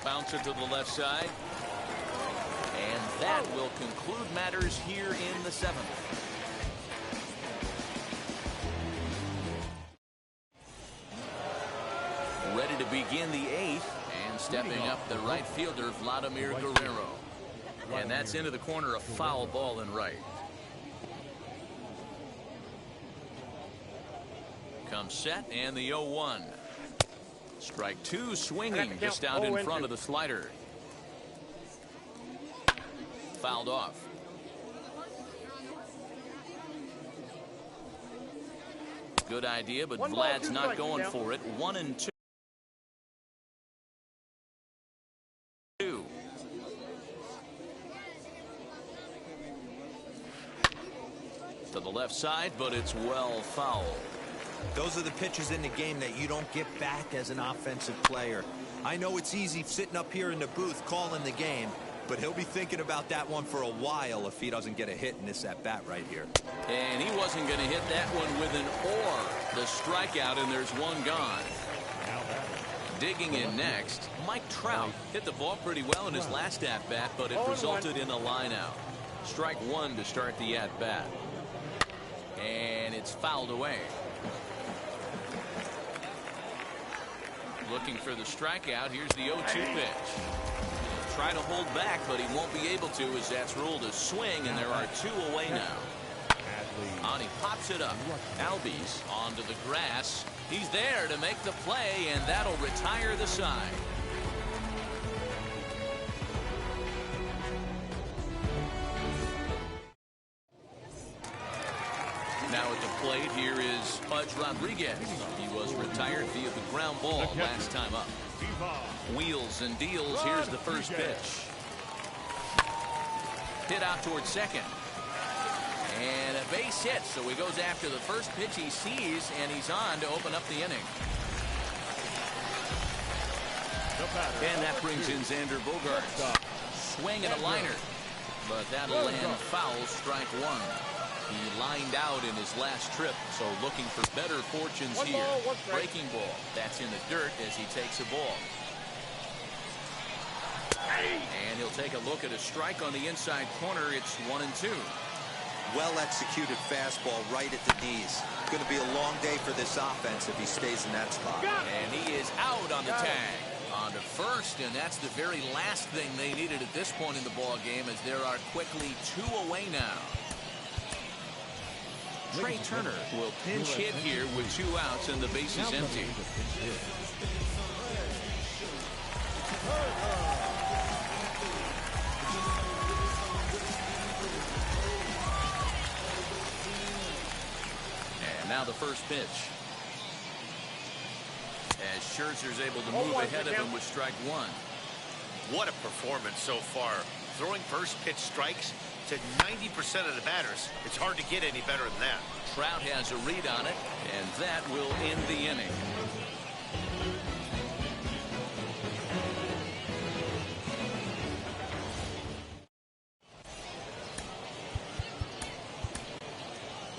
Bouncer to the left side. And that will conclude matters here in the 7th. Ready to begin the 8th. And stepping up the right fielder, Vladimir Guerrero. And that's into the corner, a foul ball in right. Comes set and the 0-1. Strike 2, swinging just out in front of the slider. Fouled off. Good idea, but Vlad's not going for it. 1-2. To the left side, but it's well fouled. Those are the pitches in the game that you don't get back as an offensive player. I know it's easy sitting up here in the booth calling the game, but he'll be thinking about that one for a while if he doesn't get a hit in this at-bat right here. And he wasn't going to hit that one with an or. The strikeout, and there's 1 gone. Digging in next, Mike Trout hit the ball pretty well in his last at-bat, but it resulted in a line-out. Strike 1 to start the at-bat. And it's fouled away. Looking for the strikeout. Here's the 0-2 pitch. Try to hold back, but he won't be able to as that's ruled a swing, and there are 2 away now. On he pops it up. Albies onto the grass. He's there to make the play, and that'll retire the side. Now at the plate, here is Pudge Rodriguez. He was retired via the ground ball last time up. Wheels and deals. Here's the first pitch. Hit out towards second. And a base hit, so he goes after the first pitch he sees, and he's on to open up the inning. And that brings in Xander Bogaerts. Swing and a liner, but that'll land foul, strike 1. He lined out in his last trip, so looking for better fortunes here. Breaking ball. That's in the dirt as he takes a ball. And he'll take a look at a strike on the inside corner. It's 1-2. Well-executed fastball right at the knees. Going to be a long day for this offense if he stays in that spot. And he is out on the tag. On to first, and that's the very last thing they needed at this point in the ball game, as there are quickly 2 away now. Trey Turner will pinch hit here with 2 outs and the bases empty. And now the first pitch. As Scherzer's able to move ahead of him with strike 1. What a performance so far. Throwing first pitch strikes to 90% of the batters. It's hard to get any better than that. Trout has a read on it, and that will end the inning.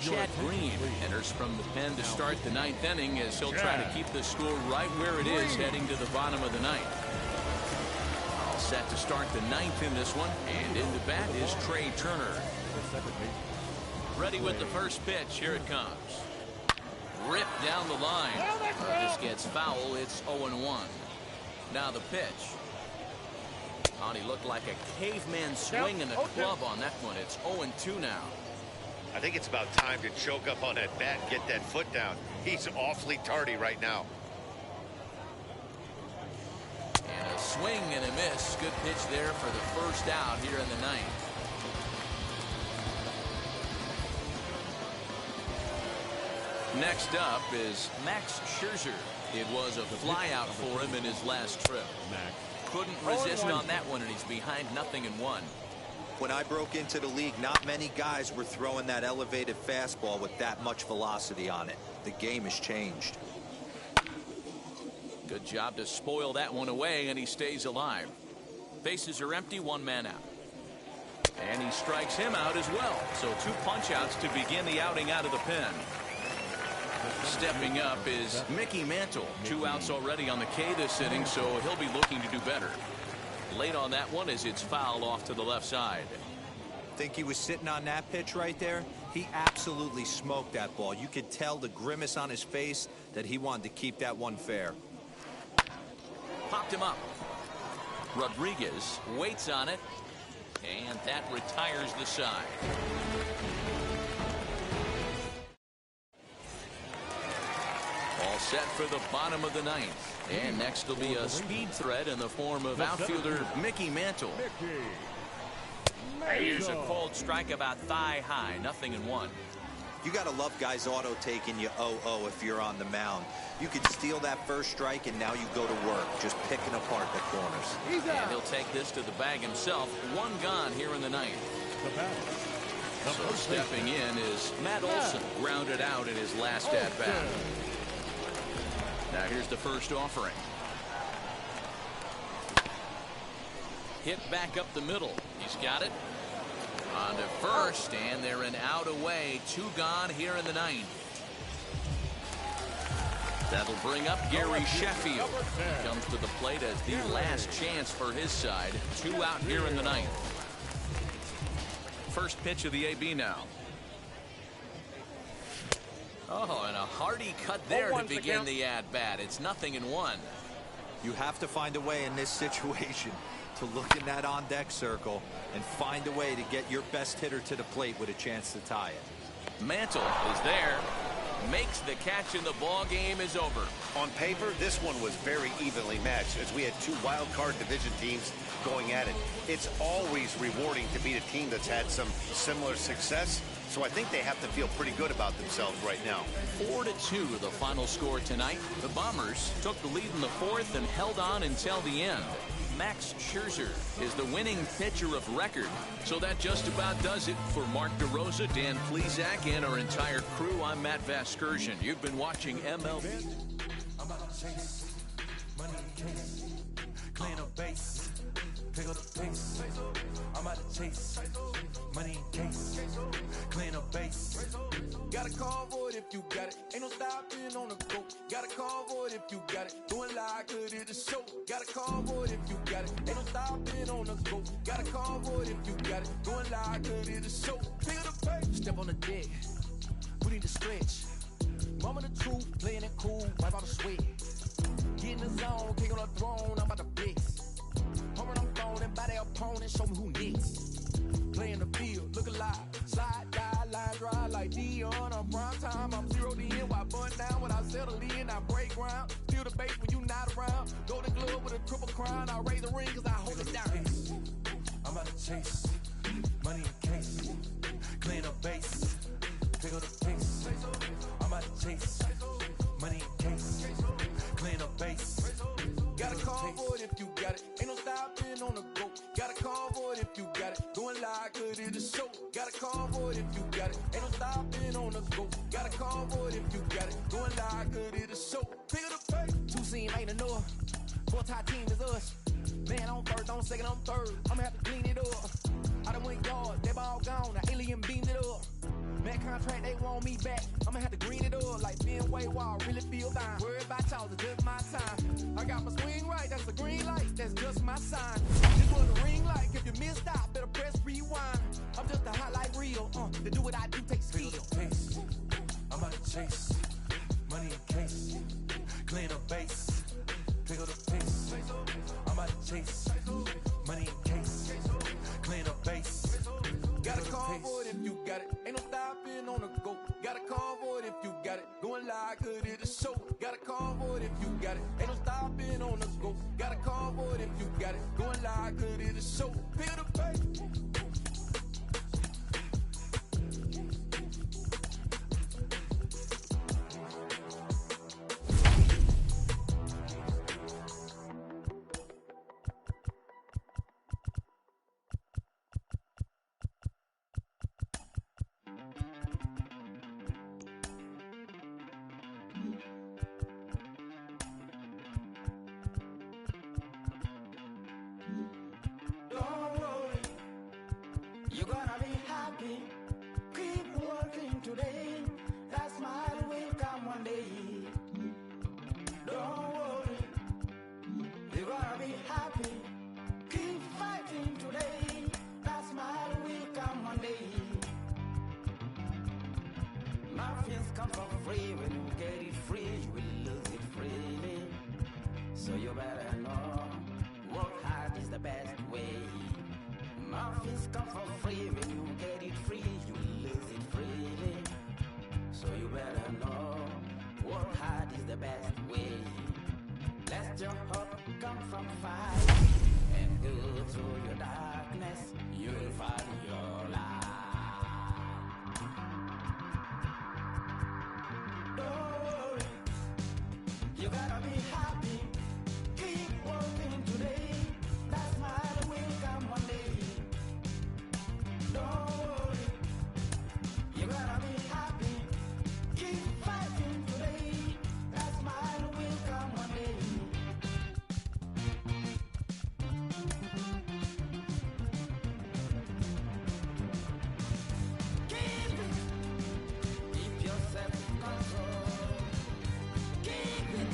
Chad Green enters from the pen to start the 9th inning, as he'll try to keep the score right where it is heading to the bottom of the 9th. All set to start the 9th in this one, and in the bat is Trey Turner. Ready with the first pitch. Here it comes. Ripped down the line. This gets foul. It's 0-1. Now the pitch. Oh, he looked like a caveman swinging the club on that one. It's 0-2 now. I think it's about time to choke up on that bat and get that foot down. He's awfully tardy right now. And a swing and a miss. Good pitch there for the first out here in the ninth. Next up is Max Scherzer. It was a flyout for him in his last trip. Couldn't resist on that one, and he's behind 0-1. When I broke into the league, not many guys were throwing that elevated fastball with that much velocity on it. The game has changed. Good job to spoil that one away, and he stays alive. Bases are empty, 1 man out. And he strikes him out as well. So 2 punch outs to begin the outing out of the pen. Stepping up is Mickey Mantle. 2 outs already on the K this inning, so he'll be looking to do better. Late on that one as it's fouled off to the left side. Think he was sitting on that pitch right there? He absolutely smoked that ball. You could tell the grimace on his face that he wanted to keep that one fair. Popped him up. Rodriguez waits on it, and that retires the side. All set for the bottom of the ninth. And next will be a speed threat in the form of outfielder Mickey Mantle. Here's a cold strike about thigh high, 0-1. You got to love guys auto taking you 0-0 if you're on the mound. You could steal that first strike and now you go to work just picking apart the corners. And he'll take this to the bag himself. 1 gone here in the ninth. So stepping in is Matt Olson, grounded out in his last at bat. Now here's the first offering. Hit back up the middle. He's got it. On to first, and they're an out away. 2 gone here in the ninth. That'll bring up Gary Sheffield. He comes to the plate as the last chance for his side. 2 out here in the ninth. First pitch of the AB now. Oh, and a hearty cut there to begin the at-bat. It's 0-1. You have to find a way in this situation to look in that on-deck circle and find a way to get your best hitter to the plate with a chance to tie it. Mantle is there. Makes the catch, and the ball game is over. On paper, this one was very evenly matched as we had 2 wild card division teams going at it. It's always rewarding to beat a team that's had some similar success. So I think they have to feel pretty good about themselves right now. 4-2 the final score tonight. The Bombers took the lead in the 4th and held on until the end. Max Scherzer is the winning pitcher of record. So that just about does it for Mark DeRosa, Dan Plesac, and our entire crew. I'm Matt Vasgersian. You've been watching MLB. I'm about to chase money in case, clean up base, pick up the pace. I'm about to chase money in case, clean up base. Got a call for it if you got it. Ain't no stopping on the go. Got a call for it if you got it. Doing like good at the show. Got a call for it if you got it. Ain't no stopping on the go. Got a call for it if you got it. Doing like good at the show. Pick up the pace. Step on the deck. We need to stretch. Mama the truth, playing it cool, wipe out the sweat. Get in the zone, king on the throne, I'm about to blitz. Home run on phone and by their opponent, show me who next. Play in the field, look alive. Slide, die, line drive like Dion. On prime time, I'm 0 to end. While bun down when I settle in, I break ground. Feel the bass when you not around. Golden glove with a triple crown. I raise the ring cause I hold it down. I'm about to chase money in case. Clean up base. Pick up the pace. I'm about to chase money in case. Clean up base. Got a call for it if you got it. Ain't no stopping on the go. Got a call for it if you got it. Doing like good at the show. Got a call for it if you got it. Ain't no stopping on the go. Got a call for it if you got it. Doing like good at the show. Pick up the pace. 2 seam ain't enough. 4-tie team is us. Man on first, on second, on third. I'ma have to clean it up. I done went yard, they ball gone. The alien beamed it up. Man contract, they want me back. I'ma have to green it up like Ben Way Wall. Really feel fine. Worried about y'all, it's just my time. I got my swing right, that's a green light. That's just my sign. This was a ring light. If you missed out, better press rewind. I'm just a highlight reel. To do what I do takes skill. I'm about to chase money in case. Clean up base. Pick up the pace. I'm out to chase. Money in case. Clean up base. Got a call for it if you got it. Ain't no stopping on the go. Got a call for it if you got it. Going live, good at the show. Got a call for it if you got it. Ain't no stopping on the go. Got a call for it if you got it. Going live, good at the show. Pick up the pace. You're gonna be happy. Keep working today. That smile will come one day. Don't worry. You're gonna be happy. Keep fighting today. That smile will come one day. Nothing's come for free. When you get it free, you will lose it freely. So you better know. Work hard is the best way. Nothing's come for free. When you get it free, you lose it freely. So you better know, work hard is the best way. Let your hope come from fire and go through your darkness. You'll find your light. Don't worry, you gotta be happy. Keep working today. That smile will come one day. Don't worry, you gotta be happy. Keep fighting today. That smile will come one day. Keep it. Keep yourself in control. Keep it.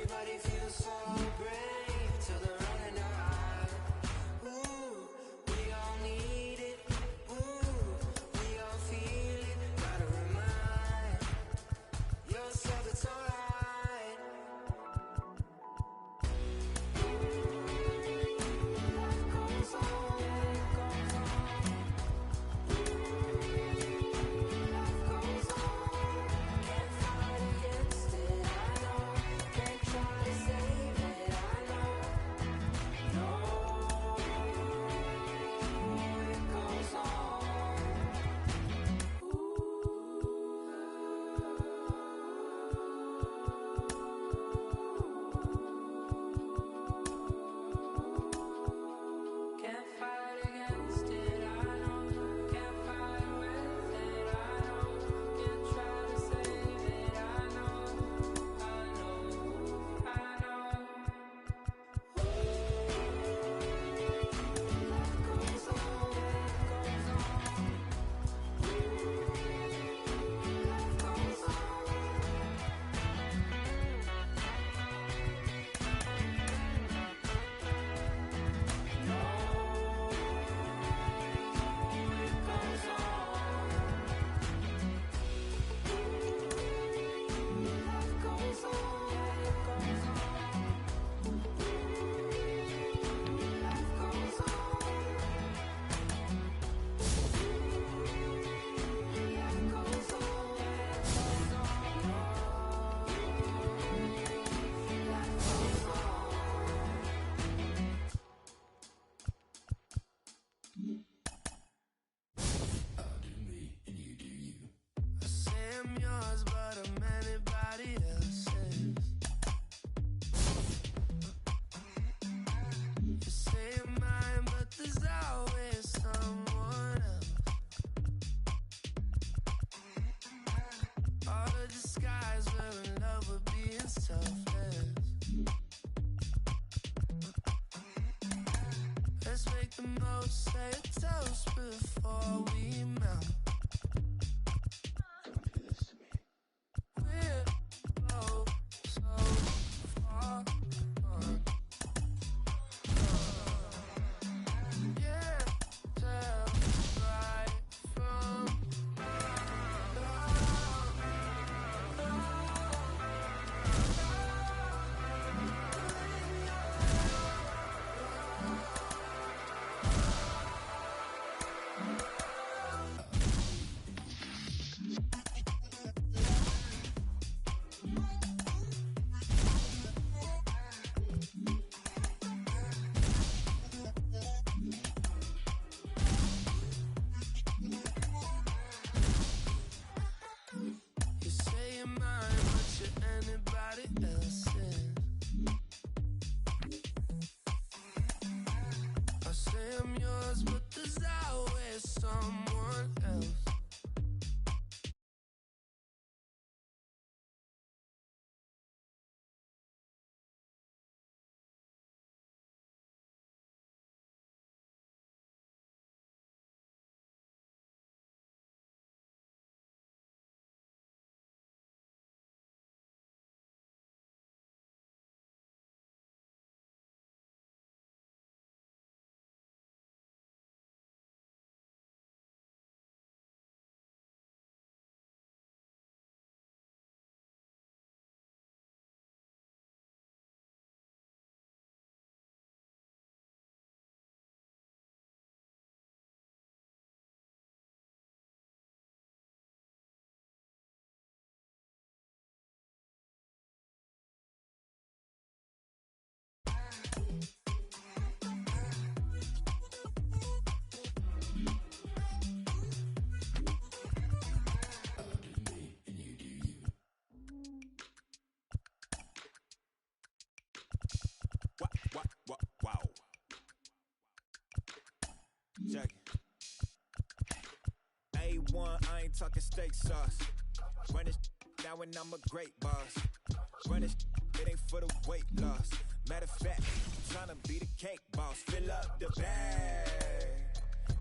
Everybody feels so brave till they're running out. Ooh, we all need it. Ooh, we all feel it. Gotta remind yourself it's alright. Say a toast before we melt. We're both so far gone. Yeah, tell right from you say you're mine, but you're anybody else's. I say I'm yours, but there's always someone else. Wow. Check it. A1, I ain't talking steak sauce. Run this now and I'm a great boss. Run this, it ain't for the weight loss. Matter of fact, I'm tryna be the cake boss. Fill up the bag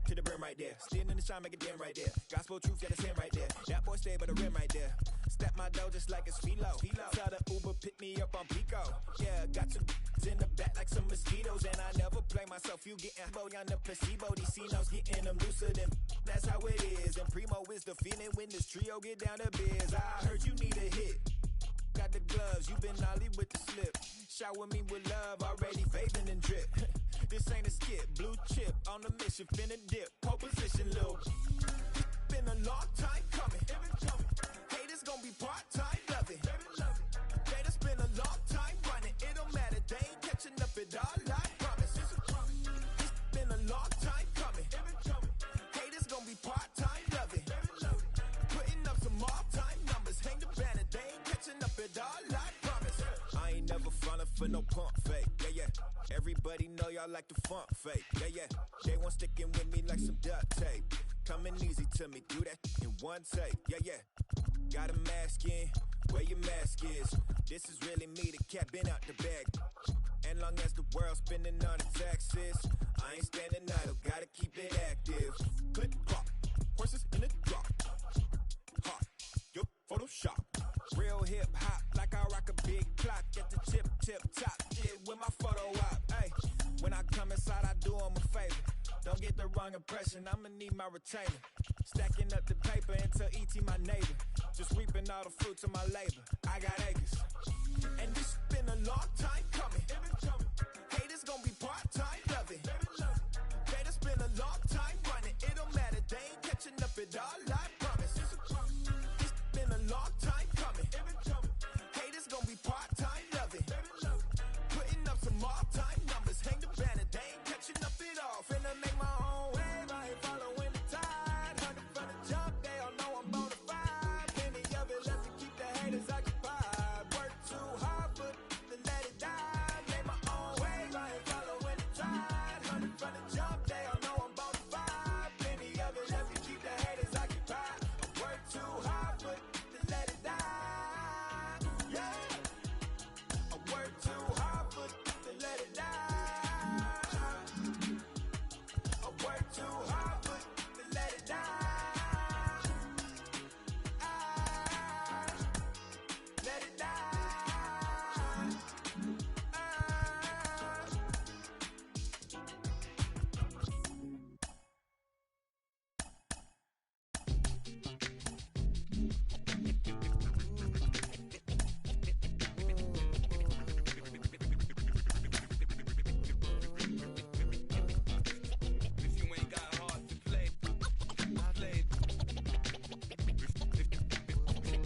to the brim right there. Standing in the shine, make it dim right there. Gospel truth, yeah, that's him right there. That boy stay by the rim right there. Step my dough just like it's philo. Tell the Uber pick me up on Pico. Yeah, got some in the back like some mosquitoes, and I never play myself. You getting on the placebo. These C-notes getting them looser than. That's how it is. And primo is the feeling when this trio get down to biz. I heard you need a hit. Got the gloves, you been ollie with the slip. Shower me with love, already bathing and drip. This ain't a skip, blue chip on the mission, finna dip. Pole position, little. Been a long time coming. Haters gonna be part-time, love it. Haters been a long time running. It don't matter, they ain't catching up at all, I promise. It's been a long time coming. Haters gonna be part-time, love it. Putting up some all-time numbers. Hang the banner, they ain't catching up at all, I promise. I ain't never falling for no pump fake, yeah. Everybody know y'all like the funk fake, yeah. They want sticking with me like some duct tape. Coming easy to me, do that in one take, yeah. Got a mask in, where your mask is. This is really me, the cat been out the bag. And long as the world's spending on the taxes, I ain't standing idle, gotta keep it active. Click, clock, horses in the drop. Hot, yo, Photoshop. Real hip hop, like I rock a big clock at the tip top. Yeah, with my photo op, hey. When I come inside, I do 'em a favor. Don't get the wrong impression, I'ma need my retainer. Stacking up the paper until E.T. my neighbor. Just reaping all the fruits of my labor. I got acres. And this been a long time coming. Haters gonna be part-time, love it. Haters been a long time running. It don't matter, they ain't catching up at all, I promise. It's been a long time coming. Haters gonna be part-time, love it. Putting up some all-time numbers. Hang the banner, they ain't catching up at all. Finna make my own wave, I ain't following the tide. 100 from the jump, they all know I'm bona fide. Plenty of it left to keep the haters occupied. Work too hard, but to let it die. Make my own wave, I ain't following the tide. 100 from the jump, they all know I'm bona fide. Plenty of it left to keep the haters occupied. Work too hard, but to let it die. Yeah, I work too hard, but to let it die. I work too hard, but to let it die. Let it die. If you ain't got hard to play, play.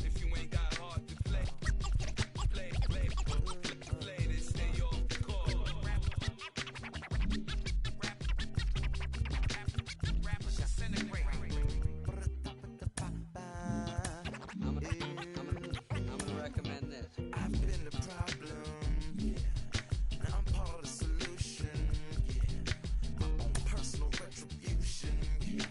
If you ain't got hard to play, play this, stay off the court. Rappers disintegrate. I'm gonna recommend this. I've been the problem, yeah. Now I'm part of the solution, yeah. My own personal retribution, yeah.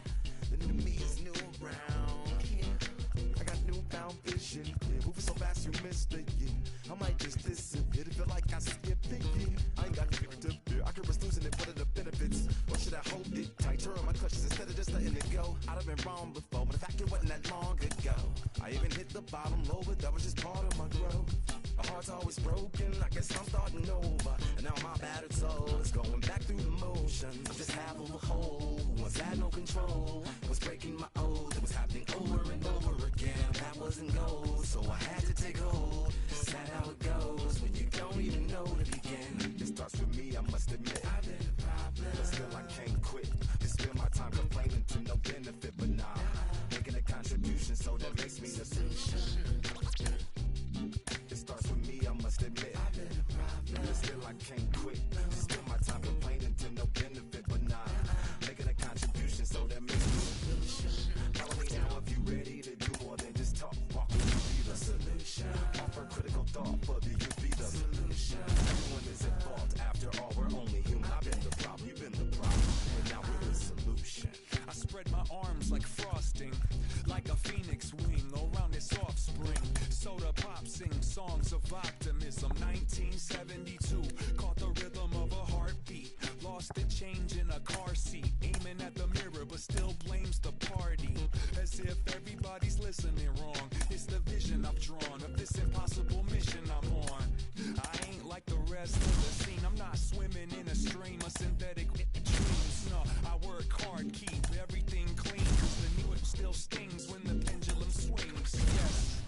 The new me is new around, yeah. I got newfound vision, yeah. Moving so fast you missed it, yeah. I might just disappear to feel like I skipped it, yeah. I ain't got to fear. I could risk losing it for the benefits. Or should I hold it tight? Turn on my clutches instead of just letting it go. I'd have been wrong before, but the fact it wasn't that long ago. I even hit the bottom low, but that was just part of my growth. My heart's always broken, I guess I'm starting over. And now my battered soul is going back through the motions. I'm just half of a whole who once had no control. Was breaking my oath, it was happening over and over again. That wasn't gold, so I had to take hold. Sad how it goes when you don't even know to begin. It starts with me, I must admit. I've been a problem, but still I can't quit. Just spend my time complaining to no benefit, but nah. Making a contribution, so that makes me the solution. It starts with me, I must admit. I've been a problem, but still I can't quit. Just spend my time complaining to no benefit, but nah. Making a contribution, so that makes me the solution. Follow me now if you ready to do more than just talk. Walk with me, be the solution. Offer critical thought for the youth, be the solution. Everyone is at fault, after all, we're only human. I've been the problem, you've been the problem, and now we're the solution. I spread my arms like frosting, like a phoenix wing around its offspring. Soda pop sing songs of optimism. 1972, caught the rhythm of a heartbeat. Lost the change in a car seat, aiming at the mirror, but still blames the party. As if everybody's listening wrong. It's the vision I've drawn of this impossible mission I'm on. I ain't like the rest of the scene. I'm not swimming in a stream of synthetic dreams. No, I work hard, keep everything clean. Cause the new still stings when the pendulum swings. Yes,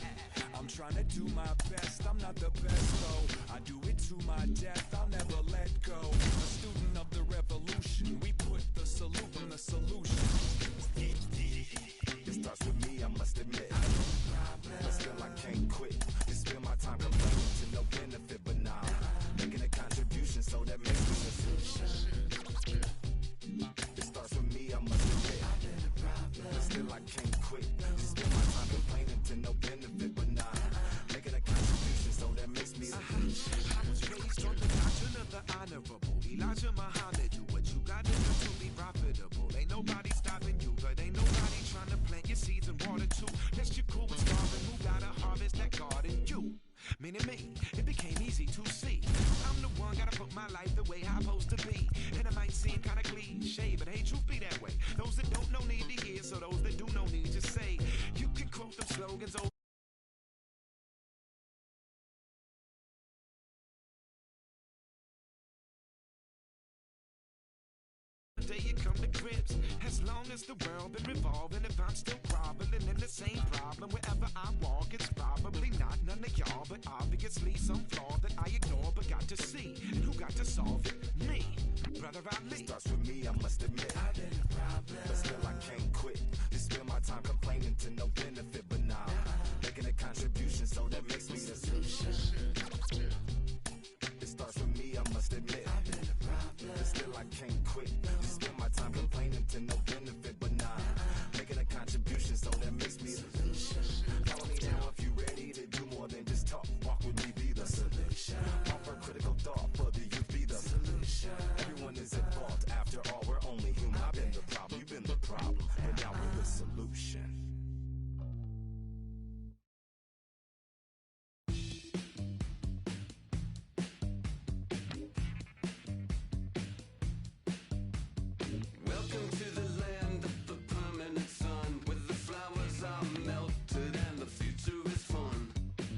I'm trying to do my best. I'm not the best though. I do it to my death. I'll never let go. A student of the revolution. We put the salute in the solution. It starts with me, I must admit. But still I can't quit. You spend my time complaining to no benefit, but now making a contribution, so that makes me a solution. It starts with me, I must admit. But still I can't quit. You spend my time complaining to no benefit, but now making a contribution, so that makes me a solution. I was raised on the doctrine of the honorable. Elijah Muhammad, do what you gotta do to be profitable. Ain't nobody stopping you, but ain't nobody trying to plant your seeds and water too. That's your cool with starving, who gotta harvest that garden? You, meaning me, it became easy to see. I'm the one, gotta put my life the way I'm supposed to be. And it might seem kinda cliche, but hey, truth be that way. Those that don't know need to hear, so those that do know need to say. You can quote them slogans over. Day you come to grips. As long as the world been revolving, if I'm still groveling in the same problem wherever I walk, it's probably not none of y'all, but obviously some flaw that I ignore but got to see. And who got to solve it? Me, brother Ali. It starts with me, I must admit. I've been a problem, but still I can't quit. You spend my time complaining to no benefit, but now making a contribution, so that makes me a solution. It starts with me, I must admit. I've been a problem, but still I can't quit. You spend my time complaining to no benefit, but now making a contribution, so that makes me a solution. Follow me now if you ready to do more than just talk. Walk with me, be the solution. Offer critical thought for the youth, be the solution. Everyone is at fault. After all, we're only human. I've been the problem, you've been the problem, but now we're the solution. Welcome to the land of the permanent sun, where the flowers are melted and the future is fun.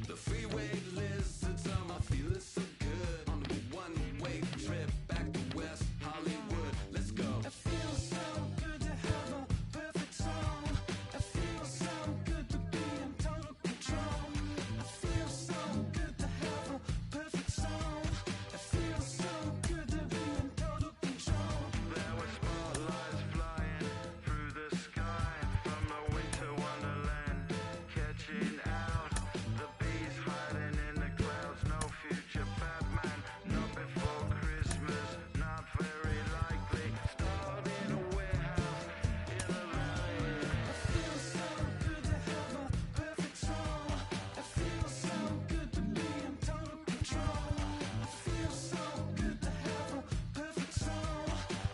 The freeway lizards are my feeling so good on a one-way trip back to West Hollywood. Let's go. It feels so good to have a perfect song. It feels so good to be in total control. It feels so good to have a perfect song. It feels so good to be in total control. There were spotlights flying through the sky from a winter wonderland, catching out the bees hiding in the clouds. No future Batman, not before Christmas, not very likely. Starred in a warehouse in the valley. It feels so good to have a perfect song. It feels so good to be in total control. It feels so good to have a perfect song.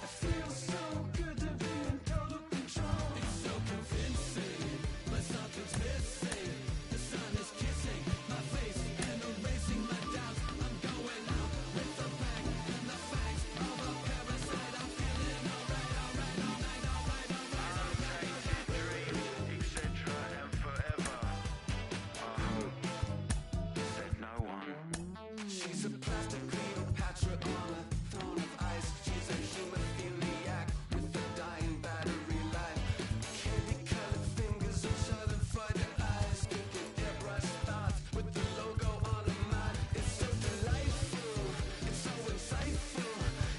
It feels so good to be in total control. It's so convincing, but something's missing. The sun is kissing my face and erasing my doubts. I'm going out with the bang and the fangs of a parasite. I'm feeling alright. Etc. and forever. I hope, said no one. She's a plastic Cleopatra on a throne of ice. She's a hemophiliac with a dying battery life. Candy-colored fingers and schadenfreude eyes. Thinking airbrush thoughts with the logo on her mind. It's so delightful. It's so insightful.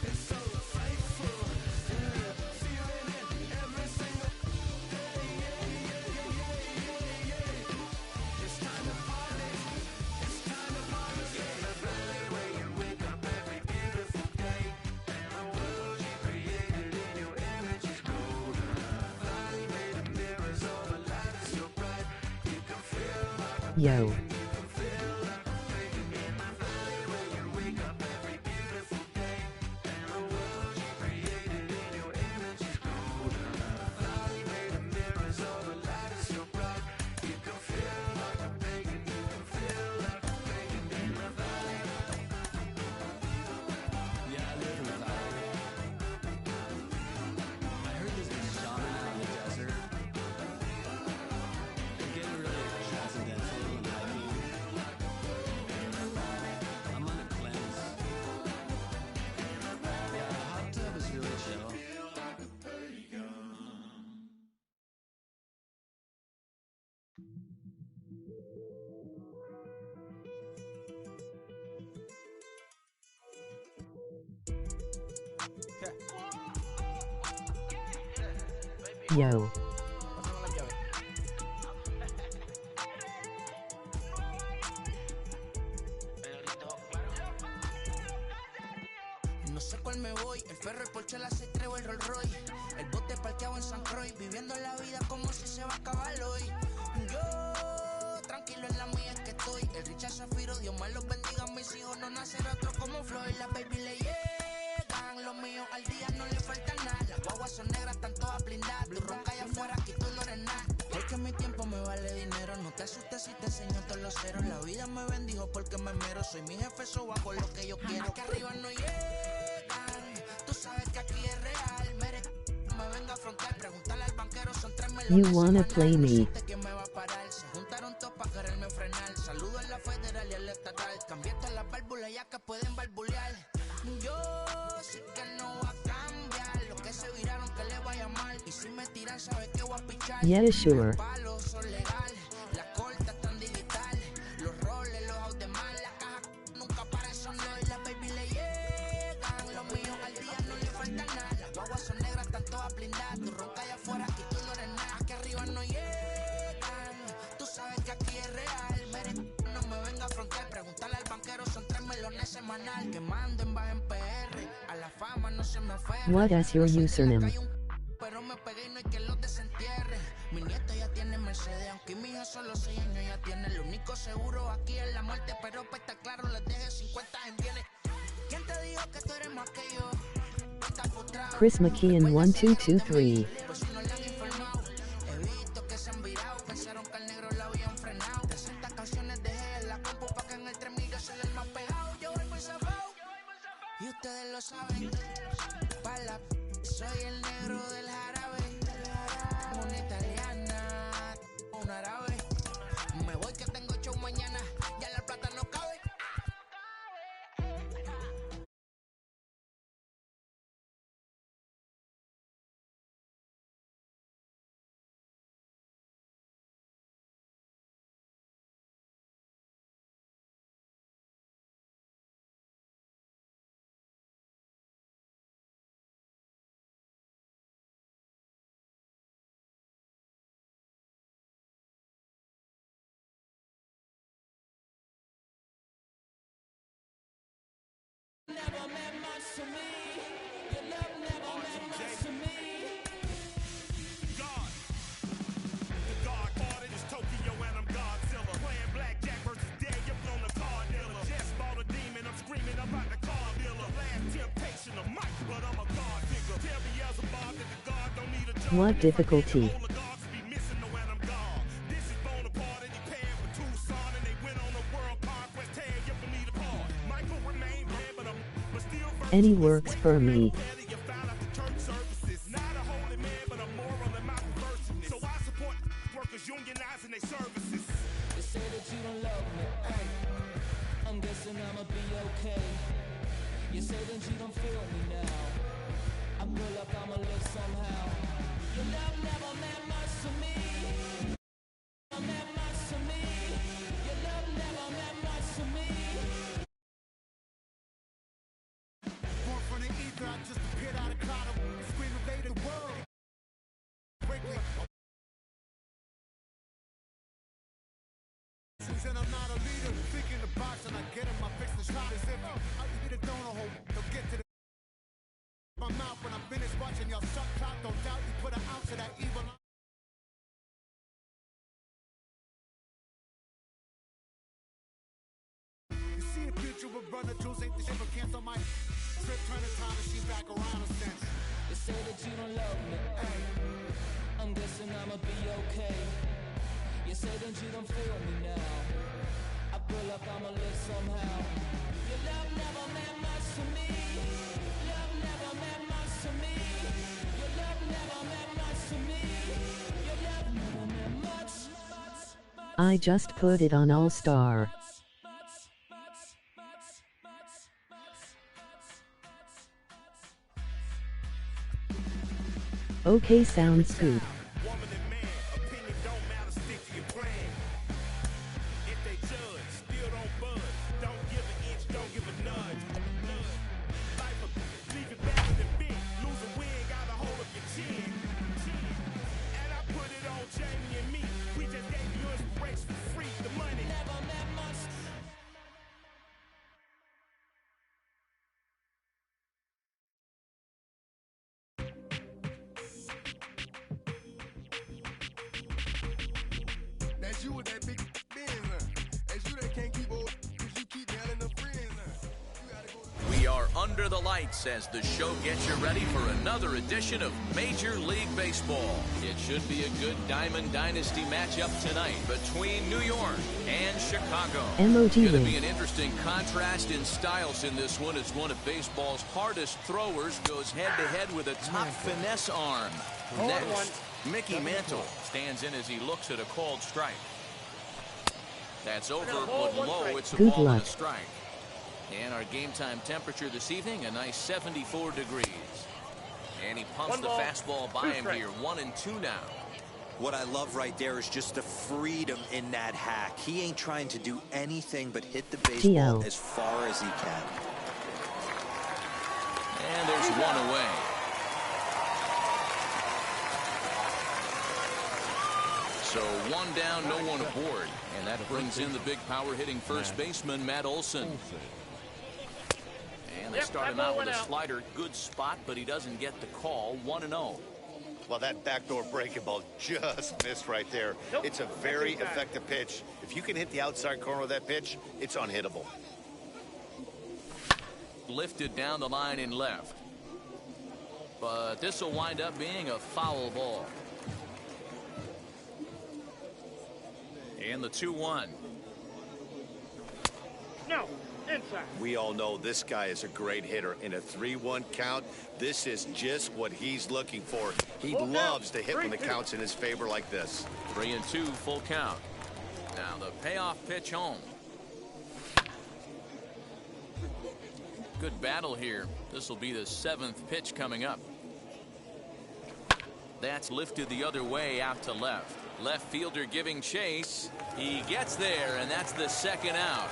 It's so frightful. Feeling it every single It's time to party. It's time to party. The valley where you wake up every beautiful day, and the world you created in your image is golden. Valley made of mirrors, all the light is so bright. You can feel like a Yo. you can feel like a pagan in the valley where you wake up every beautiful day, and the world you created in your image is golden. Valley made of mirrors, all the light is so bright. You can feel like a pagan, you can feel like a pagan in the valley. Yeah, I live in the valley. I heard there's a shaman Yo. No sé cuál me voy, el ferro, el Porsche, la C3 o el Rolls Royce. El bote parqueado en San Croix, viviendo la vida como si se va a acabar hoy. Yo, tranquilo en la mía es que estoy. El Richard Zafiro, Dios más los bendiga, mis hijos no nacerá otro como Floyd. Las baby le llegan, los míos al día no le falta nada. Las guaguas son negras, están todas blindadas. Tu ronca allá afuera, aquí tú no eres nada. Porque mi tiempo me vale dinero, no te asustes si te enseño todos los ceros. La vida me bendijo porque me mero, soy mi jefe, so hago lo que yo quiero. Aquí arriba no llegan, tú sabes que aquí es real. Me venga a afrontar, preguntarle al banquero, son 3 melones. You wanna play me? ¿Quién me va a parar? Se juntaron todos para quererme frenar. Saludo a la federal y a la estatal. Cambié todas las válvulas ya que pueden barbulear. Yo sé que no va a cambiar. Lo que se viraron que le vaya mal. Y si me tiran, sabes que voy a pichar. Yeah, sure. Los palos son legales, las cortas están digitales. Los roles, los out de mal, la caja nunca para eso no. Y las baby le llegan, los míos al día no le falta nada. Las guaguas son negras, están todas blindadas. Tu ronca allá afuera, aquí tú no eres nada. Aquí arriba no llegan, tú sabes que aquí es real. No me venga a afrontar, preguntarle al banquero, son 3 melones semanal. Que manden, bajen PR, a la fama no se me aferre. What is your username? Pero me pegué y no hay que los desentierre. Mi nieto ya tiene Mercedes, aunque mi hija solo 6 años ya tiene. Lo único seguro aquí es la muerte, pero para estar claro les deje 50 en bienes. ¿Quién te dijo que tú eres más que yo? Estás frustrado. Chris McKeon 1223. Pues si no le han informado, he visto que se han virado. Pensaron que al negro la habían frenado. 60 canciones dejé en la compu pa' que en el 3000 yo soy el más pegado. Yo voy muy zafado y ustedes lo saben. Soy el negro del jarabe. Una italiana, un árabe. Me voy que tengo show mañana. Ya la plata no cabe. Never meant much to me. Your love never meant much to me. God. The God parted is Tokyo and I'm Godzilla. Playing blackjack versus dead, you're blown the card dealer. Just bought a demon, I'm screaming about the car dealer. Last temptation of Mike, but I'm a God figure. Tell me as a Bob that the God don't need a job. What difficulty? Any works for me. They say that you don't love me. I'm guessing I'ma be okay. You say that you don't feel me now. I feel like I'ma live somehow. Your love never meant much to me. Never meant much to me. Your love never meant much to me. Born from the ether, I just appeared out of cloud. Scream invaded the world. Break me. And I'm not a leader. Thinking the box and I get him. I fix the shot as if I hit a donut hole. They'll get to the my mouth when I'm finished watching y'all suck clock. Don't doubt you put an ounce of that evil. You see the future with brother Jules ain't the shit but cancel my trip, turn the time and she back around a sense. They say that you don't love me. I'm guessing I'ma be okay. You say that you don't feel me now. I feel like I'ma live somehow. Your love never meant much to me. Love never meant much to me. Your love never meant much to me. Your love never meant much. I just put it on All Star. Okay, sounds good. you with that big Benz. It's you that can't keep old, cause you keep handling the friends. We are under the lights as the show gets you ready for another edition of Major League Baseball. It should be a good Diamond Dynasty matchup tonight between New York and Chicago. MLB. Going to be an interesting contrast in styles in this one as one of baseball's hardest throwers goes head-to-head with a top finesse arm. Next, Mickey Mantle stands in as he looks at a called strike. That's over, but low. It's a Good ball luck. and a strike. And our game time temperature this evening, a nice 74 degrees. And he pumps the fastball by him here. 1-2 now. What I love right there is just the freedom in that hack. He ain't trying to do anything but hit the baseball as far as he can. And there's one away. So one down, no one aboard. And that brings in the big power hitting first baseman, Matt Olson. And they start him out with a slider. Good spot, but he doesn't get the call. 1-0. Well, that backdoor breaking ball just missed right there. It's a very effective pitch. If you can hit the outside corner of that pitch, it's unhittable. Lifted down the line in left. But this will wind up being a foul ball. And the 2-1. No, inside. We all know this guy is a great hitter. In a 3-1 count, this is just what he's looking for. He loves to hit when the count's in his favor like this. 3-2, full count. Now the payoff pitch home. Good battle here. This will be the 7th pitch coming up. That's lifted the other way out to left. Left fielder giving chase. He gets there, and that's the second out.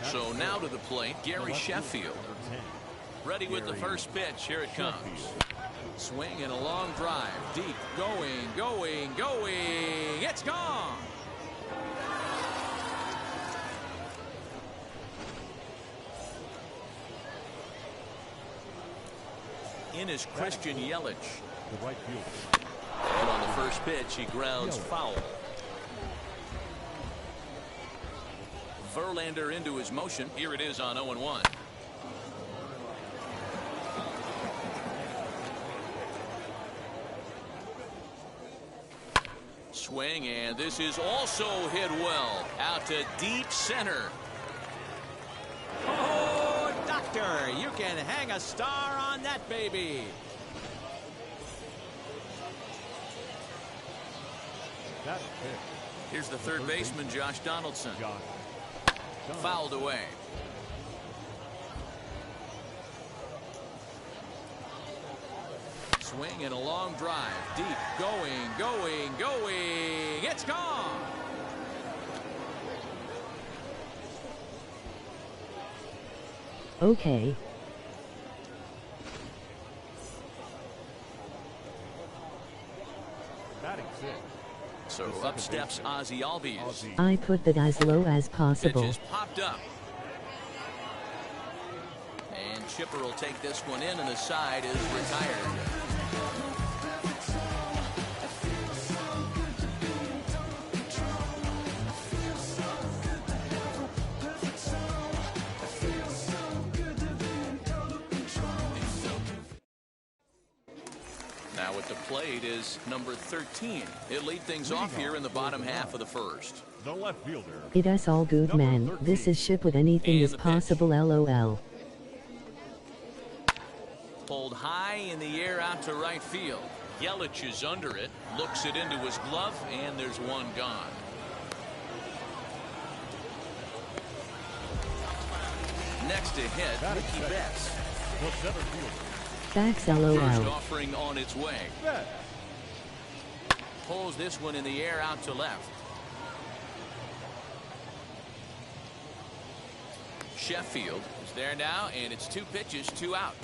So now to the plate, Gary Sheffield. Ready with the first pitch. Here it comes. Swing and a long drive. Deep. Going, going, going. It's gone. In is Christian Yelich. The right fielder. And on the first pitch, he grounds foul. Verlander into his motion. Here it is on 0-1. Swing, and this is also hit well. Out to deep center. Oh, doctor, you can hang a star on that baby. Here's the third baseman, Josh Donaldson. Fouled away. Swing and a long drive. Deep. Going, going, going. It's gone. Okay. Batting six. So up steps Ozzie Albies. I put that as low as possible. Pitches popped up. And Chipper will take this one in, and the side is retired. Now at the plate is number 13. He'll lead things off here in the bottom half of the first. The left fielder. It is all good, man. This is ship with anything is possible, lol. Pulled high in the air out to right field. Yelich is under it, looks it into his glove, and there's one gone. Next to hit, Mookie Betts. The center fielder. Facts, First lol. offering on its way. Pulls this one in the air out to left. Sheffield is there now, and it's 2 pitches, 2 out.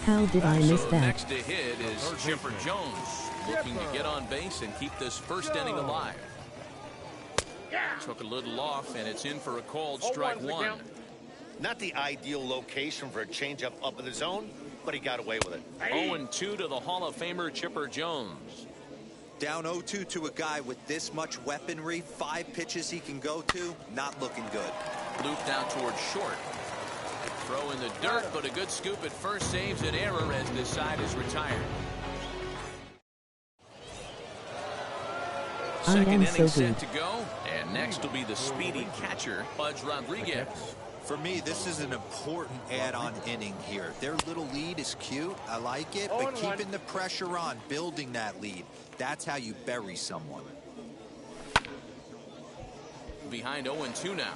How did I miss So that? next to hit is Chipper Jones, looking to get on base and keep this first inning alive. Took a little off, and it's in for a called strike 1. Not the ideal location for a changeup up in the zone, but he got away with it. 0-2 to the Hall of Famer Chipper Jones. Down 0-2 to a guy with this much weaponry, 5 pitches he can go to, not looking good. Looped out towards short. Throw in the dirt, but a good scoop at first saves an error as this side is retired. Second inning set to go, and next will be the speedy catcher, Pudge Rodriguez. For me, this is an important add-on inning here. Their little lead is cute. I like it, but keeping the pressure on, building that lead, that's how you bury someone. Behind 0-2 now.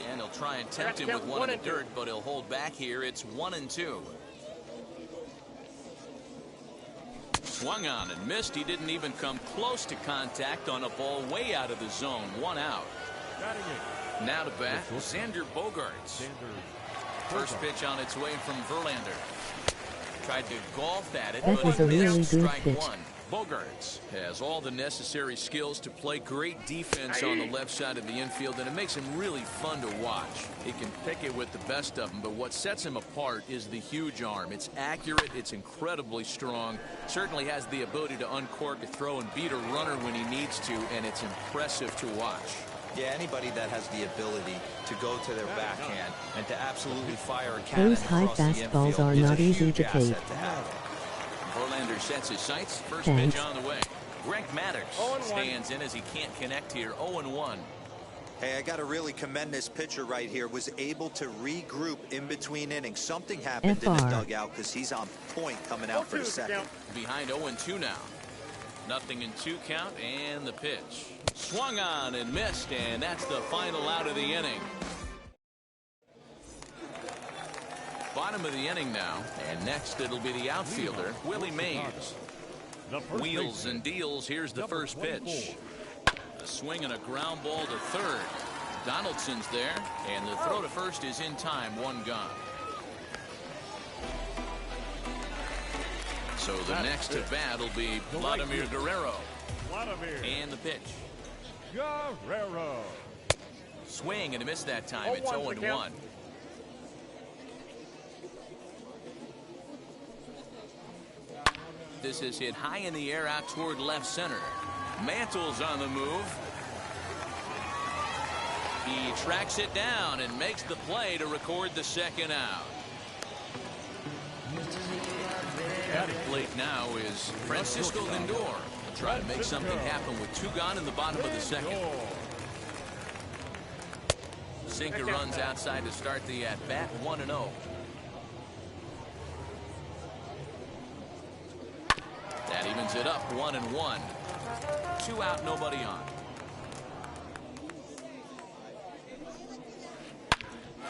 And he'll try and tempt him with one in the dirt, but he'll hold back here. It's 1-2. Swung on and missed. He didn't even come close to contact on a ball way out of the zone. 1 out. Now to bat, Xander Bogaerts. First pitch on its way from Verlander. Tried to golf at it, That but was a he really missed. good Strike pitch. 1. Bogaerts has all the necessary skills to play great defense on the left side of the infield, and it makes him really fun to watch. He can pick it with the best of them, but what sets him apart is the huge arm. It's accurate, it's incredibly strong, certainly has the ability to uncork a throw and beat a runner when he needs to, and it's impressive to watch. Yeah, anybody that has the ability to go to their backhand and to absolutely fire a cannon Those high across the fastballs infield are is not a easy huge to asset take. to have. Verlander sets his sights. First Thanks. pitch on the way. Greg Maddux stands in as he can't connect here. 0-1. Hey, I got to really commend this pitcher right here. Was able to regroup in between innings. Something happened in the FR. dugout because he's on point coming out for the second. Behind 0-2 now. Nothing in 2 count, and the pitch. Swung on and missed, and that's the final out of the inning. Bottom of the inning now, and next it'll be the outfielder, Willie Mays. Wheels and deals. Here's the first pitch. A swing and a ground ball to third. Donaldson's there, and the throw to first is in time. 1 gone. So the next at bat will be Vladimir Guerrero. And the pitch. Guerrero. Swing and a miss that time. It's 0-1. This is hit high in the air out toward left center. Mantle's on the move. He tracks it down and makes the play to record the second out. At the plate now is Francisco Lindor. Try to make something happen with 2 gone in the bottom of the second. Sinker runs outside to start the at-bat. 1-0. That evens it up. 1-1. 2 out, nobody on.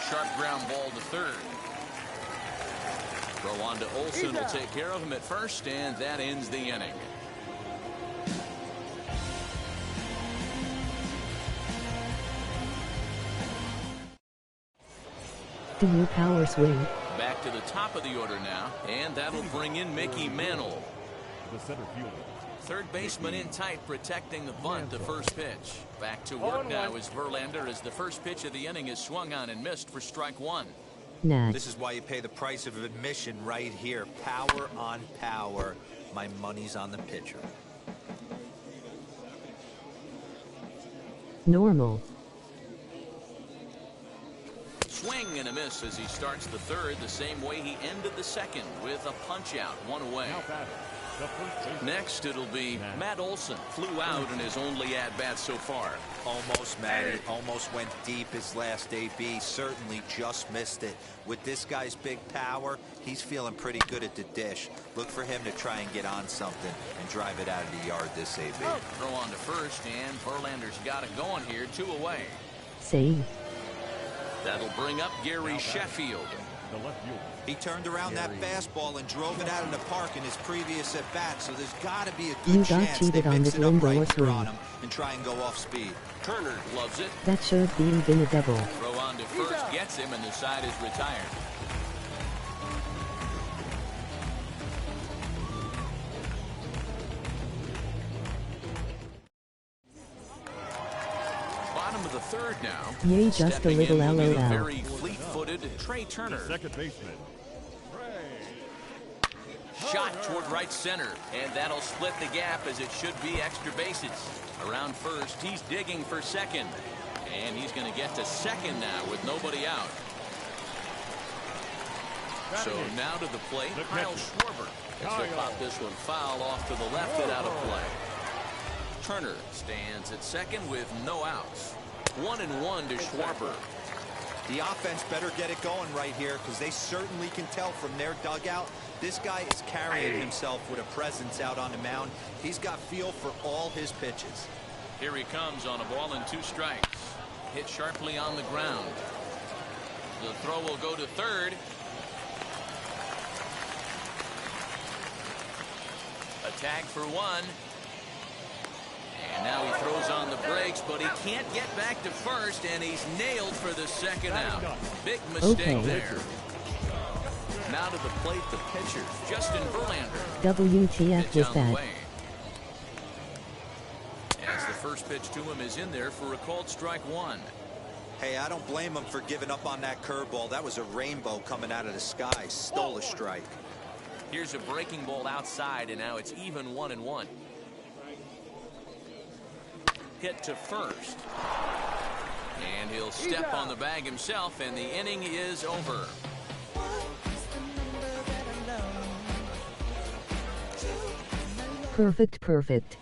Sharp ground ball to third. Throw on to Olsen will take care of him at first, and that ends the inning. Do you power swing? Back to the top of the order now, and that'll bring in Mickey Mantle. The center fielder. Third baseman in tight, protecting the bunt. The first pitch. Back to work now is Verlander as the first pitch of the inning is swung on and missed for strike 1. Nat. This is why you pay the price of admission right here. Power on power. My money's on the pitcher. Normal. Swing and a miss as he starts the third the same way he ended the second with a punch out. 1 away. Next it'll be Matt Olson. Flew out in his only at bat so far. Almost, Matty. Almost went deep his last AB. Certainly just missed it. With this guy's big power, he's feeling pretty good at the dish. Look for him to try and get on something and drive it out of the yard this AB. Throw on to first, and Verlander's got it going here. 2 away. Save. That'll bring up Gary Sheffield. He turned around that fastball and drove it out of the park in his previous at bat, so there's got to be a good You got chance they cheated on mix this it up Lindor right here swing. on him and try and go off speed. Turner loves it. That should have been a double. Throw on to first, gets him, and the side is retired. Bottom of the the third now. Yay, just a Stepping little in will be the LOL. very fleet-footed Trey Turner. Second baseman. Shot toward right center, and that'll split the gap as it should be extra bases. Around first, he's digging for second, and he's going to get to second now with nobody out. So now to the plate, Kyle Schwarber. He'll pop this one foul off to the left and out of play. Turner stands at second with no outs. 1-1 to Schwarber. The offense better get it going right here, because they certainly can tell from their dugout this guy is carrying himself with a presence out on the mound. He's got feel for all his pitches. Here he comes on a ball and 2 strikes. Hit sharply on the ground. The throw will go to third. A tag for 1. And now he throws on the brakes, but he can't get back to first, and he's nailed for the second out. Big mistake there. Now to the plate, the pitcher, Justin Verlander. WTF was that? As the first pitch to him is in there for a called strike 1. Hey, I don't blame him for giving up on that curveball. That was a rainbow coming out of the sky. Stole a strike. Here's a breaking ball outside, and now it's even 1-1. Hit to first. And he'll step on the bag himself, and the inning is over. Perfect.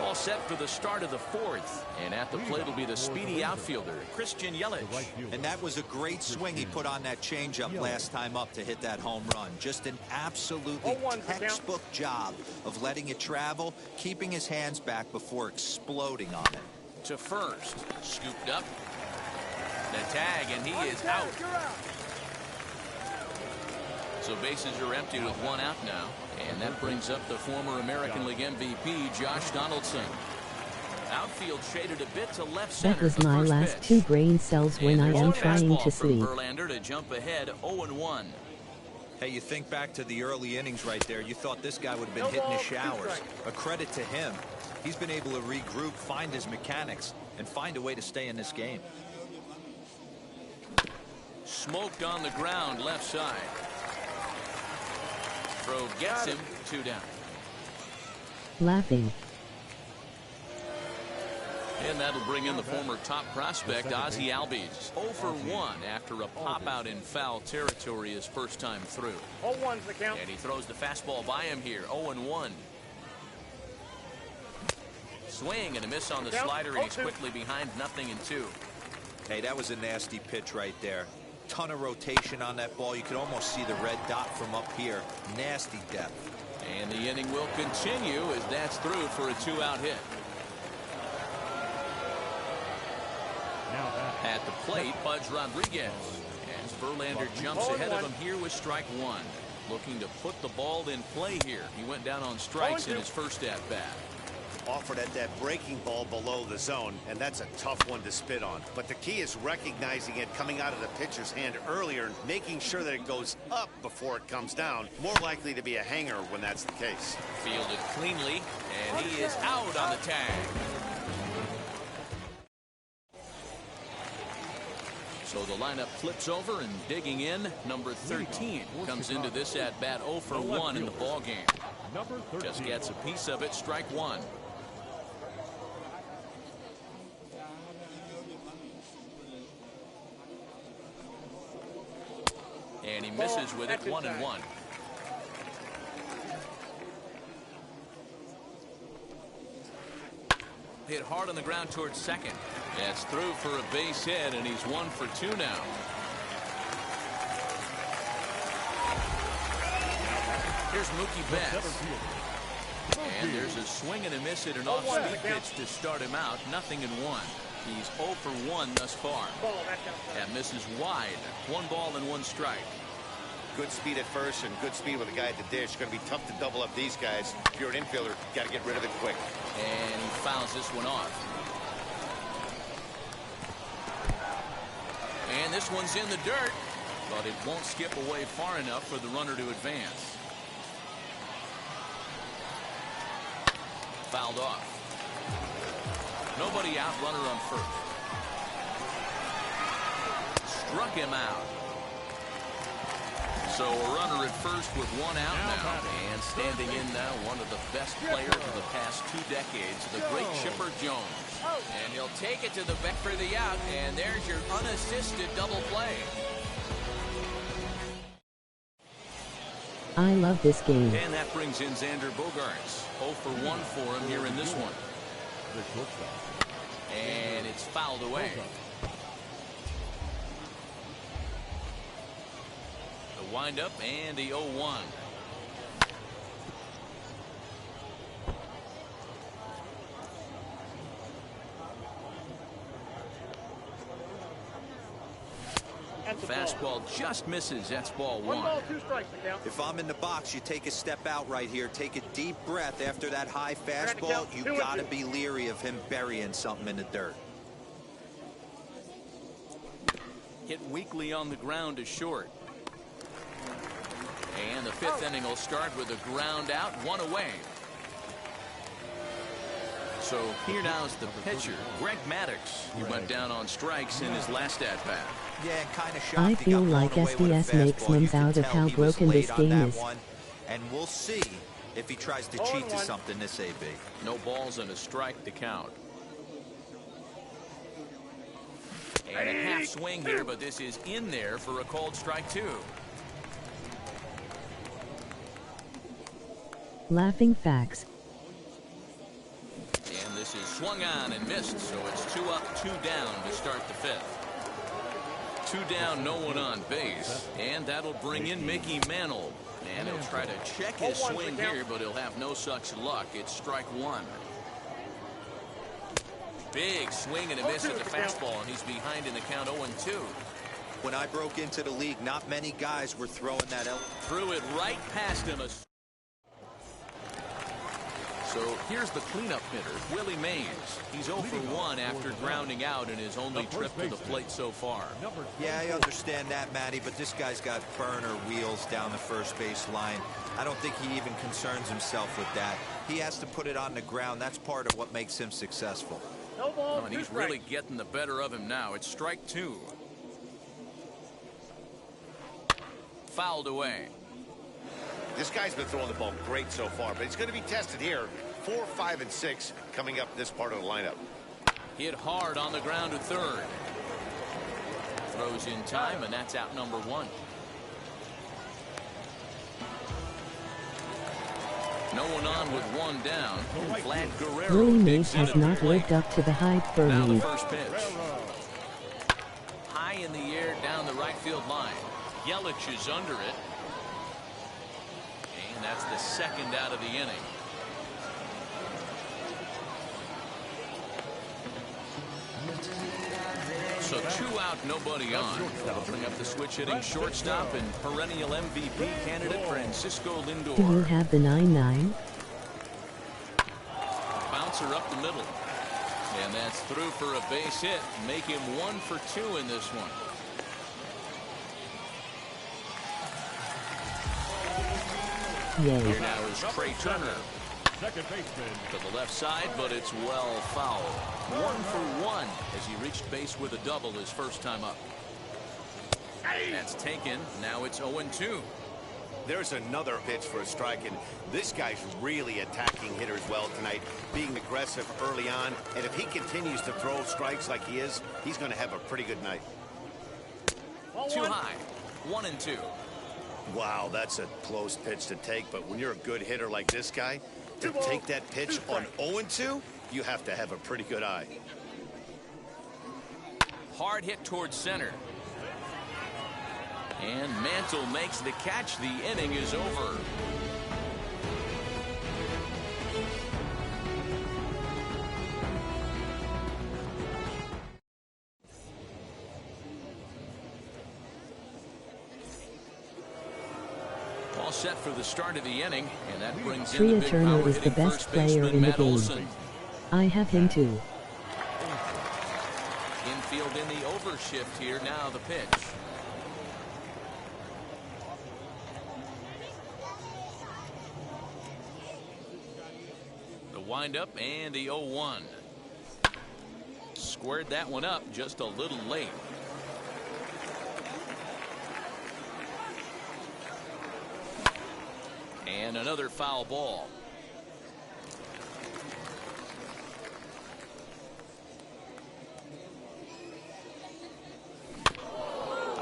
All set for the start of the 4th. And at the plate will be the speedy outfielder, Christian Yelich. And that was a great swing he put on that changeup last time up to hit that home run. Just an absolutely textbook job of letting it travel, keeping his hands back before exploding on it. To first, scooped up. The tag, and he is out. So bases are empty with 1 out now. And that brings up the former American League MVP, Josh Donaldson. Outfield shaded a bit to left center. That was my last 2 brain cells when I am trying to sleep. Verlander to jump ahead 0-1. Hey, you think back to the early innings right there. You thought this guy would have been hitting his showers. A credit to him. He's been able to regroup, find his mechanics, and find a way to stay in this game. Smoked on the ground left side. Throw gets him 2 down. Laughing. And that'll bring in the former top prospect, Ozzie Albies. 0 for 1 after a pop-out in foul territory his first time through. 0-1's the count. And he throws the fastball by him here, 0-1. Swing and a miss on the slider, and he's quickly behind 0-2. Hey, that was a nasty pitch right there. Ton of rotation on that ball. You could almost see the red dot from up here. Nasty depth. And the inning will continue as that's through for a 2-out hit. At the plate, Pudge Rodriguez. As Verlander jumps ahead of him here with strike 1. Looking to put the ball in play here. He went down on strikes in his first at-bat. Offered at that breaking ball below the zone, and that's a tough one to spit on. But the key is recognizing it coming out of the pitcher's hand earlier and making sure that it goes up before it comes down. More likely to be a hanger when that's the case. Fielded cleanly, and he is out on the tag. So the lineup flips over, and digging in, number 13 comes into this at-bat 0 for 1 in the ballgame. Just gets a piece of it, strike 1. And he misses with it, 1-1. Hit hard on the ground towards second. That's through for a base hit, and he's 1 for 2 now. Here's Mookie Betts. And there's a swing and a miss at an off-speed pitch to start him out. 0-1. He's 0 for 1 thus far. That misses wide. 1 ball and 1 strike. Good speed at first and good speed with a guy at the dish. It's going to be tough to double up these guys. If you're an infielder, got to get rid of it quick. And he fouls this one off. And this one's in the dirt, but it won't skip away far enough for the runner to advance. Fouled off. Nobody out, runner on first. Struck him out. So a runner at first with one out now. And standing in now, one of the best players of the past 2 decades, the great Chipper Jones. And he'll take it to the back for the out, and there's your unassisted double play. I love this game. And that brings in Xander Bogaerts. 0 for 1 for him here in this one. And it's fouled away. The windup and the 0-1. Fastball just misses. That's ball 1. 1 ball, 2 strikes to count. If I'm in the box, you take a step out right here. Take a deep breath after that high fastball. You got to be leery of him burying something in the dirt. Hit weakly on the ground to short. And the 5th inning will start with a ground out, 1 away. So here now is the pitcher, Greg Maddux. He went down on strikes in his last at-bat. Yeah, kind of shocked. I feel like SDS makes memes out of how broken this game is. And we'll see if he tries to cheat to something this AB. No balls and a strike to count. And a half swing here, but this is in there for a called strike 2. Laughing facts. And this is swung on and missed, so it's 2 up, 2 down to start the 5th. 2 down, no one on base, and that'll bring in Mickey Mantle. And he'll try to check his swing here, but he'll have no such luck. It's strike 1. Big swing and a miss at the fastball, and he's behind in the count 0-2. When I broke into the league, not many guys were throwing that out. Threw it right past him. So here's the cleanup hitter, Willie Mays. He's 0 for 1 after grounding out in his only trip to the plate so far. Yeah, I understand that, Matty, but this guy's got burner wheels down the first base line. I don't think he even concerns himself with that. He has to put it on the ground. That's part of what makes him successful. No ball, and he's really getting the better of him now. It's strike 2. Fouled away. This guy's been throwing the ball great so far, but he's going to be tested here. 4, 5, and 6 coming up this part of the lineup. Hit hard on the ground to third. Throws in time, and that's out number 1. No one on with 1 down. Vlad Guerrero. Willie Mays has not lived up to the hype for now me. the first pitch. High in the air down the right field line. Yelich is under it. And that's the 2nd out of the inning. So 2 out, nobody on. That'll bring up the switch-hitting shortstop and perennial MVP candidate Francisco Lindor. Do you have the 9-9? Bouncer up the middle. And that's through for a base hit. Make him 1 for 2 in this one. Yay. Here now is Trey Turner. Second baseman. To the left side, but it's well fouled. 1 for 1 as he reached base with a double his first time up. That's taken. Now it's 0-2. There's another pitch for a strike, and this guy's really attacking hitters well tonight, being aggressive early on. And if he continues to throw strikes like he is, he's going to have a pretty good night. Too high. 1-2. Wow, that's a close pitch to take, but when you're a good hitter like this guy, to take that pitch on 0-2, you have to have a pretty good eye. Hard hit towards center. And Mantle makes the catch. The inning is over. All set for the start of the inning, and that brings in the Trea big Turner power is the hitting best first player baseman, in the Matt game. Olson. I have him too. Infield in the overshift here. Now the pitch. The windup and the 0-1. squared that one up just a little late. And another foul ball.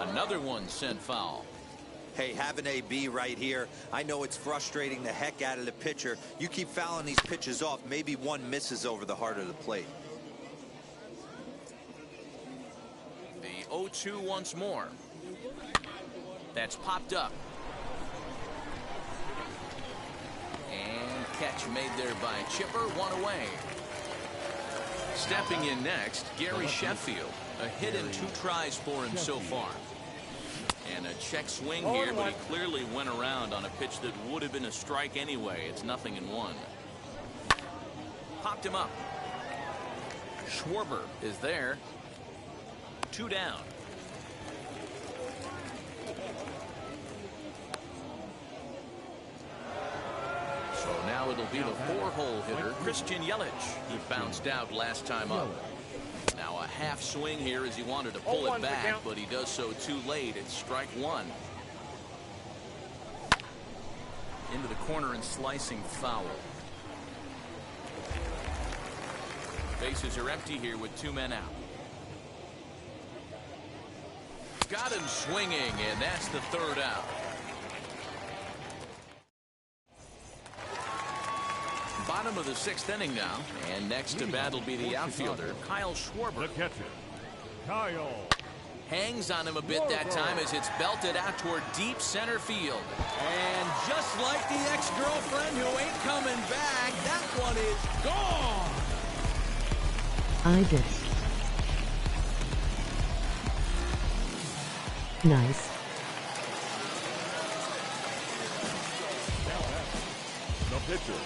Another one sent foul. Hey, have an AB right here. I know it's frustrating the heck out of the pitcher. You keep fouling these pitches off, maybe one misses over the heart of the plate. The 0-2 once more. That's popped up. And catch made there by Chipper, one away. Stepping in next, Gary Sheffield. A hit and 2 tries for him so far. And a check swing here, but he clearly went around on a pitch that would have been a strike anyway. It's 0-1. Popped him up. Schwarber is there. 2 down. So now it'll be the 4-hole hitter, Christian Yelich. He bounced out last time up. Now a half swing here as he wanted to pull it back, but he does so too late. It's strike 1. Into the corner and slicing foul. Bases are empty here with 2 men out. Got him swinging, and that's the 3rd out. Bottom of the 6th inning now, and next to bat will be the outfielder, Kyle Schwarber. The catcher, Kyle. Hangs on him a bit that time as it's belted out toward deep center field. And just like the ex-girlfriend who ain't coming back, that one is gone. I guess. Nice. The pitcher.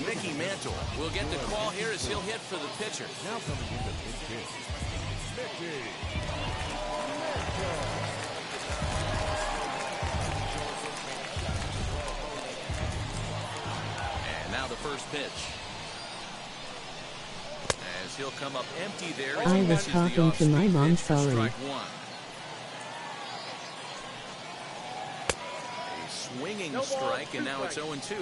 Mickey Mantle will get the call here as he'll hit for the pitcher. Now coming in the pinch hit, Mickey Mantle. And now the first pitch. As he'll come up empty there. As I he was misses the talking to my off-speed mom, pitch for sorry. strike 1. A swinging strike, and now it's 0-2.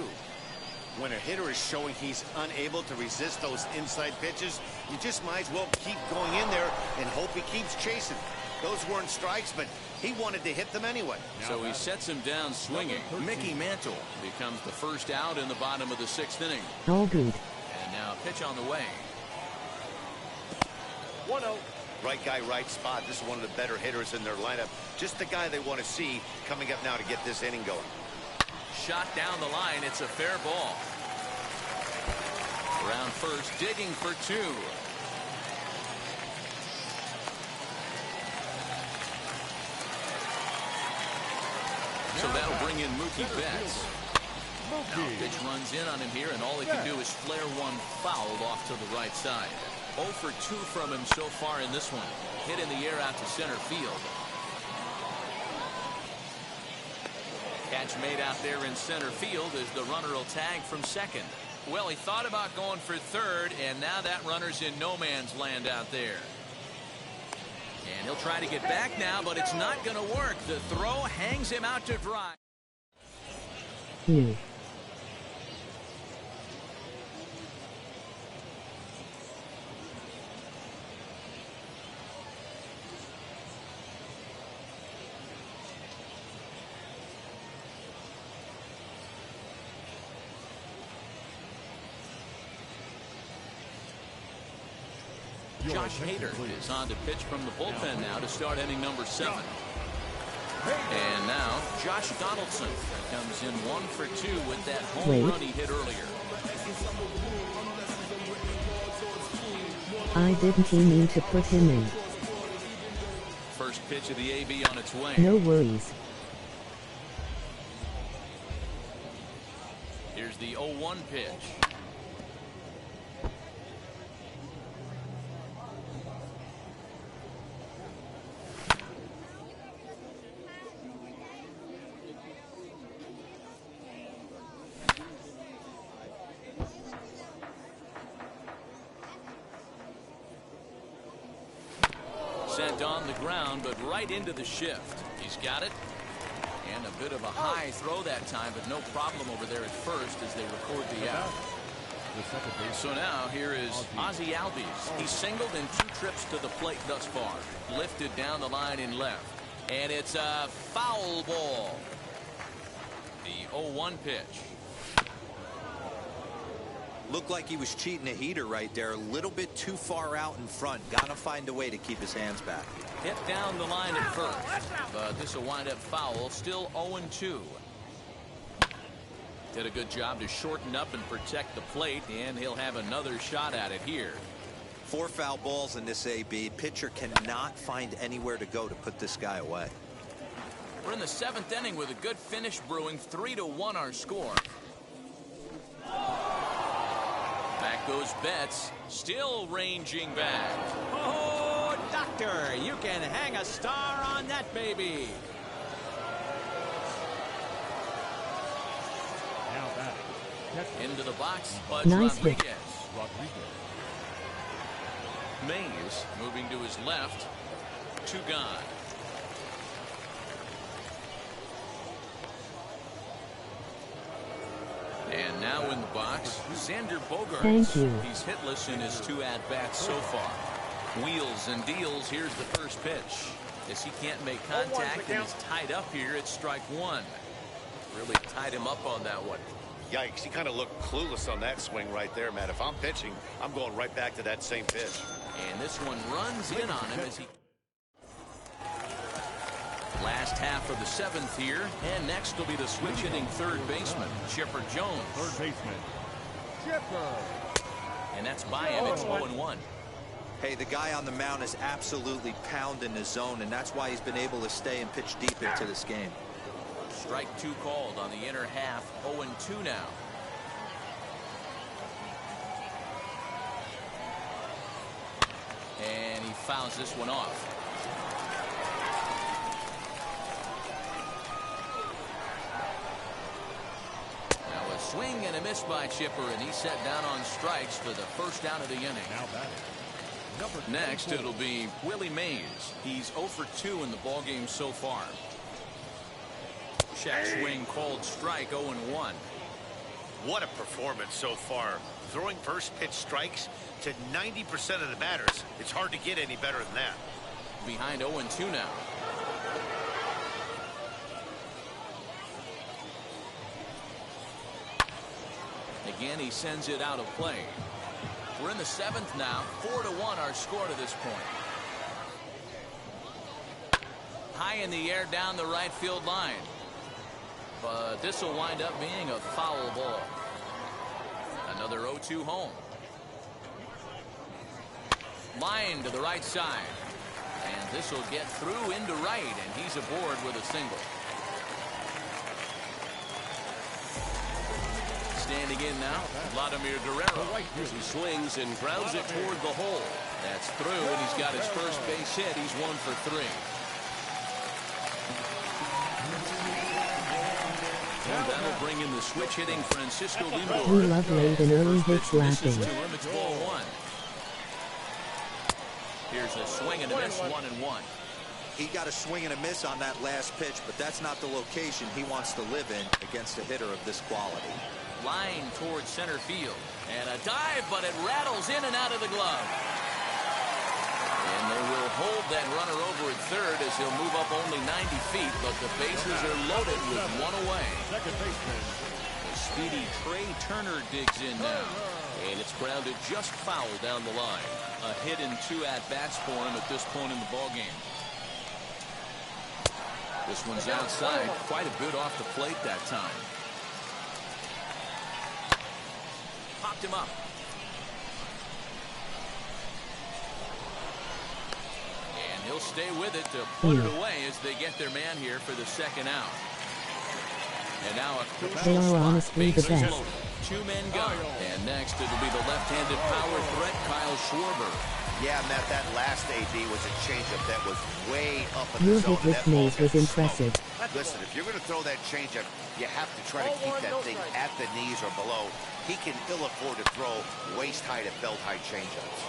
When a hitter is showing he's unable to resist those inside pitches, you just might as well keep going in there and hope he keeps chasing. Those weren't strikes, but he wanted to hit them anyway. So he sets him down swinging. Mickey Mantle becomes the first out in the bottom of the 6th inning. All good. And now a pitch on the way. 1-0. Right guy, right spot. This is one of the better hitters in their lineup. Just the guy they want to see coming up now to get this inning going. Shot down the line. It's a fair ball. Around first, digging for 2. So that'll bring in Mookie Betts. Now pitch runs in on him here, and all he can do is flare one foul off to the right side. 0 for 2 from him so far in this one. Hit in the air out to center field. Catch made out there in center field as the runner will tag from second. Well, he thought about going for third, and now that runner's in no man's land out there. And he'll try to get back now, but it's not going to work. The throw hangs him out to dry. New. Josh Hader is on to pitch from the bullpen now to start inning number 7. And now Josh Donaldson comes in 1 for 2 with that home run he hit earlier. I didn't mean to put him in. First pitch of the AB on its way. No worries. Here's the 0-1 pitch. movement on the ground, but right into the shift. He's got it. And a bit of a high throw that time, but no problem over there at first as they record the out. So now here is Ozzie Albies. He's singled in 2 trips to the plate thus far. Lifted down the line in left. And it's a foul ball. The 0-1 pitch. Looked like he was cheating a heater right there. A little bit too far out in front. Gotta find a way to keep his hands back. Hit down the line at first. But this will wind up foul. Still 0-2. Did a good job to shorten up and protect the plate, and he'll have another shot at it here. 4 foul balls in this AB. Pitcher cannot find anywhere to go to put this guy away. We're in the 7th inning with a good finish brewing. 3-1 our score. Back goes Betts, still ranging back. Oh, doctor, you can hang a star on that baby. Now back. Into the box, Bud Nice Rodriguez. Mays moving to his left. 2 gone. And now in the box, Xander Bogaerts. Thank you. He's hitless in his 2 at-bats so far. Wheels and deals. Here's the first pitch. As he can't make contact and he's tied up here, it's strike 1. Really tied him up on that one. Yikes, he kind of looked clueless on that swing right there, Matt. If I'm pitching, I'm going right back to that same pitch. And this one runs in on him as he... Last half of the 7th here, and next will be the switch hitting 3rd baseman, Chipper Jones. 3rd baseman, Chipper. And that's by him. It's 0-1. Hey, the guy on the mound is absolutely pounding the zone, and that's why he's been able to stay and pitch deep into this game. Strike 2 called on the inner half. 0-2 now. And he fouls this one off. Now a swing and a miss by Chipper, and he's set down on strikes for the first out of the inning. Now batting. Next, it'll be Willie Mays. He's 0 for 2 in the ballgame so far. Check swing called strike. 0-1. What a performance so far. Throwing first pitch strikes to 90% of the batters. It's hard to get any better than that. Behind 0-2 now. Again, he sends it out of play. We're in the 7th now. 4-1 our score to this point. High in the air down the right field line. But this will wind up being a foul ball. Another 0-2 home. Line to the right side. And this will get through into right, and he's aboard with a single. Standing in now, Vladimir Guerrero. As he swings and grounds it toward the hole. That's through, and he's got his first base hit. He's 1 for 3. And that'll bring in the switch hitting Francisco Lindor. We love late and early hits laughing. It's ball 1. Here's a swing and a miss. 1-1. He got a swing and a miss on that last pitch, but that's not the location he wants to live in against a hitter of this quality. Line towards center field. And a dive, but it rattles in and out of the glove. And they will hold that runner over at third as he'll move up only 90 feet, but the bases are loaded with 1 away. Second baseman. The speedy Trey Turner digs in now. And it's grounded just foul down the line. A hit in 2 at-bats for him at this point in the ballgame. This one's outside, quite a bit off the plate that time. Popped him up. And he'll stay with it to put it away as they get their man here for the 2nd out. And now a They crucial are spot. honestly the Bases best. loaded. 2 men gone. And next, it'll be the left-handed power threat, Kyle Schwarber. Yeah, Matt, that last AB was a changeup that was way up in Your the zone. hit with Mays was impressive. Listen, if you're going to throw that changeup, you have to try to keep that thing at the knees or below. He can ill afford to throw waist-high to belt-high changeups.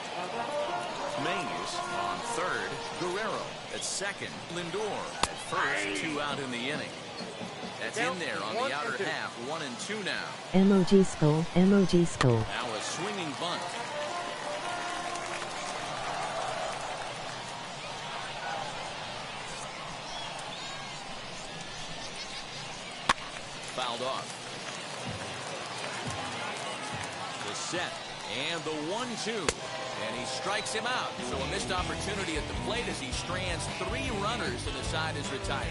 Mays on third, Guerrero at second, Lindor at first, 2 out in the inning. That's in there on the outer half, 1 and 2 now. Emoji skull, emoji skull. Now a swinging bunt. Fouled off. The set and the 1-2. And he strikes him out. So a missed opportunity at the plate as he strands 3 runners and the side is retired.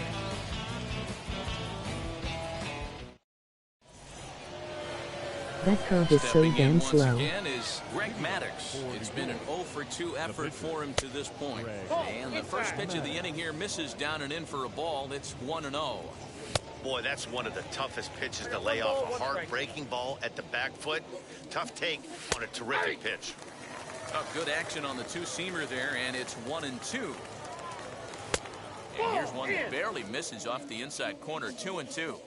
That curve is so damn slow. Once again is Greg Maddux. It's been an 0 for 2 effort for him to this point. And the first pitch of the inning here misses down and in for a ball. It's 1-0. Boy, that's one of the toughest pitches to lay off. A hard-breaking ball at the back foot. Tough take on a terrific pitch. Good action on the 2-seamer there, and it's 1-2. And here's one that barely misses off the inside corner, 2-2.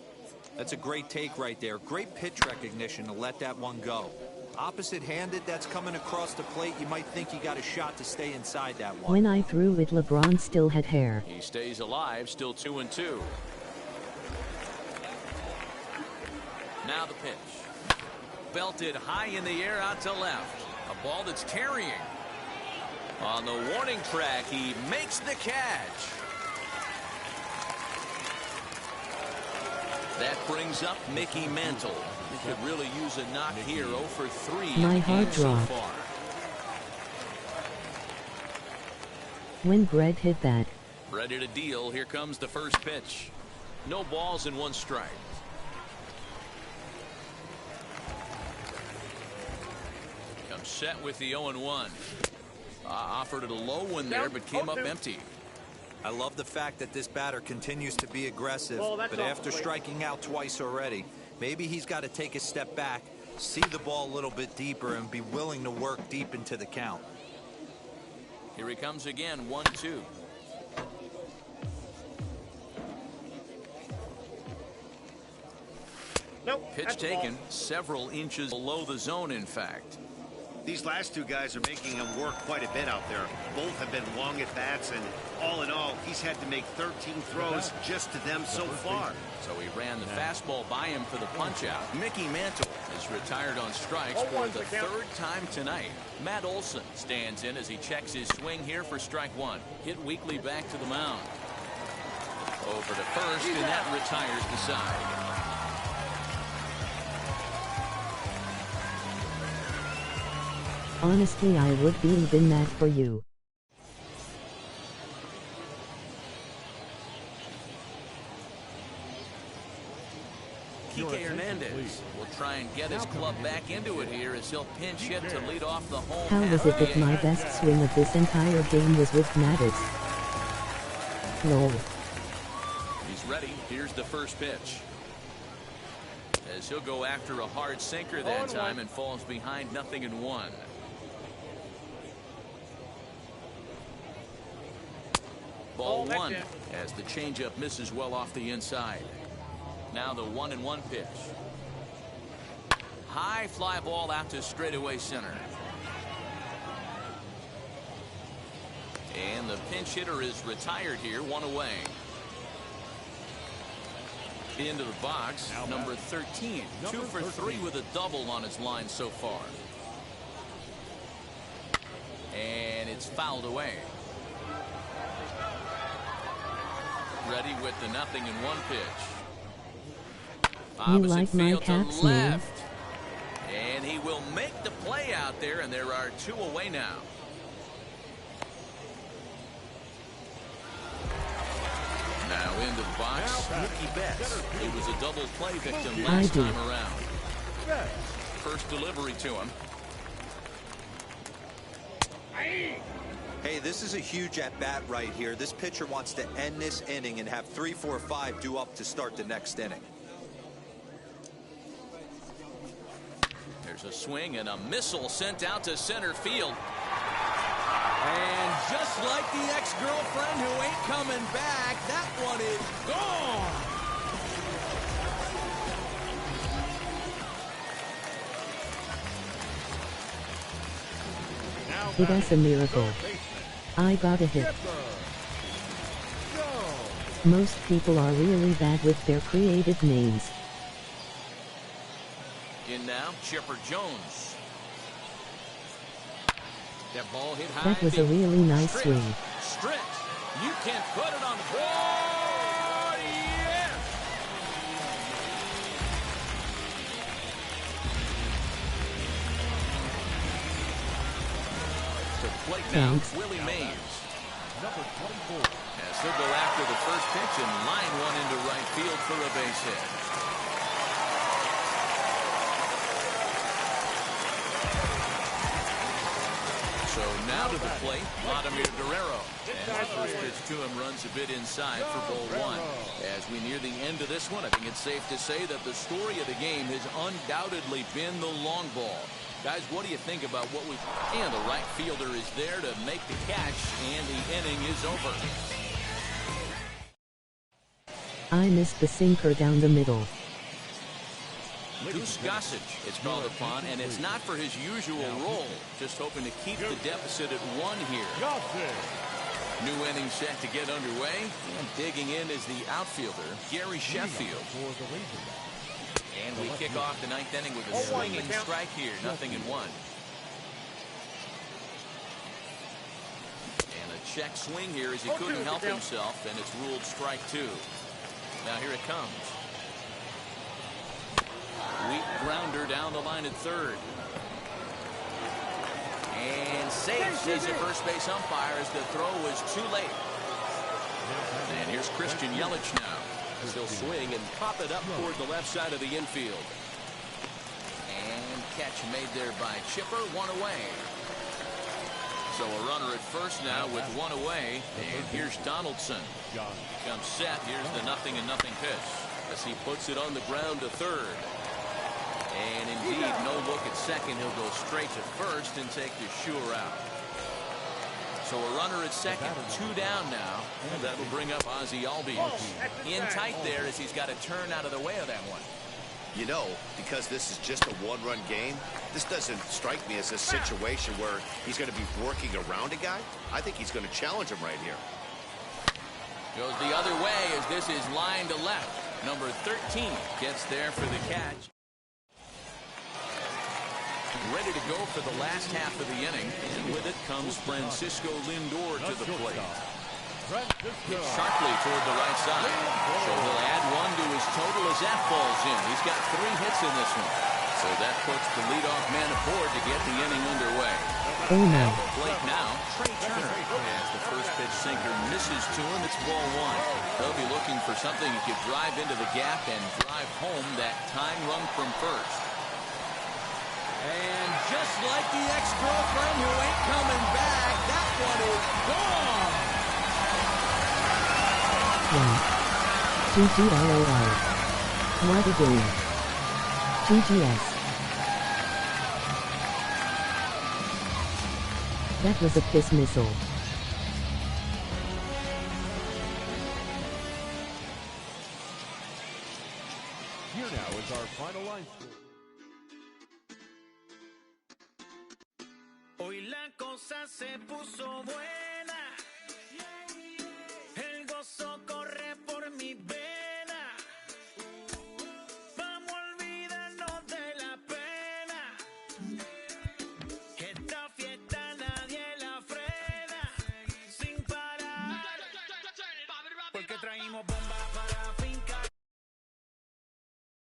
That's a great take right there. Great pitch recognition to let that one go. Opposite-handed, that's coming across the plate. You might think you got a shot to stay inside that one. When I threw it, LeBron still had hair. He stays alive, still 2-2. Now the pitch. Belted high in the air out to left. A ball that's carrying. On the warning track, he makes the catch. That brings up Mickey Mantle. He could really use a knock here. 0 for 3 in the game so far. When Greg hit that. Ready to deal. Here comes the first pitch. No balls and 1 strike. Comes set with the 0-1. Offered it a low one there, but came up empty. I love the fact that this batter continues to be aggressive, but after striking out twice already, maybe he's got to take a step back, see the ball a little bit deeper, and be willing to work deep into the count. Here he comes again, 1-2. Pitch taken several inches below the zone, in fact. These last 2 guys are making him work quite a bit out there. Both have been long at bats, and all in all, he's had to make 13 throws just to them so far. So he ran the fastball by him for the punch-out. Mickey Mantle is retired on strikes for the 3rd time tonight. Matt Olson stands in as he checks his swing here for strike 1. Hit weakly back to the mound. Over to first, and that retires the side. Honestly, I would be even mad for you. Kike Hernandez will try and get his club back into it here as he'll pinch hit to lead off the home. How was it that my best swing of this entire game was with Maddux? Lol. He's ready. Here's the first pitch. As he'll go after a hard sinker that time and falls behind 0-1. Ball 1 as the changeup misses well off the inside. Now the 1-1 pitch. High fly ball out to straightaway center. And the pinch hitter is retired here, 1 away. Into the box, number 13. 2 for 3 with a double on his line so far. And it's fouled away. Ready with the 0-1 pitch. You like my cat's name? And he will make the play out there, and there are 2 away now. Now into the box, Mookie Betts. He was a double play victim last time around. First delivery to him. Hey, this is a huge at-bat right here. This pitcher wants to end this inning and have 3, 4, 5 due up to start the next inning. Here's a swing and a missile sent out to center field. And just like the ex-girlfriend who ain't coming back, that one is gone. It is a miracle. I got a hit. Most people are really bad with their creative names. In now, Chipper Jones. That ball hit high. That was a really nice swing. Strict. You can't put it on the board. Yes. To plate now, Willie Mays. Number 24. As he'll go after the first pitch and line one into right field for a base hit. So now to the plate, Vladimir Guerrero. And the first pitch to him runs a bit inside for ball one. As we near the end of this one, I think it's safe to say that the story of the game has undoubtedly been the long ball. Guys, what do you think about what we... And the right fielder is there to make the catch, and the inning is over. I missed the sinker down the middle. Goose Gossage is called upon, and it's not for his usual role. Just hoping to keep the deficit at one here. New inning set to get underway, and digging in is the outfielder, Gary Sheffield. And we kick off the ninth inning with a swinging strike here, 0-1. And a check swing here as he couldn't help himself, and it's ruled strike two. Now here it comes. Weak grounder down the line at third. And safe, says the first base umpire, as the throw was too late. And here's Christian Yelich now. He'll swing and pop it up toward the left side of the infield. And catch made there by Chipper, one away. So a runner at first now with one away. And here's Donaldson. Comes set. Here's the 0-0 pitch as he puts it on the ground to third. And indeed, no look at second. He'll go straight to first and take the sure out. So a runner at second, two down now. And that'll bring up Ozzie Albies. In tight there as he's got to turn out of the way of that one. You know, because this is just a one-run game, this doesn't strike me as a situation where he's going to be working around a guy. I think he's going to challenge him right here. Goes the other way as this is line to left. Number 13 gets there for the catch. Ready to go for the last half of the inning, and with it comes Francisco Lindor to the plate. Hit sharply toward the right side, so he'll add one to his total as that falls in. He's got 3 hits in this one, so that puts the leadoff man aboard to get the inning underway. Oh no. At the plate now, Trey Turner. As the first pitch sinker misses to him, it's ball one. They'll be looking for something he could drive into the gap and drive home that tying run from first. And just like the ex-girlfriend who ain't coming back, that one is gone. 1. GGLOR. What a game. GGS. That was a piss missile. Here now is our final line score. Hoy la cosa se puso buena.